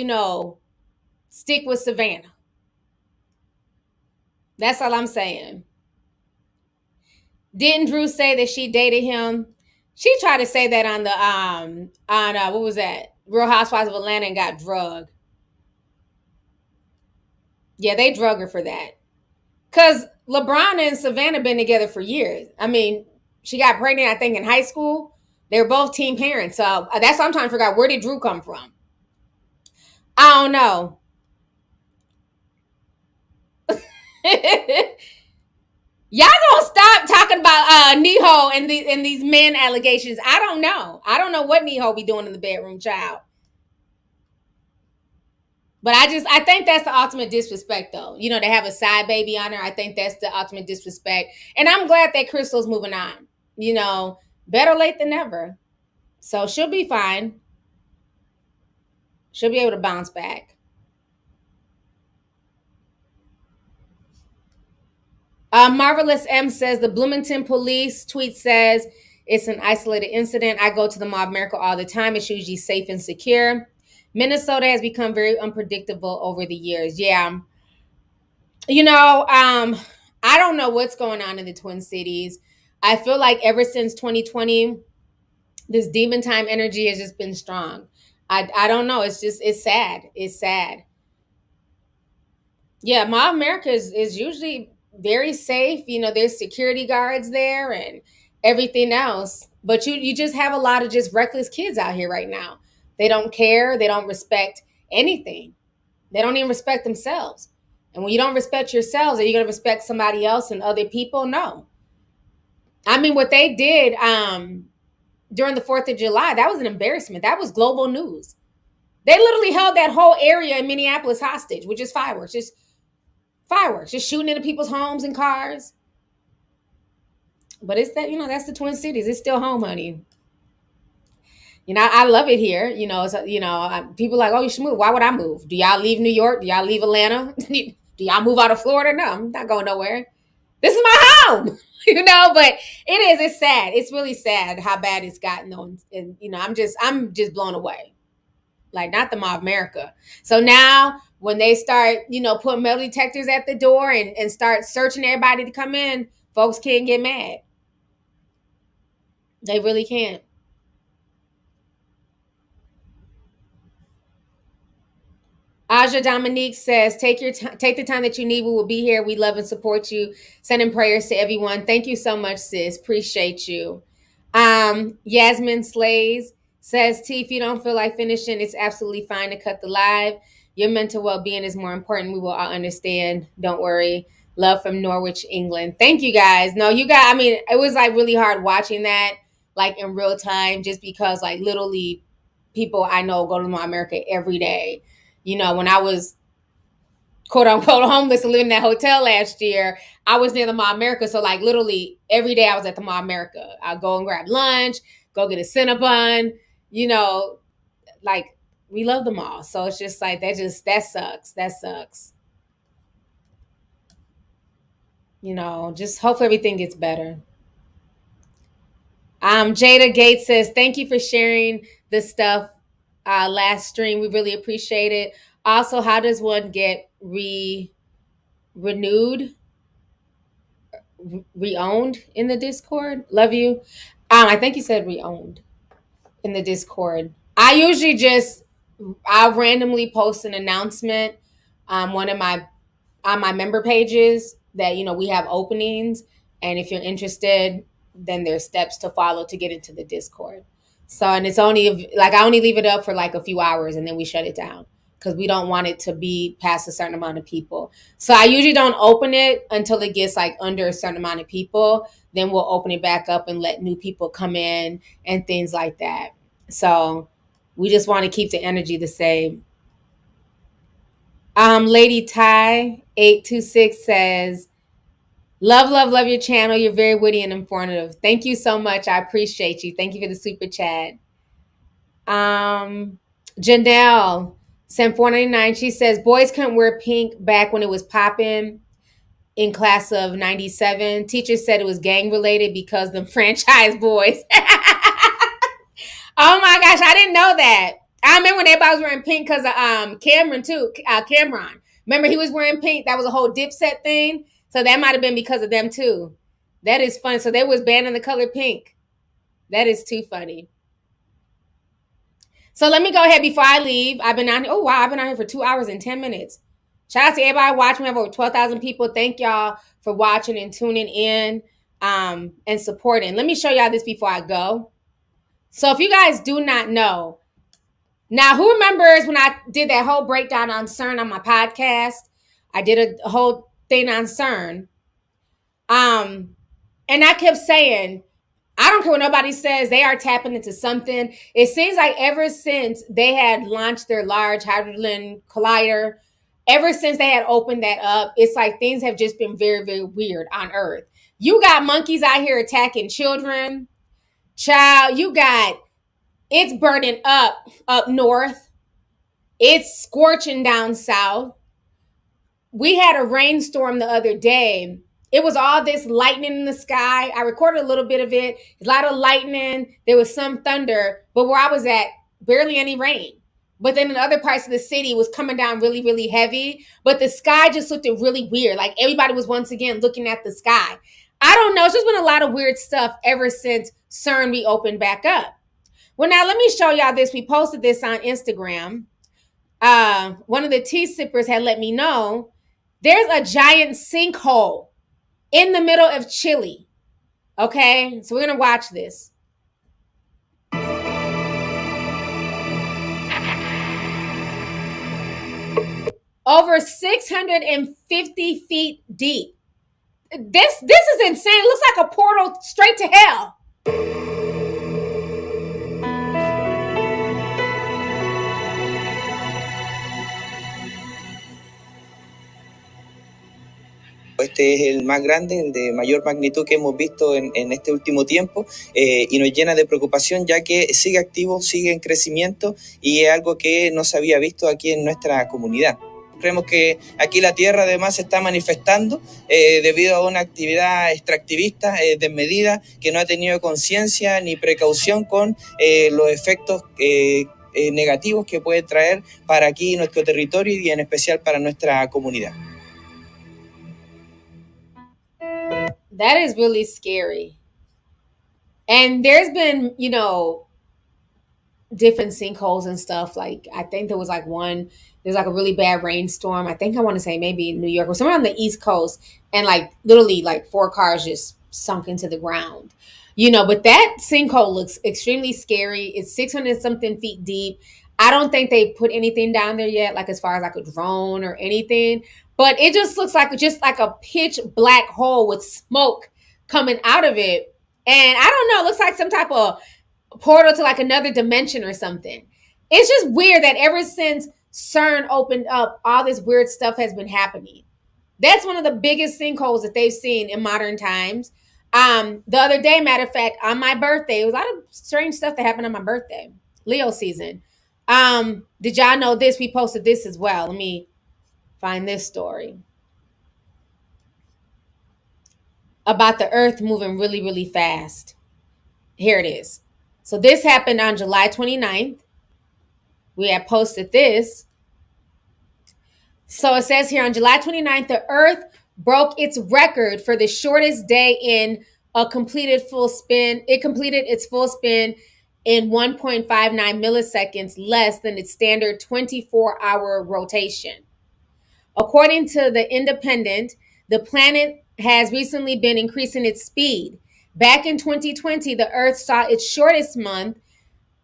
stick with Savannah. That's all I'm saying. Didn't Drew say that she dated him? She tried to say that on what was that? Real Housewives of Atlanta and got drugged. Yeah, they drug her for that. Because LeBron and Savannah been together for years. I mean, she got pregnant, I think, in high school. They were both teen parents. So that's what I'm trying to figure out. Where did Drew come from? I don't know. Y'all gonna stop talking about Ne-Yo and these men allegations. I don't know. I don't know what Ne-Yo be doing in the bedroom, child. But I think that's the ultimate disrespect, though. To have a side baby on her. I think that's the ultimate disrespect. And I'm glad that Crystal's moving on. Better late than never. So she'll be fine. She'll be able to bounce back. Marvelous M says the Bloomington police tweet says it's an isolated incident. I go to the Mall of America all the time. It's usually safe and secure. Minnesota has become very unpredictable over the years. Yeah. I don't know what's going on in the Twin Cities. I feel like ever since 2020, this demon time energy has just been strong. I don't know. It's sad. It's sad. Yeah, Mall of America is usually very safe. There's security guards there and everything else. But you just have a lot of just reckless kids out here right now. They don't care. They don't respect anything. They don't even respect themselves. And when you don't respect yourselves, are you going to respect somebody else and other people? No. I mean, what they did during the 4th of July, that was an embarrassment. That was global news. They literally held that whole area in Minneapolis hostage, which is fireworks. Just shooting into people's homes and cars. But it's that, that's the Twin Cities. It's still home, honey. I love it here. People are like, oh, you should move. Why would I move? Do y'all leave New York? Do y'all leave Atlanta? Do y'all move out of Florida? No, I'm not going nowhere. This is my home, but it's sad. It's really sad how bad it's gotten though. And, I'm just blown away. Like, not the Mall of America. So now when they start, putting metal detectors at the door and start searching everybody to come in, folks can't get mad. They really can't. Aja Dominique says, take the time that you need. We will be here. We love and support you. Sending prayers to everyone. Thank you so much, sis. Appreciate you. Yasmin Slays says, T, if you don't feel like finishing, it's absolutely fine to cut the live. Your mental well-being is more important. We will all understand. Don't worry. Love from Norwich, England. Thank you guys. No, you guys, it was like really hard watching that like in real time, just because like literally people I know go to Mall America every day. When I was quote unquote homeless and living in that hotel last year, I was near the Mall America. So like literally every day I was at the Mall America. I'd go and grab lunch, go get a Cinnabon, like we love the mall. So it's just like, that sucks. That sucks. Just hopefully everything gets better. Jada Gates says, thank you for sharing this stuff last stream. We really appreciate it. Also, how does one get renewed, re-owned in the Discord? Love you. I think you said re-owned in the Discord. I usually I'll randomly post an announcement on my member pages that we have openings, and if you're interested, then there's steps to follow to get into the Discord. So, and it's only like I only leave it up for like a few hours and then we shut it down because we don't want it to be past a certain amount of people. So I usually don't open it until it gets like under a certain amount of people. Then we'll open it back up and let new people come in and things like that. So we just want to keep the energy the same. Lady Ty 826 says, love your channel. You're very witty and informative. Thank you so much. I appreciate you. Thank you for the super chat. Janelle sent 499. She says, boys couldn't wear pink back when it was popping in class of 97. Teachers said it was gang related because the franchise boys. Oh my gosh, I didn't know that. I remember when everybody was wearing pink because of Cameron too. Cameron. Remember he was wearing pink? That was a whole Dipset thing. So that might have been because of them too. That is fun. So they was banning the color pink. That is too funny. So let me go ahead before I leave. I've been on here. Oh wow, I've been on here for 2 hours and 10 minutes. Shout out to everybody watching. We have over 12,000 people. Thank y'all for watching and tuning in and supporting. Let me show y'all this before I go. So if you guys do not know, now who remembers when I did that whole breakdown on CERN on my podcast? I did a whole thing on CERN. And I kept saying, I don't care what nobody says, they are tapping into something. It seems like ever since they had launched their Large Hadron Collider, ever since they had opened that up, it's like things have just been very, very weird on Earth. You got monkeys out here attacking children. Child, it's burning up north. It's scorching down south. We had a rainstorm the other day. It was all this lightning in the sky. I recorded a little bit of it. A lot of lightning. There was some thunder. But where I was at, barely any rain. But then in other parts of the city, it was coming down really, really heavy. But the sky just looked really weird. Like everybody was once again looking at the sky. I don't know. It's just been a lot of weird stuff ever since CERN reopened back up. Well, now let me show y'all this. We posted this on Instagram. One of the tea sippers had let me know there's a giant sinkhole in the middle of Chile. Okay, so we're going to watch this. Over 650 feet deep. This is insane. It looks like a portal straight to hell. Este es el más grande, el de mayor magnitud que hemos visto en este último tiempo y nos llena de preocupación ya que sigue activo, sigue en crecimiento y es algo que no se había visto aquí en nuestra comunidad. Creemos que aquí la Tierra además se está manifestando debido a una actividad extractivista desmedida que no ha tenido conciencia ni precaución con los efectos negativos que puede traer para aquí nuestro territorio y en especial para nuestra comunidad. That is really scary. And there's been, different sinkholes and stuff. Like, I think there was like there's like a really bad rainstorm. I think I want to say maybe in New York or somewhere on the East Coast. And like literally like 4 cars just sunk into the ground. But that sinkhole looks extremely scary. It's 600 something feet deep. I don't think they put anything down there yet, like as far as like a drone or anything. But it just looks like a pitch black hole with smoke coming out of it. And I don't know, it looks like some type of portal to like another dimension or something. It's just weird that ever since CERN opened up, all this weird stuff has been happening. That's one of the biggest sinkholes that they've seen in modern times. The other day, matter of fact, on my birthday, it was a lot of strange stuff that happened on my birthday, Leo season. Did y'all know this? We posted this as well. Let me find this story about the earth moving really, really fast. Here it is. So this happened on July 29th. we had posted this. So it says here on July 29th, the Earth broke its record for the shortest day in a completed full spin. It completed its full spin in 1.59 milliseconds, less than its standard 24-hour rotation. According to The Independent, the planet has recently been increasing its speed. Back in 2020, the Earth saw its shortest month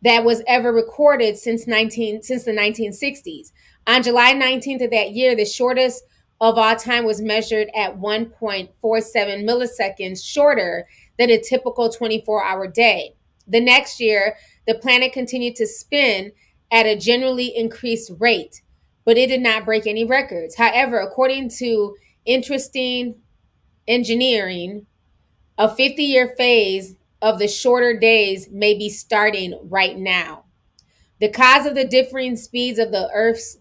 that was ever recorded since the 1960s. On July 19th of that year, the shortest of all time was measured at 1.47 milliseconds shorter than a typical 24-hour day. The next year, the planet continued to spin at a generally increased rate, but it did not break any records. However, according to Interesting Engineering, a 50-year phase of the shorter days may be starting right now. The cause of the differing speeds of the Earth's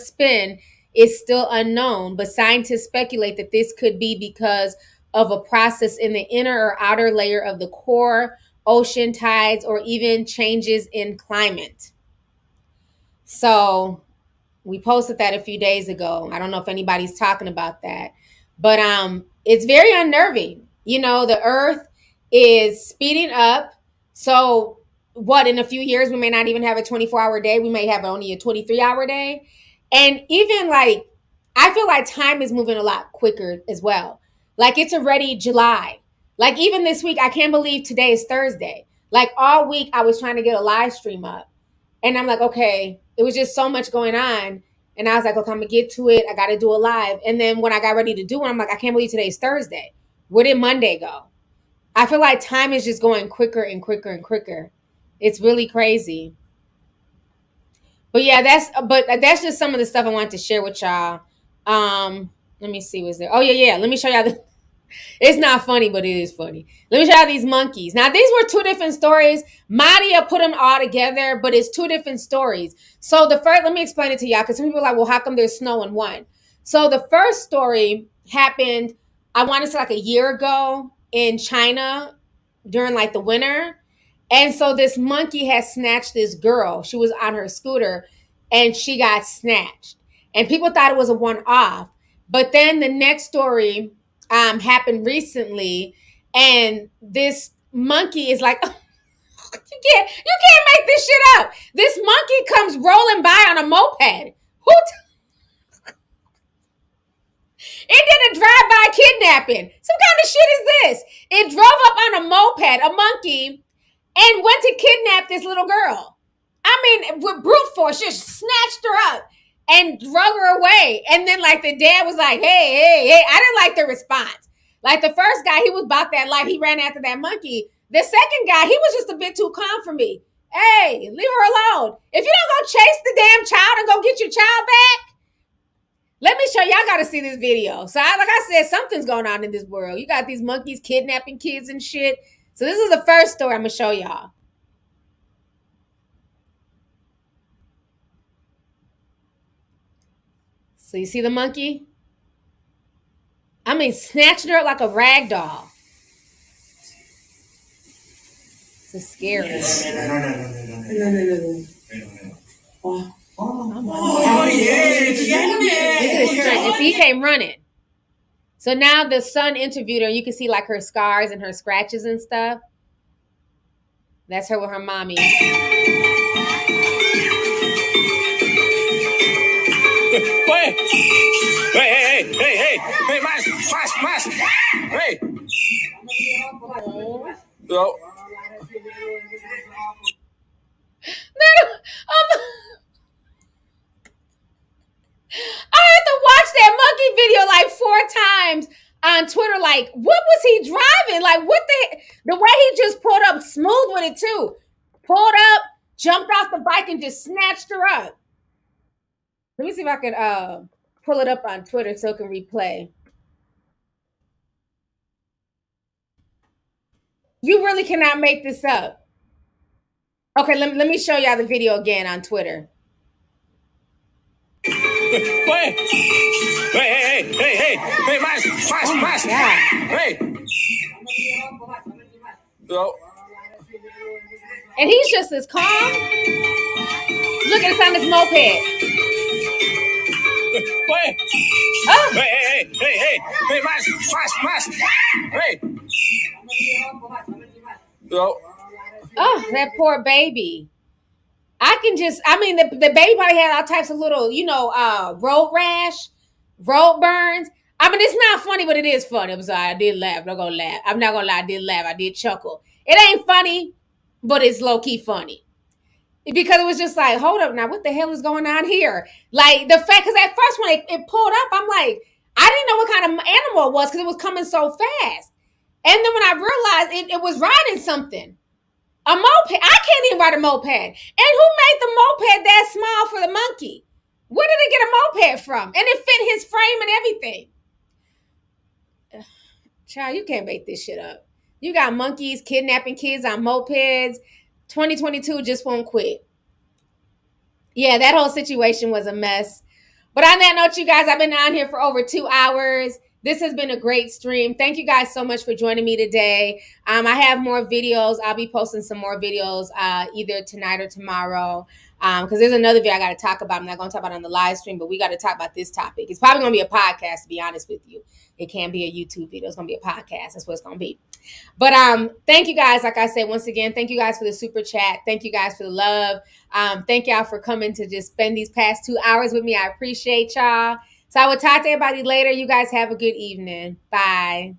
spin is still unknown, but scientists speculate that this could be because of a process in the inner or outer layer of the core, ocean tides, or even changes in climate. So we posted that a few days ago. I don't know if anybody's talking about that, but it's very unnerving. You know, the Earth is speeding up. So what, in a few years, we may not even have a 24-hour day. We may have only a 23-hour day. And even like, I feel like time is moving a lot quicker as well. Like it's already July. Like even this week, I can't believe today is Thursday. Like all week, I was trying to get a live stream up. And I'm like, okay, it was just so much going on. And I was like, okay, I'm going to get to it. I got to do a live. And then when I got ready to do it, I'm like, I can't believe today's Thursday. Where did Monday go? I feel like time is just going quicker and quicker and quicker. It's really crazy. But yeah, that's just some of the stuff I wanted to share with y'all. Let me see what's there. Oh yeah. Let me show y'all the. It's not funny, but it is funny. Let me show y'all these monkeys. Now, these were two different stories. Madia put them all together, but it's two different stories. So the first, let me explain it to y'all, because some people are like, well, how come there's snow in one? So the first story happened, I want to say like a year ago in China during like the winter. And so this monkey had snatched this girl. She was on her scooter and she got snatched. And people thought it was a one-off. But then the next story happened recently, and this monkey is like, oh, you can't make this shit up. This monkey comes rolling by on a moped. It did a drive-by kidnapping. Some kind of shit is this? It drove up on a moped, a monkey, and went to kidnap this little girl. I mean, with brute force, just snatched her up and drug her away. And then like the dad was like, hey. I didn't like the response. Like the first guy, he was about that life. He ran after that monkey. The second guy, he was just a bit too calm for me. Hey, leave her alone. If you don't go chase the damn child and go get your child back, let me show y'all. Got to see this video. So like I said, something's going on in this world. You got these monkeys kidnapping kids and shit. So this is the first story I'm going to show y'all. So you see the monkey? I mean, snatching her up like a rag doll. This is scary. No. Oh, yeah. Look at his son. He came running. So now the son interviewed her. You can see like her scars and her scratches and stuff. That's her with her mommy. Hey, Mas. Hey. Yo. I had to watch that monkey video like 4 times on Twitter. Like, what was he driving? Like, what the way he just pulled up smooth with it too. Pulled up, jumped off the bike, and just snatched her up. Let me see if I can pull it up on Twitter so it can replay. You really cannot make this up. Okay, let me show y'all the video again on Twitter. Hey, Mas. Hey. Yo. And he's just as calm. Look, it's on this moped. Wait. Oh. Hey, Mash. Hey. Yo. Oh, that poor baby. The baby probably had all types of little, road rash, road burns. I mean, it's not funny, but it is funny. I'm sorry, I did laugh. I'm not gonna lie, I did laugh. I did chuckle. It ain't funny, but it's low-key funny. Because it was just like, hold up now, what the hell is going on here? Like, the fact, because at first when it pulled up, I'm like, I didn't know what kind of animal it was because it was coming so fast. And then when I realized it was riding something. A moped. I can't even ride a moped. And who made the moped that small for the monkey? Where did it get a moped from? And it fit his frame and everything. Child, you can't make this shit up. You got monkeys kidnapping kids on mopeds. 2022 just won't quit. Yeah, that whole situation was a mess. But on that note, you guys, I've been on here for over 2 hours. This has been a great stream. Thank you guys so much for joining me today. I have more videos. I'll be posting some more videos either tonight or tomorrow because there's another video I got to talk about. I'm not going to talk about it on the live stream, but we got to talk about this topic. It's probably going to be a podcast, to be honest with you. It can't be a YouTube video. It's going to be a podcast. That's what it's going to be. But thank you guys. Like I said, once again, thank you guys for the super chat. Thank you guys for the love. Thank y'all for coming to just spend these past 2 hours with me. I appreciate y'all. So I will talk to everybody later. You guys have a good evening. Bye.